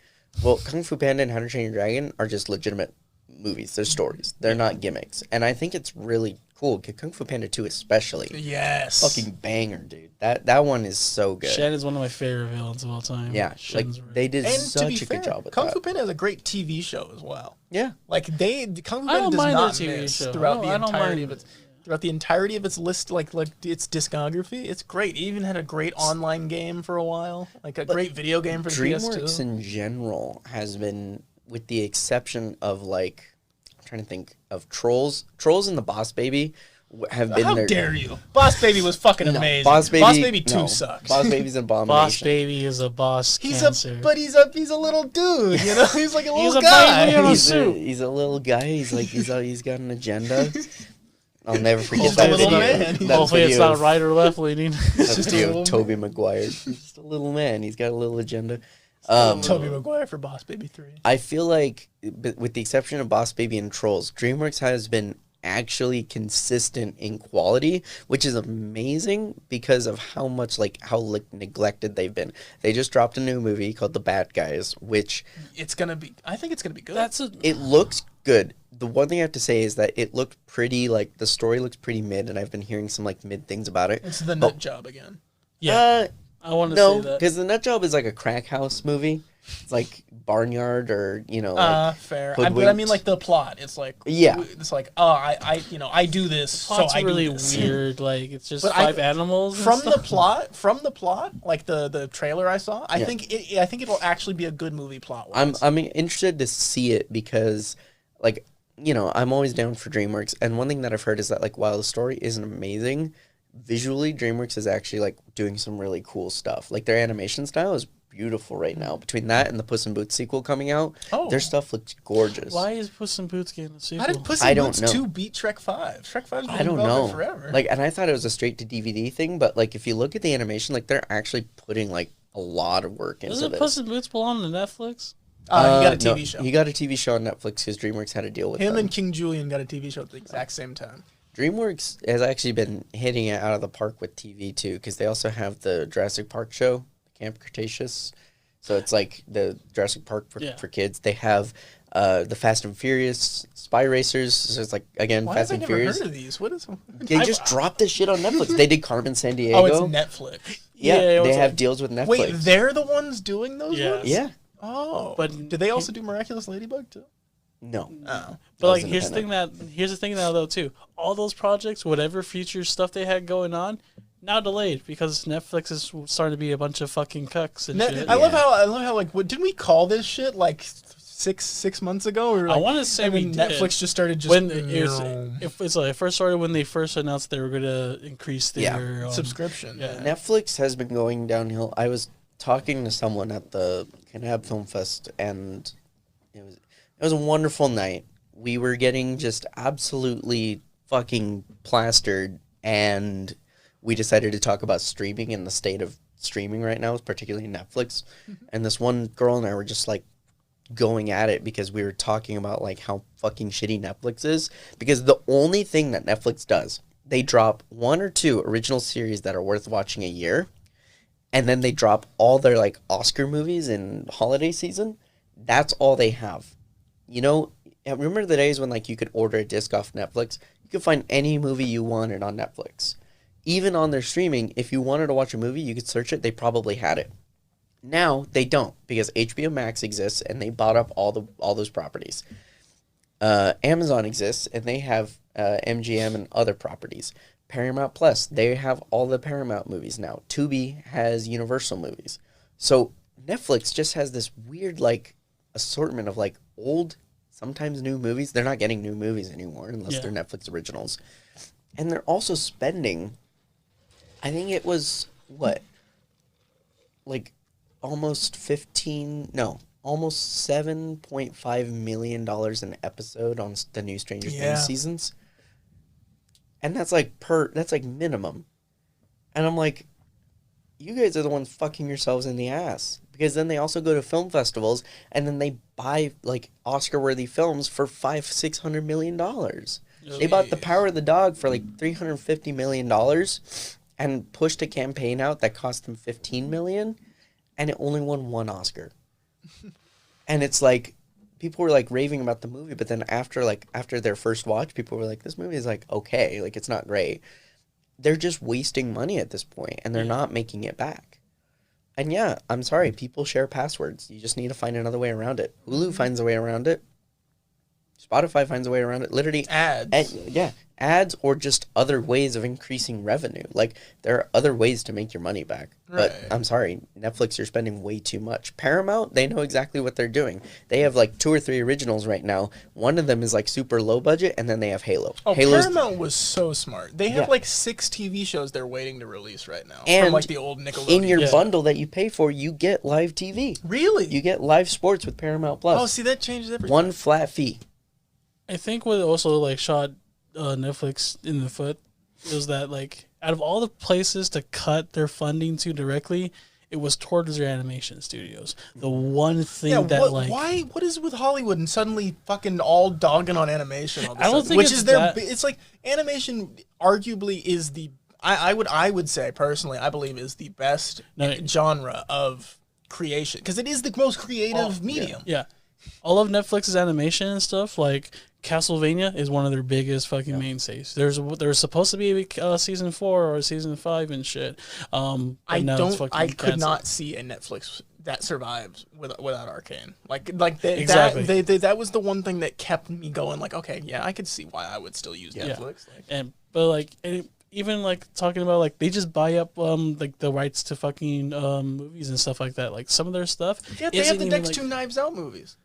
Well, Kung Fu Panda and How to Train Your Dragon are just legitimate movies. They're stories. They're not gimmicks. And I think it's really cool. Kung Fu Panda 2 especially. Yes. Fucking banger, dude. That one is so good. Shen is one of my favorite villains of all time. Yeah, like Shen's really- they did And to such be a fair, good job with Kung that. Fu Panda has a great TV show as well. Yeah. Like Kung Fu I Panda don't does mind not their TV miss show. throughout I the don't entirety mind. of its list, like its discography. It's great. It even had a great online game for a while, like a great video game for the DreamWorks PS2. in general has been, with the exception of like, I'm trying to think of Trolls and the Boss Baby have been How their. dare you? Boss Baby was fucking No, amazing. Boss Baby, 2 no. sucks. Boss Baby's an abomination. Boss Baby is a boss cancer. He's a little dude, you know. He's like a little He's a guy. baby in a He's suit. he's a little guy. He's got an agenda. I'll never forget He's a that little video. man. That Hopefully it's video not of- right or left leaning. That just a video little of Tobey Maguire. He's just a little man. He's got a little agenda. Tobey Maguire for Boss Baby 3. I feel like, with the exception of Boss Baby and Trolls, DreamWorks has been actually consistent in quality, which is amazing because of how much how neglected they've been. They just dropped a new movie called The Bad Guys, which I think it's gonna be good. it looks good. The one thing I have to say is that it looked pretty, the story looks pretty mid, and I've been hearing some mid things about it. It's the nut job again. Yeah, I want to say that because the Nut Job is a crack house movie. It's like Barnyard or fair. But I mean the plot. It's it's I do this. Plot's so I really do this. weird. It's just five animals from the plot. From the plot, the trailer I saw, I think it'll actually be a good movie plot. I'm interested to see it because I'm always down for DreamWorks, and one thing that I've heard is that while the story isn't amazing, visually DreamWorks is actually doing some really cool stuff. Their animation style is beautiful right now. Between that and the Puss in Boots sequel coming out, their stuff looks gorgeous. Why is Puss in Boots getting a sequel? How did Puss in Boots 2 beat Shrek 5? Shrek 5's been developed forever. And I thought it was a straight to DVD thing, but if you look at the animation, they're actually putting a lot of work into this. Doesn't Puss in Boots belong to Netflix? He got a TV show. He got a TV show on Netflix because DreamWorks had a deal with him. them. And King Julian got a TV show at the exact same time. DreamWorks has actually been hitting it out of the park with TV too, because they also have the Jurassic Park show, Camp Cretaceous. So it's the Jurassic Park for kids. They have the Fast and Furious Spy Racers. So it's Fast and Furious. Heard of these? What is? They just dropped this shit on Netflix. They did Carmen Sandiego. Oh, it's Netflix. Yeah, they have deals with Netflix. Wait, they're the ones doing those ones? Yeah. Oh, but did they also do Miraculous Ladybug too? No. Oh. But here's the thing now though too. All those projects, whatever future stuff they had going on, now delayed because Netflix is starting to be a bunch of fucking cucks and shit. I love how didn't we call this shit 6 months ago? We were I want to say we Netflix just started when it first started when they first announced they were going to increase their subscription. Yeah. Netflix has been going downhill. I was talking to someone at the Canab Film Fest, and it was a wonderful night. We were getting just absolutely fucking plastered, and we decided to talk about streaming and the state of streaming right now, particularly Netflix. Mm-hmm. And this one girl and I were just going at it because we were talking about how fucking shitty Netflix is. Because the only thing that Netflix does, they drop 1 or 2 original series that are worth watching a year, and then they drop all their Oscar movies in holiday season. That's all they have. Remember the days when you could order a disc off Netflix? You could find any movie you wanted on Netflix. Even on their streaming, if you wanted to watch a movie, you could search it. They probably had it. Now they don't, because HBO Max exists and they bought up all those properties. Amazon exists and they have MGM and other properties. Paramount Plus, they have all the Paramount movies now. Tubi has Universal movies. So Netflix just has this weird assortment of old, sometimes new movies. They're not getting new movies anymore unless they're Netflix originals. And they're also spending, I think it was almost $7.5 million an episode on the new Stranger Things seasons. And that's minimum. And I'm you guys are the ones fucking yourselves in the ass. Because then they also go to film festivals and then they buy Oscar-worthy films for $500-600 million. They bought The Power of the Dog for $350 million and pushed a campaign out that cost them $15 million, and it only won 1 Oscar. And it's people were raving about the movie, but then after their first watch, people were this movie is okay, it's not great. They're just wasting money at this point, and they're not making it back. And yeah, I'm sorry, people share passwords. You just need to find another way around it. Hulu finds a way around it. Spotify finds a way around it. Literally ads. Ads or just other ways of increasing revenue. There are other ways to make your money back. Right. But I'm sorry, Netflix, you're spending way too much. Paramount, they know exactly what they're doing. They have 2 or 3 originals right now. One of them is super low budget, and then they have Halo. Oh, Paramount was so smart. They have 6 TV shows they're waiting to release right now. And from the old Nickelodeon. In your bundle that you pay for, you get live TV. Really? You get live sports with Paramount Plus. Oh, see, that changes everything. 1 flat fee. I think what also shot Netflix in the foot was that out of all the places to cut their funding to directly, it was towards their animation studios. The one thing Yeah, that what is with Hollywood and suddenly fucking all dogging on animation all of a I don't sudden? think Which it's is their that- it's like animation arguably is the I would say personally I believe is the best genre of creation because it is the most creative medium. Yeah. All of Netflix's animation and stuff, like Castlevania, is one of their biggest fucking mainstays. There's supposed to be a season 4 or season 5 and shit. I could not see a Netflix that survives without Arcane. Exactly. That was the one thing that kept me going. Like, okay, yeah, I could see why I would still use Netflix. Even like talking about like they just buy up like the rights to fucking movies and stuff like that. Like some of their stuff. Yeah, they have the next two Knives Out movies.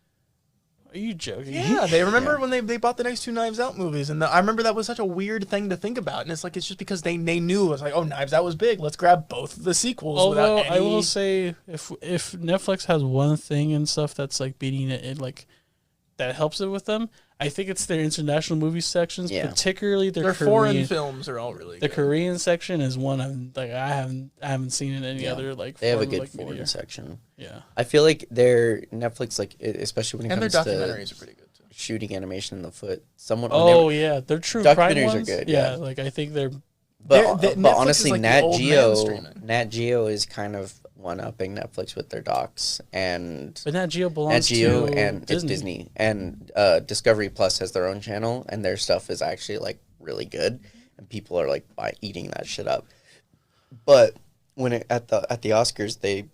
Are you joking? Yeah, they remember when they bought the next two Knives Out movies, and I remember that was such a weird thing to think about. And it's like it's just because they knew it was like, oh, Knives Out was big. Let's grab both of the sequels. Although I will say, if Netflix has one thing and stuff that's like beating it like that helps it with them, I think it's their international movie sections, particularly their Korean, foreign films are all really the good. Korean section is one I haven't seen in any other like. They have a good like, foreign media. section. Yeah, I feel like their Netflix, like especially when it and their comes documentaries to are pretty good too. shooting animation in the foot. Their true crime documentaries ones, are good. Yeah, Yeah, like I think they're. but Netflix honestly, is like the old man streaming. Nat Geo is kind of one-upping Netflix with their docs, and But Nat Geo belongs to and Disney. it's Disney, and Discovery Plus has their own channel, and their stuff is actually like really good, and people are like eating that shit up. But when at the Oscars, they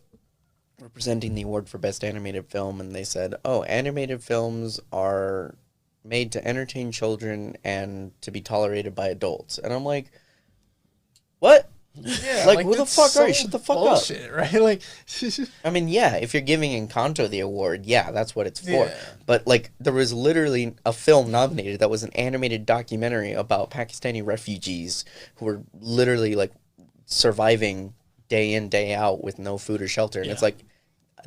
were presenting the award for best animated film, and they said, "Oh, animated films are made to entertain children and to be tolerated by adults," and I'm like, "What?" Yeah, Like, who the it's fuck so are you? Shut the fuck up. bullshit, right? Like, I mean, yeah, if you're giving Encanto the award, yeah, that's what it's for. Yeah. But, like, there was literally a film nominated that was an animated documentary about Pakistani refugees who were literally, like, surviving day in, day out with no food or shelter. And it's like,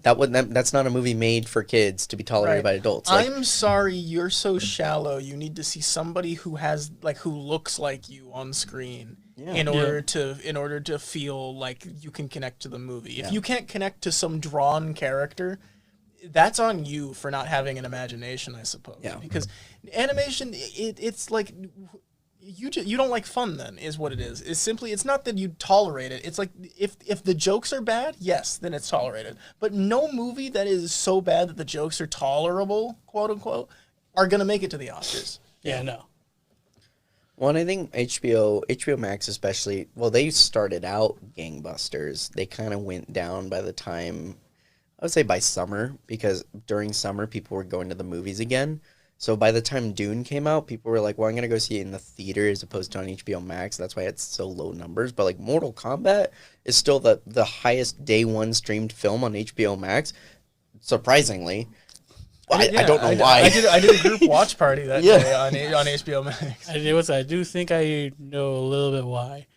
that's not a movie made for kids to be tolerated by adults. Like, I'm sorry, you're so shallow. You need to see somebody who looks like you on screen in order to feel like you can connect to the movie. If you can't connect to some drawn character, that's on you for not having an imagination, I suppose. Yeah. Because animation, it's like you don't like fun. Then is what it is. It's not that you tolerate it. It's like if the jokes are bad, yes, then it's tolerated. But no movie that is so bad that the jokes are tolerable, quote unquote, are gonna make it to the Oscars. Yeah, no. Well, and I think HBO Max especially, well, they started out gangbusters. They kind of went down by the time, I would say by summer, because during summer people were going to the movies again. So by the time Dune came out, people were like, well, I'm going to go see it in the theater as opposed to on HBO Max. That's why it's so low numbers. But like Mortal Kombat is still the highest day one streamed film on HBO Max, surprisingly. I don't know why. I did a group watch party that day on HBO Max. I do think I know a little bit why.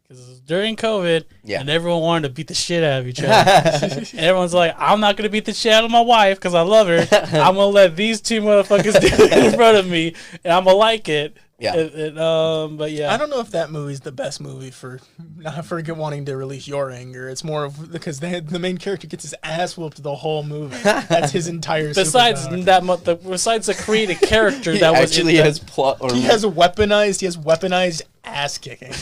Because during COVID, and everyone wanted to beat the shit out of each other. And everyone's like, I'm not going to beat the shit out of my wife because I love her. I'm going to let these two motherfuckers do it in front of me, and I'm going to like it. Yeah. But yeah. I don't know if that movie's the best movie for wanting to release your anger. It's more of because the main character gets his ass whooped the whole movie. That's his entire. Besides superpower. besides the created character He that was actually has plot. Or He has weaponized ass kicking.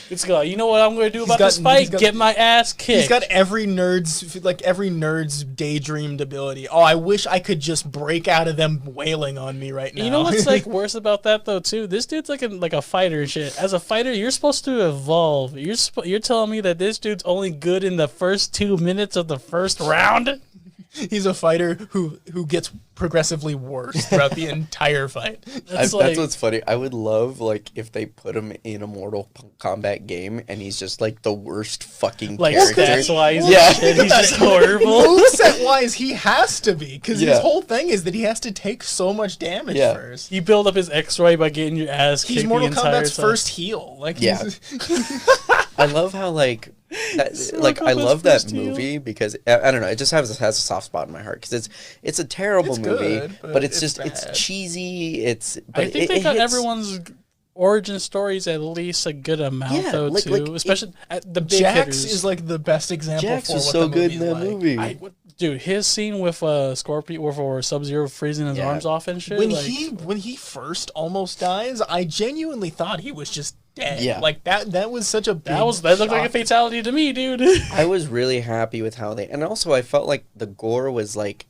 It's like, you know what I'm going to do about this fight? Get my ass kicked. He's got every nerd's daydreamed ability. Oh, I wish I could just break out of them wailing on me right now. You know what's like worse about that though too? This dude's like a fighter and shit. As a fighter, you're supposed to evolve. You're telling me that this dude's only good in the first 2 minutes of the first round? He's a fighter who gets progressively worse throughout the entire fight. That's what's funny. I would love like if they put him in a Mortal Kombat game and he's just like the worst fucking character. That's why he's Yeah. he's just horrible. Moveset wise, he has to be because his whole thing is that he has to take so much damage first. You build up his X-ray by getting your ass kicked. He's Mortal the entire Kombat's time. first heel. Like I love how like that, I love that movie because I don't know, it just has a soft spot in my heart because it's a terrible movie, good, but it's it's just bad. cheesy. But I think they got everyone's origin stories at least a good amount though too, especially at the big Jax hitters. is like the best example. Jax for was what so the good in movie's that like. movie. Dude, his scene with Scorpion or Sub-Zero freezing his arms off and shit. When he first almost dies, I genuinely thought he was just dead. Yeah. Like that was such a big that looked like a fatality to me, dude. I was really happy with how and also I felt like the gore was like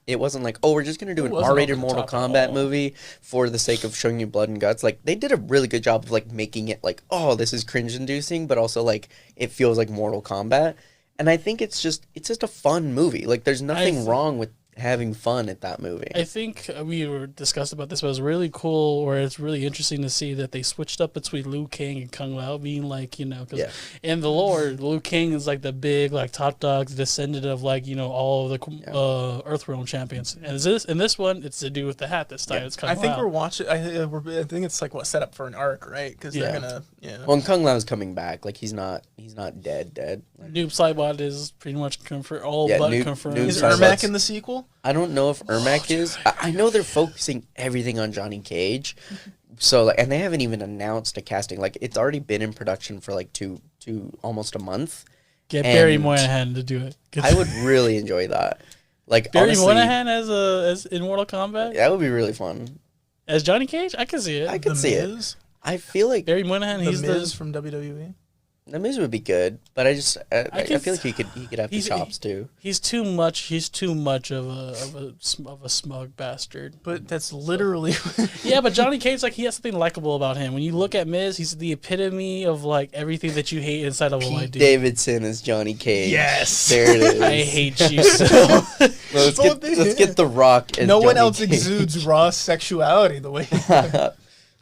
it wasn't like, oh, we're just gonna do an R-rated Mortal Kombat movie for the sake of showing you blood and guts. Like they did a really good job of like making it like, oh, this is cringe-inducing, but also like it feels like Mortal Kombat. And I think it's just a fun movie. Like there's nothing wrong with having fun at that movie. I think we were discussed about this, but it was really cool, or it's really interesting to see that they switched up between Liu Kang and Kung Lao being like, you know, because in the lore, Liu Kang is like the big, like top dog descendant of like, you know, all of the Earthrealm champions. And in this one, it's to do with the hat this time. It's Kung Lao. I think we're watching. I think it's like set up for an arc, right? Because they're gonna. Yeah. Well, and Kung Lao's coming back. Like he's not dead. Like, Noob Saibot is pretty much confirmed. Confirmed. Is Ermac in the sequel? I don't know if Ermac is. I know they're focusing everything on Johnny Cage. So like, and they haven't even announced a casting. Like it's already been in production for like two almost a month. Get Barry Moynihan to do it. I would really enjoy that. Like Barry honestly, Moynihan as in Mortal Kombat? That would be really fun. As Johnny Cage? I can see it. I can see it. I feel like Barry Moynihan, he's the Miz from WWE. The Miz would be good, but I feel like he could have the chops too. He's too much of a smug bastard. But that's literally yeah. But Johnny Cage, like, he has something likable about him. When you look at Miz, he's the epitome of like everything that you hate inside of a white dude. Davidson is Johnny Cage. Yes, there it is. I hate you so. Let's get The Rock. As no Johnny one else Cage. exudes raw sexuality the way.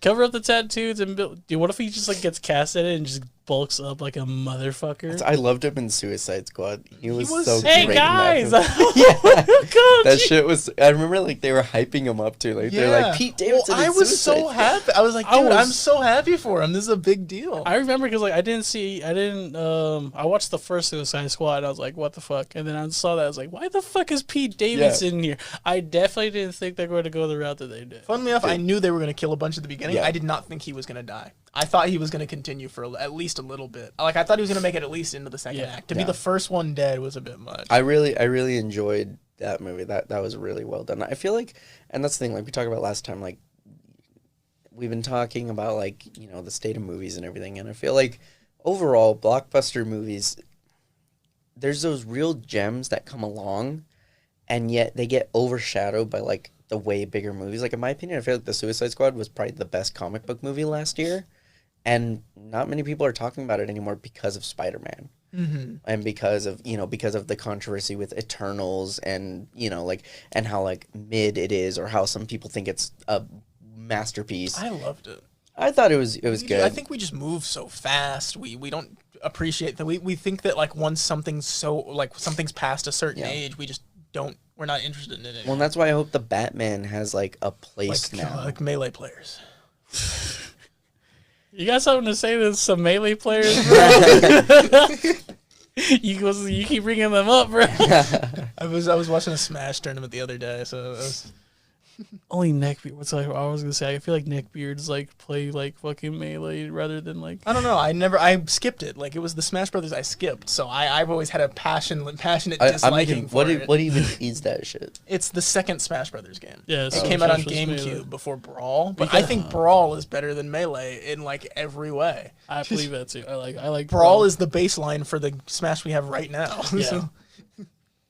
Cover up the tattoos and build. Dude, what if he just like gets cast at it and just bulks up like a motherfucker? I loved him in Suicide Squad. He was so hey great guys, in that that shit was. I remember like they were hyping him up too. Like they're like Pete Davidson. I was so happy. I was like, dude, I'm so happy for him. This is a big deal. I remember because like I watched the first Suicide Squad. And I was like, what the fuck? And then I saw that. I was like, why the fuck is Pete Davidson here? I definitely didn't think they're going to go the route that they did. Funnily enough, I knew they were going to kill a bunch at the beginning. I did not think he was going to die. I thought he was going to continue for at least a little bit. Like I thought he was going to make it at least into the second act. To be the first one dead was a bit much. I really enjoyed that movie. That was really well done. I feel like, and that's the thing, like we talked about last time, like we've been talking about like, you know, the state of movies and everything, and I feel like overall blockbuster movies, there's those real gems that come along and yet they get overshadowed by like the way bigger movies. Like in my opinion, I feel like the Suicide Squad was probably the best comic book movie last year, and not many people are talking about it anymore because of Spider-Man. And because of the controversy with Eternals, and you know, like, and how like mid it is, or how some people think it's a masterpiece. I loved it. I thought it was good. I think we just move so fast. We don't appreciate that. We think that like once something's past a certain age, we just don't. We're not interested in it anymore. Well, and that's why I hope the Batman has like a place now. Like Melee players. You got something to say to some Melee players, bro? You keep bringing them up, bro. I was watching a Smash tournament the other day, so it was... Only neckbeard. What's like? I was gonna say. I feel like neckbeards like play like fucking Melee rather than like. I don't know. I skipped it. Like it was the Smash Brothers I skipped. So I've always had a passionate disliking for it. What even is that shit? It's the second Smash Brothers game. Yeah, it came out on GameCube before Brawl, but I think Brawl is better than Melee in like every way. I believe that too. I like Brawl is the baseline for the Smash we have right now. Yeah. So.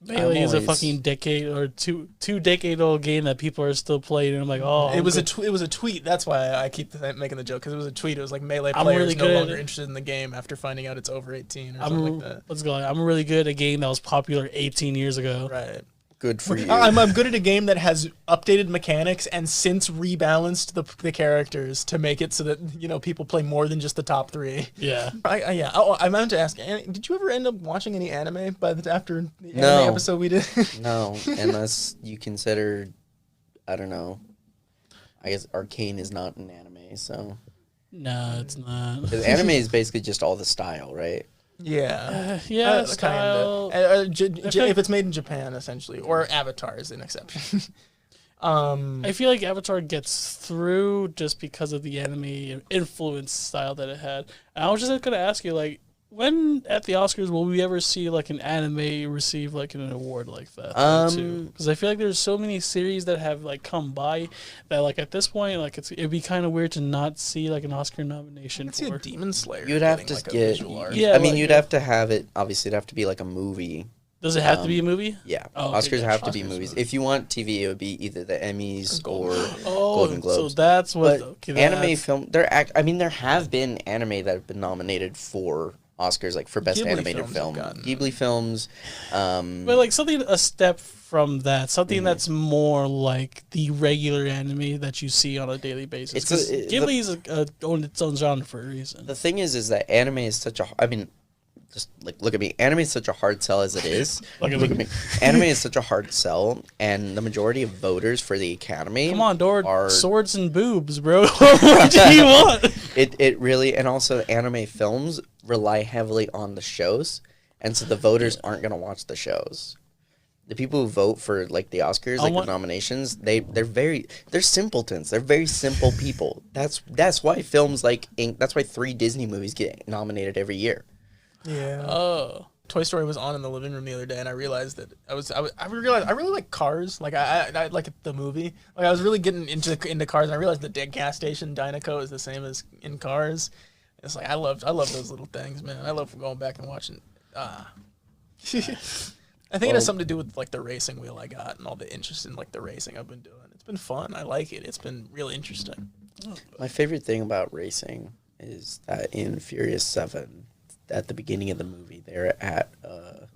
Melee is a fucking decade or two decade old game that people are still playing, and I'm like, oh. It was a tweet. That's why I keep making the joke, because it was a tweet. It was like Melee players no longer interested in the game after finding out it's over 18 or something like that. Let's go. I'm really good at a game that was popular 18 years ago. Right. Good for you. I'm good at a game that has updated mechanics and since rebalanced the characters to make it so that, you know, people play more than just the top three. Yeah. I meant to ask, did you ever end up watching any anime after the anime episode we did? No, unless you consider, I don't know, I guess Arcane is not an anime, so. No, it's not. Because anime is basically just all the style, right? Yeah. Style. If it's made in Japan, essentially, or Avatar is an exception. I feel like Avatar gets through just because of the anime influence style that it had. And I was just gonna ask you, like, when at the Oscars will we ever see like an anime receive like an award like that? Because I feel like there's so many series that have like come by that like at this point like it'd be kind of weird to not see like an Oscar nomination. I could see a Demon Slayer. You'd have getting, to like, a get. visual art. Yeah, I mean, like, you'd have to have it. Obviously, it'd have to be like a movie. Does it have to be a movie? Yeah, Oh, okay, Oscars gotcha. have to be Oscars movies. movie. If you want TV, it would be either the Emmys or Oh, Golden Globes. so that's what. But Okay, anime that's- film, I mean, there have been anime that have been nominated for Oscars, like for best Ghibli animated films film. have gotten- Ghibli films. But like something a step from that, something that's more like the regular anime that you see on a daily basis. It's 'Cause a- Ghibli is on its own genre for a reason. The thing is that anime is such a. I mean, just like look at me. Anime is such a hard sell as it is. Look at me. Anime is such a hard sell, and the majority of voters for the Academy. Come on, Dord, are swords and boobs, bro. What do you want? It really, and also anime films rely heavily on the shows, and so the voters aren't gonna watch the shows. The people who vote for like the Oscars, like the nominations, they're simpletons. They're very simple people. That's why films like that's why 3 Disney movies get nominated every year. Yeah. Oh, Toy Story was on in the living room the other day, and I realized that I realized I really like Cars. Like I like the movie. Like I was really getting into Cars, and I realized the dead gas station Dynaco is the same as in Cars. It's like I love those little things, man. I love going back and watching. I think it has something to do with like the racing wheel I got and all the interest in like the racing I've been doing. It's been fun. I like it. It's been really interesting. My favorite thing about racing is that in Furious 7, at the beginning of the movie, they're at a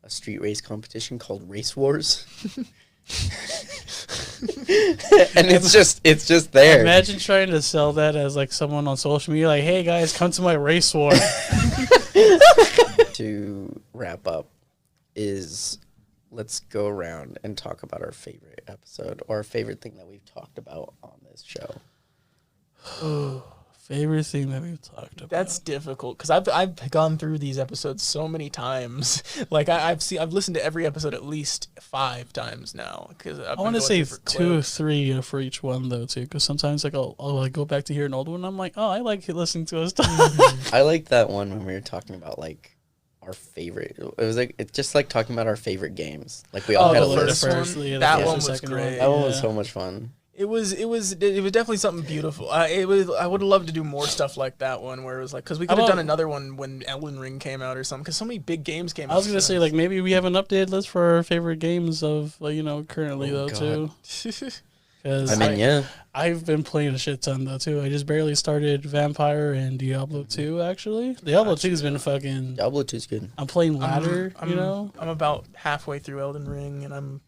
street race competition called Race Wars. And it's just there. imagine trying to sell that as like someone on social media, like, "Hey guys, come to my race war." To wrap up is let's go around and talk about our favorite episode or our favorite thing that we've talked about on this show. Favorite thing that we've talked about. That's difficult because I've gone through these episodes so many times. Like I've listened to every episode at least 5 times now. Because I want to say 2 or 3 for each one though too, because sometimes like I'll like go back to hear an old one. And I'm like, oh, I like listening to us. I like that one when we were talking about like our favorite. It was like it's just like talking about our favorite games. Like we all had a the list. first one? yeah, the That first one and was second great. That one was yeah. so much fun. It was definitely something beautiful. I would have loved to do more stuff like that one where it was like because we could have about- done another one when Elden Ring came out or something because so many big games came out. I was gonna say like maybe we have an updated list for our favorite games of like currently though God. too. Because I mean, yeah. I've been playing a shit ton though too. I just barely started Vampire and Diablo 2 actually. Diablo 2 has been fucking. Diablo 2's good. I'm playing ladder, I'm about halfway through Elden Ring and I'm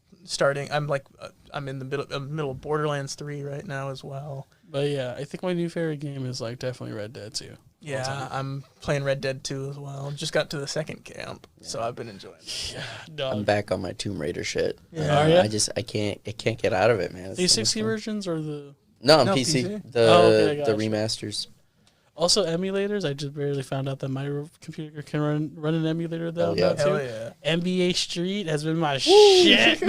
in the middle of Borderlands 3 right now as well. But yeah, I think my new favorite game is like definitely Red Dead 2. Yeah, I'm playing Red Dead 2 as well. Just got to the second camp, so I've been enjoying it. I'm Dog. back on my Tomb Raider shit. Yeah. Are ya? I can't get out of it, man. It's so much 360 fun. versions or the No, on No, PC. PC. The Oh, okay, the gotcha. remasters. also emulators. I just barely found out that my computer can run an emulator though. Hell yeah. now, too. Hell yeah. NBA Street has been my shit.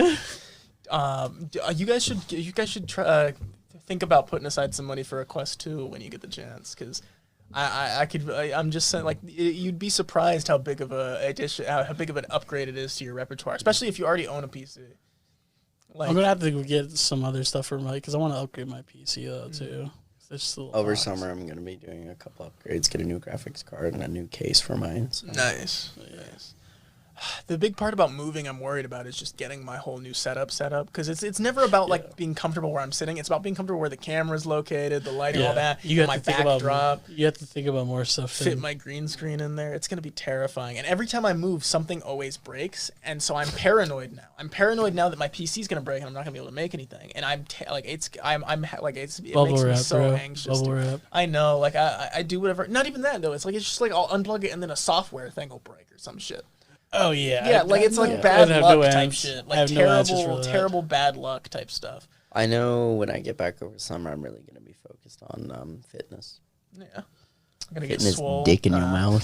You guys should try, think about putting aside some money for a Quest 2 when you get the chance, because I'm just saying, like, you'd be surprised how big of a addition, how big of an upgrade it is to your repertoire, especially if you already own a PC. Like, I'm gonna have to go get some other stuff for my because I want to upgrade my PC though too. It's just a little Over box. summer, I'm going to be doing a couple upgrades, get a new graphics card and a new case for mine. So. nice. The big part about moving I'm worried about is just getting my whole new setup set up, because it's never about like being comfortable where I'm sitting. It's about being comfortable where the camera's located, the lighting, all that. You have my to think about backdrop. You have to think about more stuff. Fit my green screen in there. It's gonna be terrifying. And every time I move, something always breaks, and so I'm paranoid now. I'm paranoid now that my PC's gonna break and I'm not gonna be able to make anything. And it Bubble makes me wrap, so bro. anxious. Bubble wrap. I know, like I do whatever. Not even that though. It's like it's just like I'll unplug it and then a software thing will break or some shit. Oh yeah. Yeah, like it's like bad luck type shit. Like terrible bad luck type stuff. I know when I get back over summer, I'm really going to be focused on fitness. Yeah. I'm gonna get Fitness swole. dick in your mouth.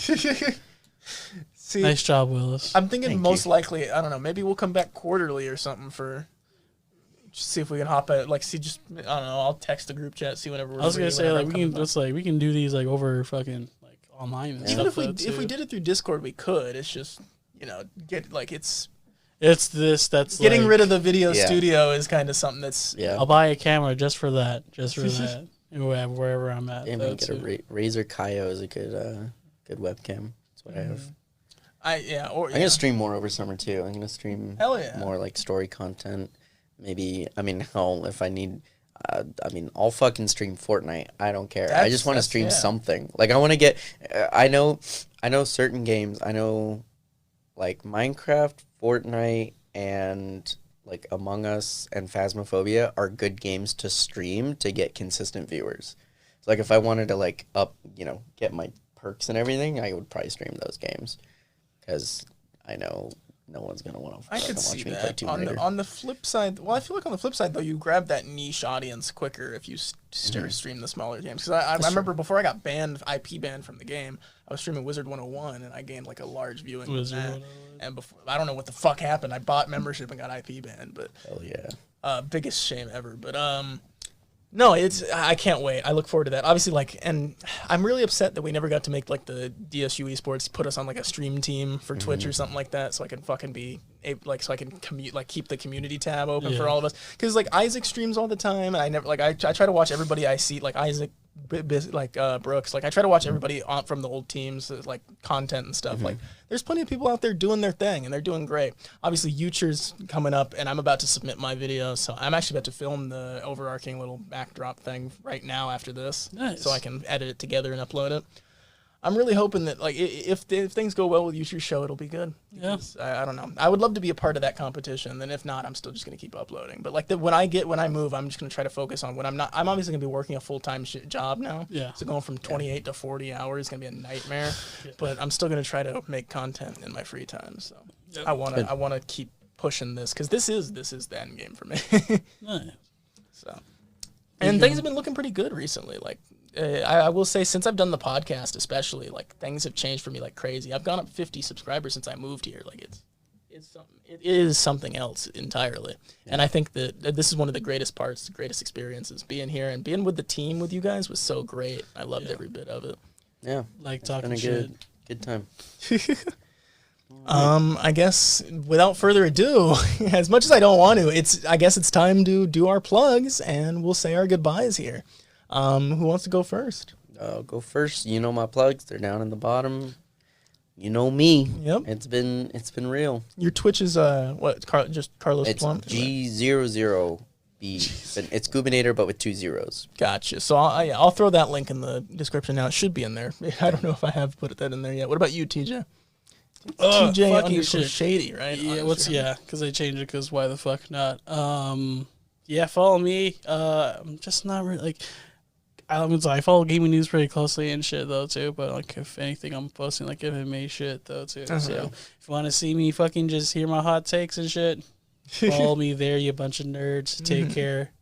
See, Nice job, Willis. I'm thinking Thank most you. likely, I don't know, maybe we'll come back quarterly or something for Just see if we can hop at just I don't know. I'll text the group chat, see whenever we're I was gonna free, say whenever like I'm we coming can by. just like we can do these like over fucking like online and Even stuff. if we did it through Discord, we could. It's just it's this that's getting like, rid of the video Yeah. studio is kind of something that's Yeah. I'll buy a camera just for that, wherever I'm at. Damn, though, man, get a too. Razer Kaio is a good webcam. That's what I have. I'm gonna stream more over summer too. I'm gonna stream Hell yeah. more like story content. Maybe hell, if I need, I'll fucking stream Fortnite. I don't care. I just want to stream something. Like I want to get. I know certain games. I know, like Minecraft, Fortnite, and like Among Us and Phasmophobia are good games to stream to get consistent viewers. So like if I wanted to like get my perks and everything, I would probably stream those games because I know no one's gonna want to I could watch see me play that. Tomb Raider. On the flip side, well, I feel like on the flip side though, you grab that niche audience quicker if you stream the smaller games. Because I remember before I got IP banned from the game, I was streaming Wizard 101 and I gained like a large viewing. Wizard With that. 101. And before, I don't know what the fuck happened. I bought membership and got IP banned, but Hell yeah. biggest shame ever. But no, I can't wait. I look forward to that. Obviously, and I'm really upset that we never got to make like the DSU esports put us on like a stream team for Twitch or something like that, so I can fucking so I can keep the community tab open for all of us. Because like Isaac streams all the time, and I never I try to watch everybody I see, like Isaac, Brooks. Like I try to watch everybody from the old teams, like content and stuff. Like there's plenty of people out there doing their thing, and they're doing great. Obviously, Uture's coming up, and I'm about to submit my video, so I'm actually about to film the overarching little backdrop thing right now after this, Nice. so I can edit it together and upload it. I'm really hoping that like if things go well with Uture's show, it'll be good. Yeah. I don't know. I would love to be a part of that competition. Then if not, I'm still just gonna keep uploading. But like when I move, I'm just gonna try to focus on when I'm not. I'm obviously gonna be working a full-time job now. Yeah. So going from 28 to 40 hours is gonna be a nightmare. But I'm still gonna try to make content in my free time. So Yep. I wanna keep pushing this because this is the end game for me. Nice. So, and things have been looking pretty good recently. Like, I will say, since I've done the podcast, especially, like things have changed for me like crazy. I've gone up 50 subscribers since I moved here. Like, it is something else entirely. Yeah. And I think that this is one of the greatest parts, the greatest experiences. Being here and being with the team with you guys was so great. I loved every bit of it. Yeah, Like it's talking been a shit. good time. I guess without further ado, as much as I don't want to, I guess it's time to do our plugs, and we'll say our goodbyes here. Who wants to go first? I'll go first. You know my plugs. They're down in the bottom. You know me. Yep. It's been real. Your Twitch is just Carlos It's Plum? G00B. It's Goobinator, but with 2 zeros. Gotcha. So I'll throw that link in the description now. It should be in there. I don't know if I have put that in there yet. What about you, TJ? TJ fucking underscore shit. Shady, right? Yeah, Underscore. because they changed it, because why the fuck not? Yeah, follow me. I'm just not really, like, I follow gaming news pretty closely and shit, though, too, but, like, if anything, I'm posting, like, MMA shit, though, too. So, if you want to see me fucking just hear my hot takes and shit, follow me there, you bunch of nerds. Take care.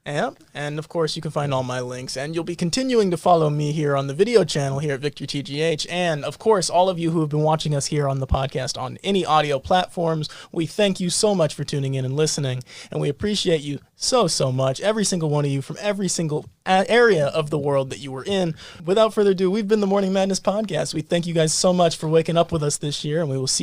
Yep. And of course, you can find all my links, and you'll be continuing to follow me here on the video channel here at VictoryTGH. And of course, all of you who have been watching us here on the podcast on any audio platforms, we thank you so much for tuning in and listening. And we appreciate you so much, every single one of you from every single area of the world that you were in. Without further ado, we've been the Morning Madness Podcast. We thank you guys so much for waking up with us this year, and we will see you